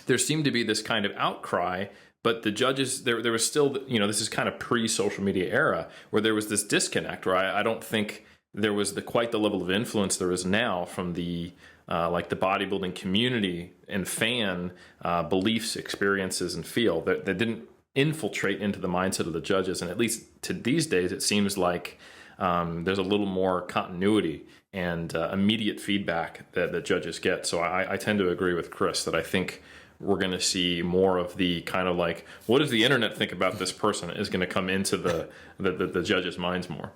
there seemed to be this kind of outcry, but the judges, there was still, you know, this is kind of pre-social media era, where there was this disconnect where I don't think there was quite the level of influence there is now from the like the bodybuilding community and fan beliefs, experiences, and feel that didn't infiltrate into the mindset of the judges. And at least to these days, it seems like there's a little more continuity and immediate feedback that the judges get. So I tend to agree with Chris that I think we're going to see more of the kind of like, what does the internet think about this person is going to come into the judges' minds more.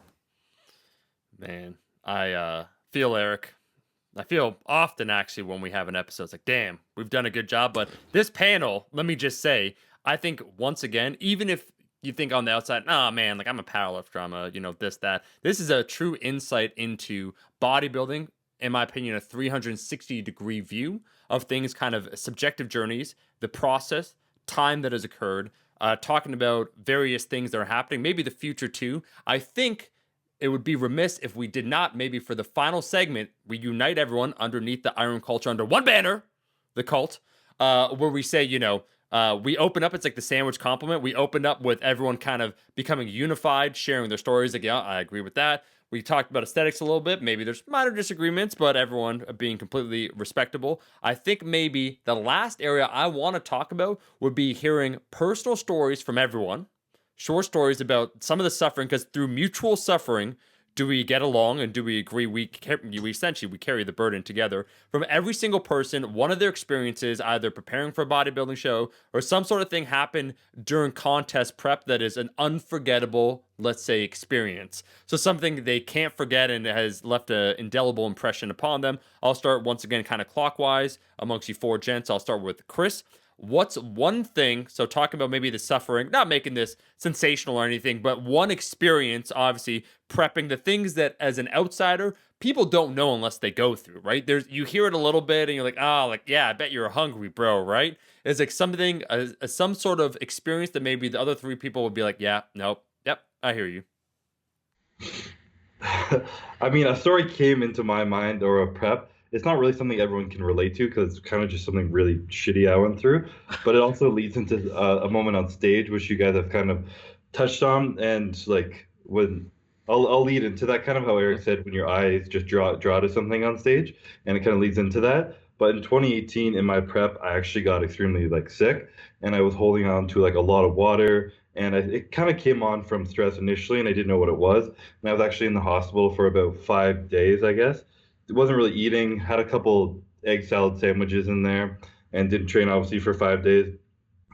Man, I feel, Eric, I feel often actually when we have an episode, it's like, damn, we've done a good job. But this panel, let me just say, I think once again, even if you think on the outside, oh man, like I'm a powerlifter, I'm a, you know, this, that. This is a true insight into bodybuilding, in my opinion, a 360-degree view of things, kind of subjective journeys, the process, time that has occurred, talking about various things that are happening, maybe the future too. I think it would be remiss if we did not, maybe for the final segment, we unite everyone underneath the Iron Culture under one banner, the cult, where we say, you know, we open up, it's like the sandwich compliment. We opened up with everyone kind of becoming unified, sharing their stories. Like, yeah, I agree with that. We talked about aesthetics a little bit. Maybe there's minor disagreements, but everyone being completely respectable. I think maybe the last area I want to talk about would be hearing personal stories from everyone, short stories about some of the suffering, because through mutual suffering, do we get along and do we agree we essentially we carry the burden together from every single person, one of their experiences, either preparing for a bodybuilding show or some sort of thing happened during contest prep that is an unforgettable, let's say, experience. So something they can't forget and has left an indelible impression upon them. I'll start once again kind of clockwise amongst you four gents. I'll start with Chris. What's one thing, so talking about maybe the suffering, not making this sensational or anything, but one experience, obviously, prepping, the things that as an outsider, people don't know unless they go through, right? You hear it a little bit and you're like, oh, like, yeah, I bet you're hungry, bro, right? It's like something, some sort of experience that maybe the other three people would be like, yeah, nope, yep, I hear you. I mean, a story came into my mind, or a prep. It's not really something everyone can relate to because it's kind of just something really shitty I went through. But it also leads into a moment on stage, which you guys have kind of touched on. And like when I'll lead into that, kind of how Eric said, when your eyes just draw to something on stage, and it kind of leads into that. But in 2018, in my prep, I actually got extremely like sick, and I was holding on to like a lot of water. And it kind of came on from stress initially, and I didn't know what it was. And I was actually in the hospital for about 5 days, I guess. Wasn't really eating, had a couple egg salad sandwiches in there, and didn't train obviously for 5 days.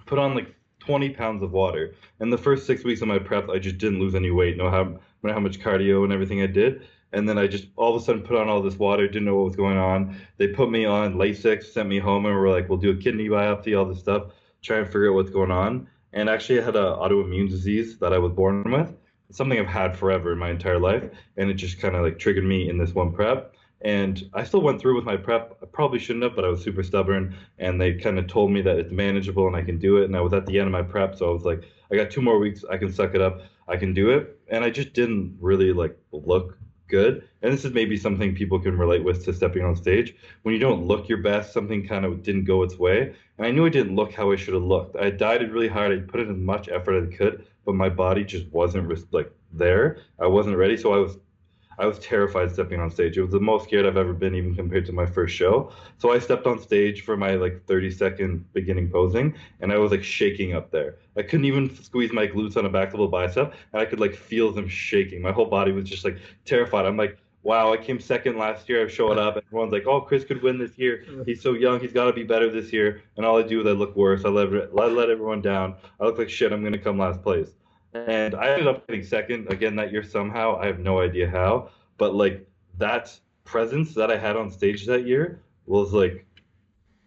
Put on like 20 pounds of water. And the first 6 weeks of my prep, I just didn't lose any weight, no matter how much cardio and everything I did. And then I just all of a sudden put on all this water, didn't know what was going on. They put me on Lasix, sent me home, and were like, "We'll do a kidney biopsy, all this stuff, try and figure out what's going on." And actually, I had an autoimmune disease that I was born with. It's something I've had forever in my entire life, and it just kind of like triggered me in this one prep. And I still went through with my prep. I probably shouldn't have, but I was super stubborn, and they kind of told me that it's manageable and I can do it. And I was at the end of my prep, so I was like, I got 2 more weeks, I can suck it up, I can do it. And I just didn't really like look good. And this is maybe something people can relate with to stepping on stage. When you don't look your best, something kind of didn't go its way. And I knew I didn't look how I should have looked. I dieted really hard. I put in as much effort as I could, but my body just wasn't like there. I wasn't ready. So I was terrified stepping on stage. It was the most scared I've ever been, even compared to my first show. So I stepped on stage for my like 30-second beginning posing, and I was like shaking up there. I couldn't even squeeze my glutes on a back level bicep, and I could like feel them shaking. My whole body was just like terrified. I'm like, wow, I came second last year. I showed up, and everyone's like, oh, Chris could win this year. He's so young. He's got to be better this year. And all I do is I look worse. I let everyone down. I look like shit. I'm going to come last place. And I ended up getting second again that year somehow. I have no idea how, but like that presence that I had on stage that year was like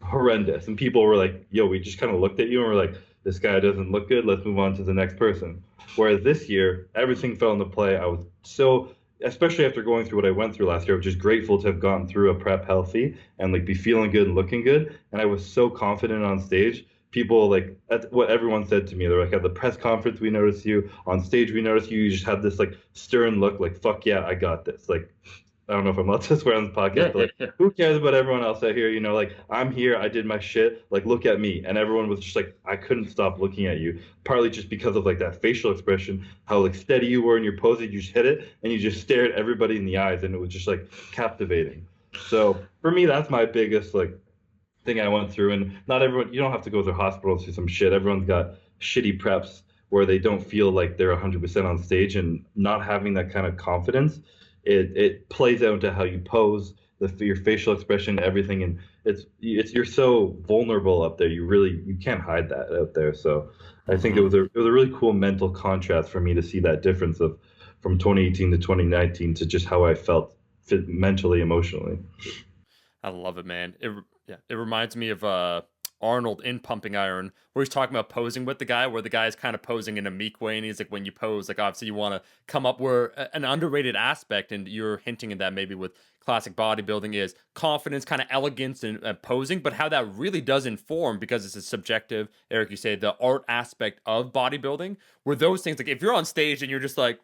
horrendous. And people were like, yo, we just kind of looked at you and were like, this guy doesn't look good. Let's move on to the next person. Whereas this year, everything fell into play. I was so, especially after going through what I went through last year, I'm just grateful to have gotten through a prep healthy and like be feeling good and looking good. And I was so confident on stage. People like that's what everyone said to me. They're like, at the press conference we noticed you, on stage we noticed you. You just had this like stern look, like fuck yeah, I got this. Like I don't know if I'm allowed to swear on this podcast, but like who cares about everyone else out here? You know, like I'm here, I did my shit. Like look at me, and everyone was just like, I couldn't stop looking at you. Partly just because of like that facial expression, how like steady you were in your pose. You just hit it, and you just stared everybody in the eyes, and it was just like captivating. So for me, that's my biggest like thing I went through. And not everyone, you don't have to go to the hospital to some shit. Everyone's got shitty preps where they don't feel like they're 100% on stage, and not having that kind of confidence, it plays out into how you pose, your facial expression, everything. And it's you're so vulnerable up there. You can't hide that out there. So I think it was a really cool mental contrast for me to see that difference of from 2018 to 2019 to just how I felt mentally, emotionally. I love it, man. It reminds me of Arnold in Pumping Iron, where he's talking about posing with the guy, where the guy's kind of posing in a meek way, and he's like, when you pose, like obviously you want to come up where an underrated aspect, and you're hinting at that maybe with classic bodybuilding, is confidence, kind of elegance and posing, but how that really does inform, because it's a subjective, Eric, you say, the art aspect of bodybuilding, where those things, like if you're on stage and you're just like,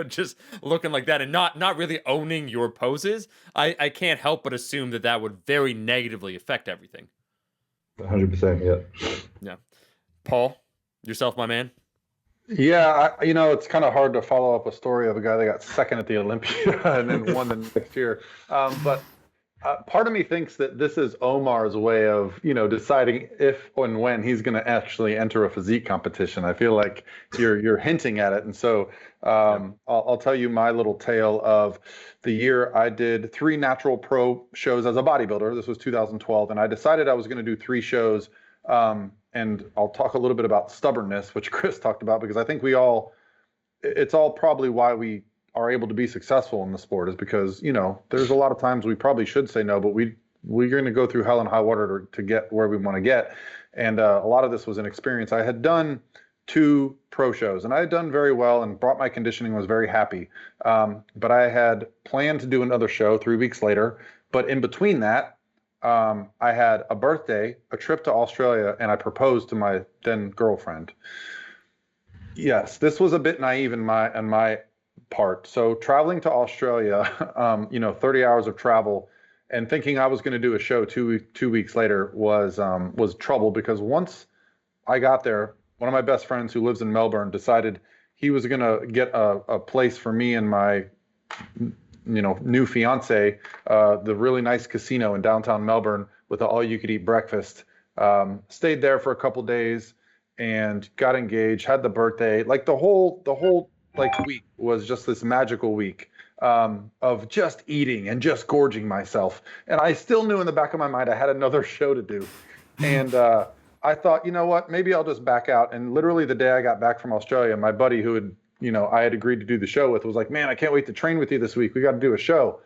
just looking like that and not really owning your poses, I can't help but assume that would very negatively affect everything. 100%, yeah. Yeah. Paul, yourself, my man? Yeah, it's kind of hard to follow up a story of a guy that got second at the Olympia and then won the next year. But part of me thinks that this is Omar's way of, deciding if and when he's going to actually enter a physique competition. I feel like you're hinting at it. And so I'll tell you my little tale of the year I did 3 Natural Pro shows as a bodybuilder. This was 2012. And I decided I was going to do 3 shows. And I'll talk a little bit about stubbornness, which Chris talked about, because I think it's all probably why we are able to be successful in the sport, is because, there's a lot of times we probably should say no, but we're going to go through hell and high water to get where we want to get. And a lot of this was an experience. I had done 2 pro shows, and I had done very well and brought my conditioning, was very happy. But I had planned to do another show 3 weeks later. But in between that, I had a birthday, a trip to Australia, and I proposed to my then girlfriend. Yes, this was a bit naive in my part. So traveling to Australia, 30 hours of travel, and thinking I was going to do a show 2 weeks later was trouble, because once I got there, one of my best friends who lives in Melbourne decided he was going to get a place for me and my new fiance, the really nice casino in downtown Melbourne with the all-you-could-eat breakfast. Stayed there for a couple days and got engaged, had the birthday. Like the whole week was just this magical week of just eating and just gorging myself. And I still knew in the back of my mind I had another show to do. And I thought, you know what, maybe I'll just back out. And literally the day I got back from Australia, my buddy who had I had agreed to do the show with was like, man, I can't wait to train with you this week. We got to do a show.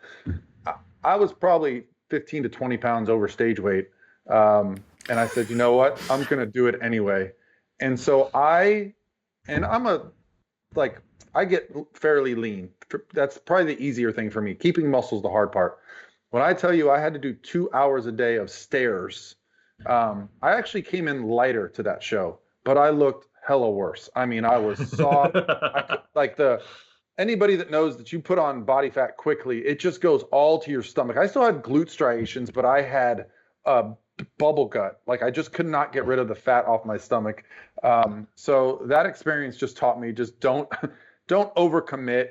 I was probably 15 to 20 pounds over stage weight. And I said, you know what? I'm going to do it anyway. And so I get fairly lean. That's probably the easier thing for me. Keeping muscles the hard part. When I tell you I had to do 2 hours a day of stairs, I actually came in lighter to that show, but I looked hella worse. I mean, I was soft. Anybody that knows that you put on body fat quickly, it just goes all to your stomach. I still had glute striations, but I had bubble gut. Like, I just could not get rid of the fat off my stomach. So that experience just taught me, just don't overcommit,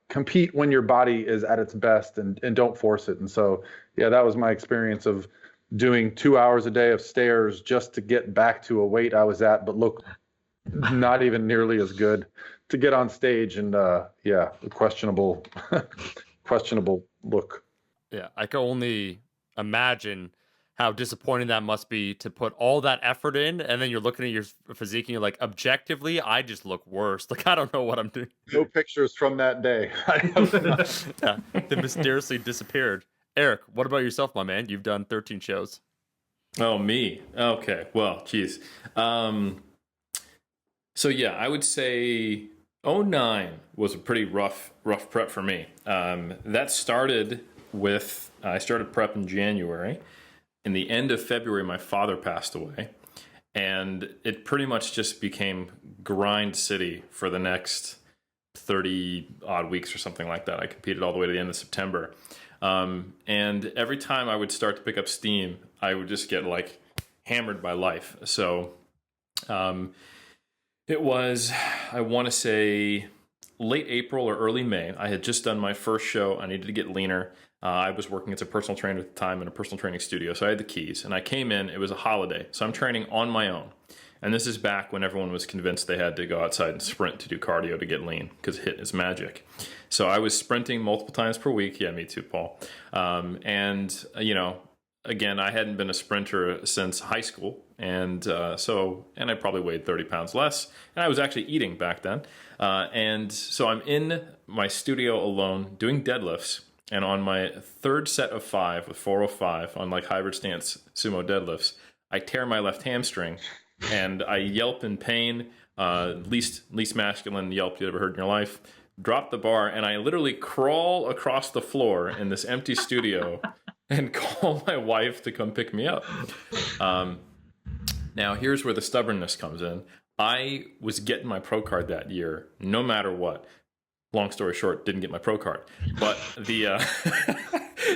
compete when your body is at its best, and don't force it. And so, yeah, that was my experience of doing 2 hours a day of stairs just to get back to a weight I was at, but look not even nearly as good to get on stage. And questionable look. Yeah, I can only imagine how disappointing that must be to put all that effort in, and then you're looking at your physique and you're like, objectively, I just look worse. Like, I don't know what I'm doing. No pictures from that day. Yeah, they mysteriously disappeared. Eric, what about yourself, my man? You've done 13 shows. Oh, me. Okay. Well, geez. So yeah, I would say '09 was a pretty rough prep for me. That started with, I started prep in January. In the end of February, my father passed away, and it pretty much just became grind city for the next 30 odd weeks or something like that. I competed all the way to the end of September. And every time I would start to pick up steam, I would just get like hammered by life. So it was, I want to say, late April or early May. I had just done my first show. I needed to get leaner. I was working as a personal trainer at the time in a personal training studio, so I had the keys. And I came in, it was a holiday, so I'm training on my own. And this is back when everyone was convinced they had to go outside and sprint to do cardio to get lean, because HIIT is magic. So I was sprinting multiple times per week. Yeah, me too, Paul. Again, I hadn't been a sprinter since high school. And I probably weighed 30 pounds less. And I was actually eating back then. And so I'm in my studio alone doing deadlifts. And on my third set of 5 with 405 on like hybrid stance sumo deadlifts, I tear my left hamstring and I yelp in pain. Least masculine yelp you ever heard in your life. Drop the bar and I literally crawl across the floor in this empty studio and call my wife to come pick me up. Now here's where the stubbornness comes in. I was getting my pro card that year, no matter what. Long story short, didn't get my pro card. But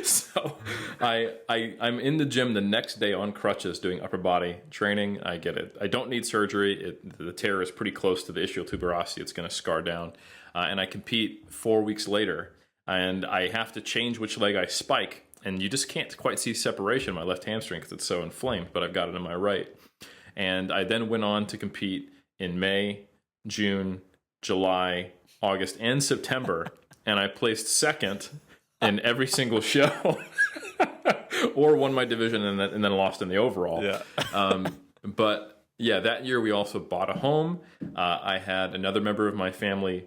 so I'm in the gym the next day on crutches doing upper body training. I get it. I don't need surgery. The tear is pretty close to the ischial tuberosity. It's going to scar down. And I compete 4 weeks later, and I have to change which leg I spike. And you just can't quite see separation in my left hamstring because it's so inflamed, but I've got it in my right. And I then went on to compete in May, June, July, August, and September, and I placed second in every single show, or won my division and then lost in the overall. Yeah. But yeah, that year we also bought a home. I had another member of my family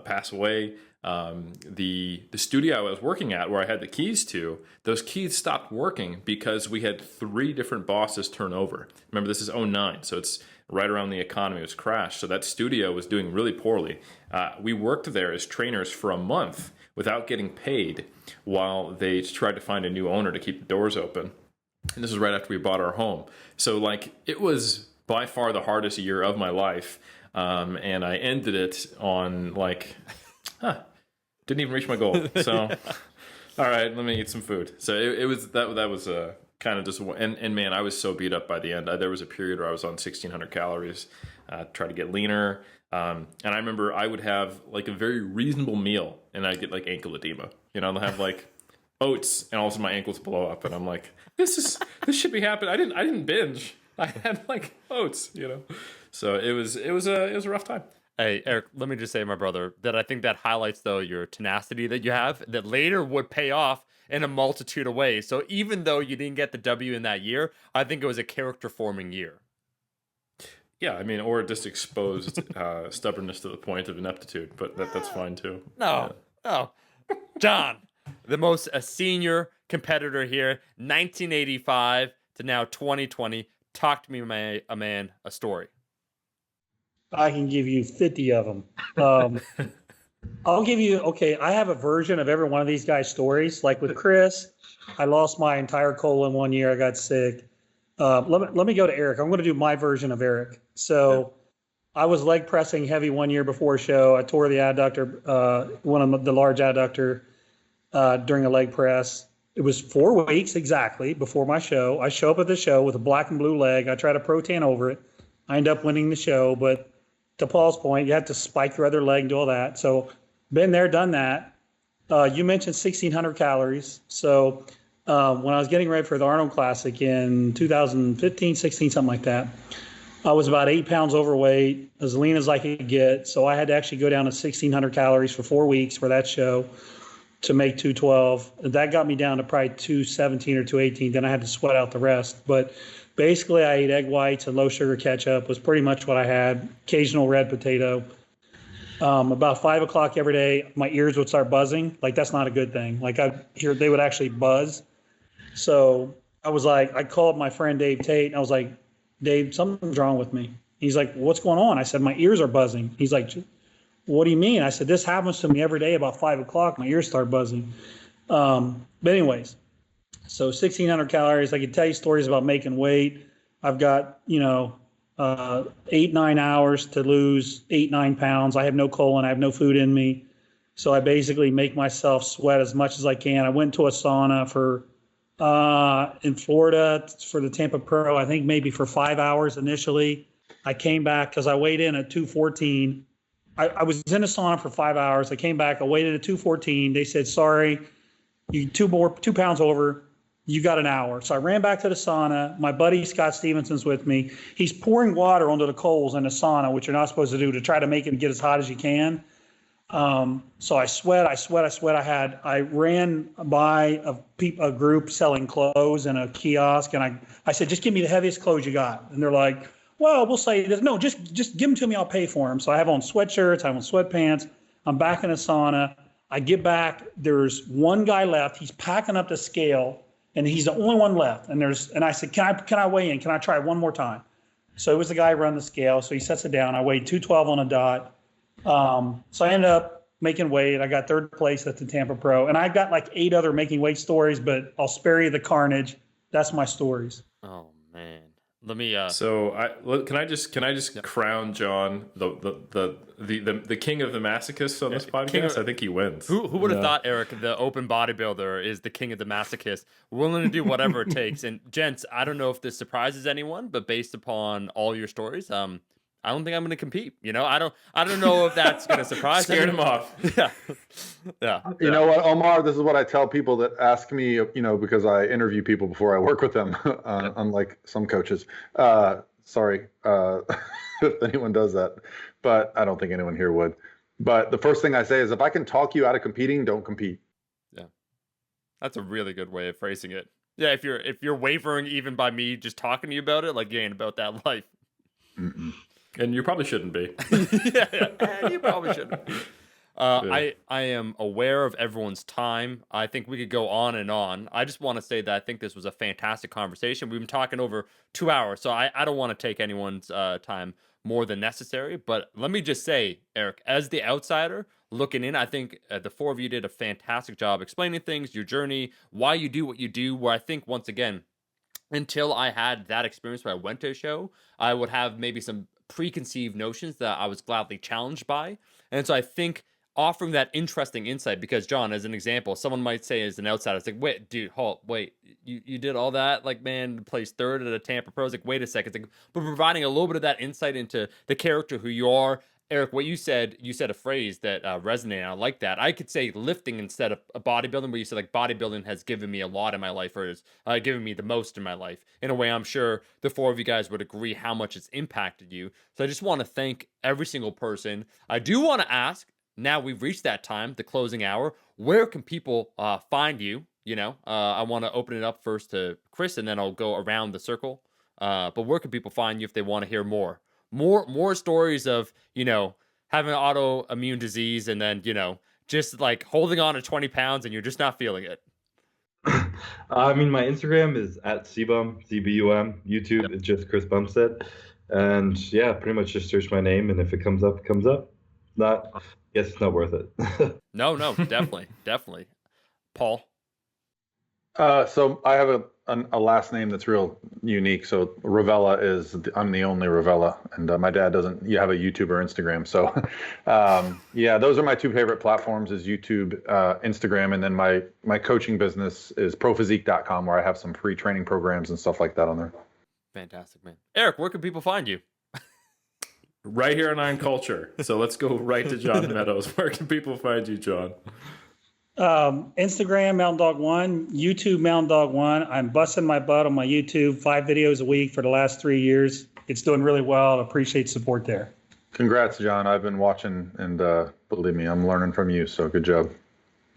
pass away. The studio I was working at, where I had the keys to, those keys stopped working because we had 3 different bosses turn over. Remember, this is '09, so it's right around the economy was crashed. So that studio was doing really poorly. We worked there as trainers for a month without getting paid while they tried to find a new owner to keep the doors open. And this was right after we bought our home. So like, it was by far the hardest year of my life. And I ended it on like, didn't even reach my goal. So, all right, let me eat some food. So it was, that was kind of just, and man, I was so beat up by the end. There was a period where I was on 1,600 calories, try to get leaner. And I remember I would have like a very reasonable meal and I'd get like ankle edema, I'll have like oats and all of a sudden my ankles blow up and I'm like, this should be happening. I didn't binge. I had like oats, so it was a rough time. Hey, Eric, let me just say, my brother, that I think that highlights, though, your tenacity that you have that later would pay off in a multitude of ways. So even though you didn't get the W in that year, I think it was a character-forming year. Yeah, I mean, or just exposed stubbornness to the point of ineptitude, but that's fine too. No, no. John, the most a senior competitor here, 1985 to now 2020. Talk to me, a man, a story. I can give you 50 of them. I'll give you, okay, I have a version of every one of these guys' stories. Like with Chris, I lost my entire colon one year. I got sick. Let me go to Eric. I'm going to do my version of Eric. So I was leg pressing heavy one year before a show. I tore the adductor, one of the large adductor during a leg press. It was 4 weeks exactly before my show. I show up at the show with a black and blue leg. I try to protan over it. I end up winning the show, but to Paul's point, you have to spike your other leg and do all that. So been there, done that. You mentioned 1,600 calories. So when I was getting ready for the Arnold Classic in 2015, 16, something like that, I was about 8 pounds overweight, as lean as I could get. So I had to actually go down to 1,600 calories for 4 weeks for that show to make 212. That got me down to probably 217 or 218. Then I had to sweat out the rest. But basically, I ate egg whites and low sugar ketchup was pretty much what I had. Occasional red potato. About 5 o'clock every day, my ears would start buzzing. Like, that's not a good thing. Like, I hear they would actually buzz. So I was like, I called my friend Dave Tate, and I was like, Dave, something's wrong with me. He's like, what's going on? I said, my ears are buzzing. He's like, what do you mean? I said, this happens to me every day about 5 o'clock. My ears start buzzing. But anyways, so 1,600 calories. I could tell you stories about making weight. I've got, 8-9 hours to lose 8-9 pounds. I have no colon. I have no food in me. So I basically make myself sweat as much as I can. I went to a sauna for in Florida for the Tampa Pro, I think maybe for 5 hours initially. I came back because I weighed in at 214. I was in a sauna for 5 hours. I came back. I weighed in at 214. They said, sorry, you 2 pounds over. You got an hour. So I ran back to the sauna. My buddy Scott Stevenson's with me. He's pouring water onto the coals in the sauna, which you're not supposed to do, to try to make it get as hot as you can. So I sweat. I ran by a group selling clothes in a kiosk, and I said, just give me the heaviest clothes you got. And they're like, well, we'll say this. No, just give them to me. I'll pay for them. So I have on sweatshirts. I have on sweatpants. I'm back in the sauna. I get back. There's one guy left. He's packing up the scale, and he's the only one left. And I said, can I weigh in? Can I try one more time? So it was the guy who run the scale. So he sets it down. I weighed 212 on a dot. So I ended up making weight. I got third place at the Tampa Pro, and I've got like 8 other making weight stories, but I'll spare you the carnage. That's my stories. Oh man, let me. Can I just crown John the king of the masochists on this podcast? I think he wins. Who would have thought, Eric, the open bodybuilder, is the king of the masochists, willing to do whatever it takes? And gents, I don't know if this surprises anyone, but based upon all your stories, I don't think I'm going to compete. I don't know if that's going to surprise Scared him off. Yeah. You know what, Omar? This is what I tell people that ask me. Because I interview people before I work with them, unlike some coaches. Sorry if anyone does that, but I don't think anyone here would. But the first thing I say is, if I can talk you out of competing, don't compete. Yeah, that's a really good way of phrasing it. Yeah, if you're wavering even by me just talking to you about it, like you ain't about that life. Mm-mm. And you probably shouldn't be. yeah, you probably shouldn't be. I am aware of everyone's time. I think we could go on and on. I just want to say that I think this was a fantastic conversation. We've been talking over 2 hours, so I don't want to take anyone's time more than necessary. But let me just say, Eric, as the outsider looking in, I think the 4 of you did a fantastic job explaining things, your journey, why you do what you do, where I think, once again, until I had that experience where I went to a show, I would have maybe some preconceived notions that I was gladly challenged by. And so I think offering that interesting insight, because John, as an example, someone might say as an outsider, it's like, wait, dude, wait, you did all that? Like, man, placed third at a Tampa Pro. It's like, wait a second. It's like, but providing a little bit of that insight into the character, who you are. Eric, what you said a phrase that resonated. I like that. I could say lifting instead of bodybuilding, where you said like bodybuilding has given me a lot in my life, or has given me the most in my life. In a way, I'm sure the 4 of you guys would agree how much it's impacted you. So I just want to thank every single person. I do want to ask, now we've reached that time, the closing hour, where can people find you? I want to open it up first to Chris, and then I'll go around the circle. But where can people find you if they want to hear more more stories of, having autoimmune disease and then, just like holding on to 20 pounds and you're just not feeling it. I mean, my Instagram is at cbum, cbum. YouTube is just Chris Bumstead, and yeah, pretty much just search my name, and if it comes up, it comes up. Not, yes, it's not worth it. No, definitely, definitely. Paul. So I have a last name that's real unique. So Revela I'm the only Revela, and my dad doesn't. You have a YouTube or Instagram. So yeah, those are my two favorite platforms: is YouTube, Instagram, and then my coaching business is prophysique.com, where I have some free training programs and stuff like that on there. Fantastic, man. Eric, where can people find you? Right here on Iron Culture. So let's go right to John Meadows. Where can people find you, John? Instagram, Mountain Dog One, YouTube, Mountain Dog One. I'm busting my butt on my YouTube, 5 videos a week for the last 3 years. It's doing really well. I appreciate support there. Congrats, John. I've been watching, and believe me, I'm learning from you. So good job.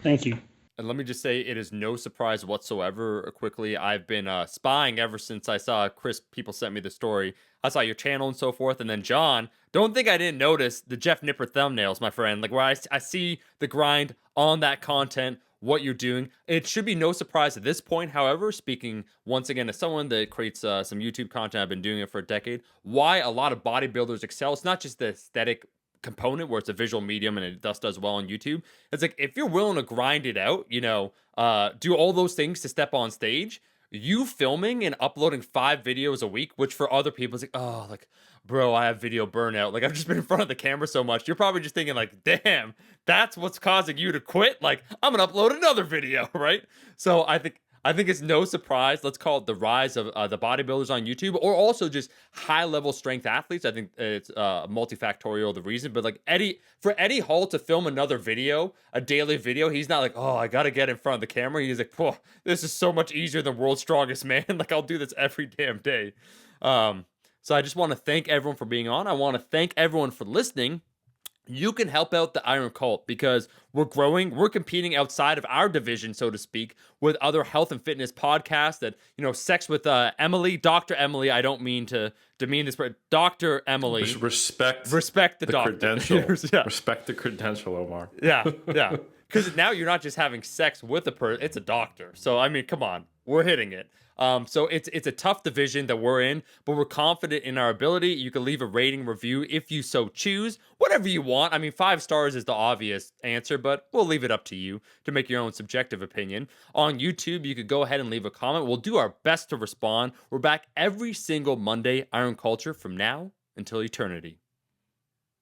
Thank you. And let me just say, it is no surprise whatsoever. Quickly, I've been spying ever since I saw Chris. People sent me the story. I saw your channel and so forth. And then John, don't think I didn't notice the Jeff Nipper thumbnails, my friend. Like where I see the grind on that content, what you're doing. It should be no surprise at this point. However, speaking once again as someone that creates some YouTube content, I've been doing it for a decade. Why a lot of bodybuilders excel. It's not just the aesthetic component where it's a visual medium and it does well on YouTube. It's like if you're willing to grind it out, do all those things to step on stage, you filming and uploading 5 videos a week, which for other people is like, oh, like, bro, I have video burnout. Like I've just been in front of the camera so much. You're probably just thinking like, damn, that's what's causing you to quit. Like I'm gonna upload another video, right? So I think it's no surprise. Let's call it the rise of the bodybuilders on YouTube, or also just high-level strength athletes. I think it's multifactorial, the reason. But like Eddie Hall to film another video, a daily video, he's not like, oh, I got to get in front of the camera. He's like, whoa, this is so much easier than World's Strongest Man. Like I'll do this every damn day. So I just want to thank everyone for being on. I want to thank everyone for listening. You can help out the Iron Cult because we're growing. We're competing outside of our division, so to speak, with other health and fitness podcasts that, Sex with Emily, Dr. Emily. I don't mean to demean this, but Dr. Emily. Respect the doctor. Credential. Yeah. Respect the credential, Omar. Yeah. Because now you're not just having sex with a person, it's a doctor. So, I mean, come on. We're hitting it. So it's a tough division that we're in, but we're confident in our ability. You can leave a rating review if you so choose, whatever you want. I mean, 5 stars is the obvious answer, but we'll leave it up to you to make your own subjective opinion. On YouTube, you could go ahead and leave a comment. We'll do our best to respond. We're back every single Monday, Iron Culture, from now until eternity.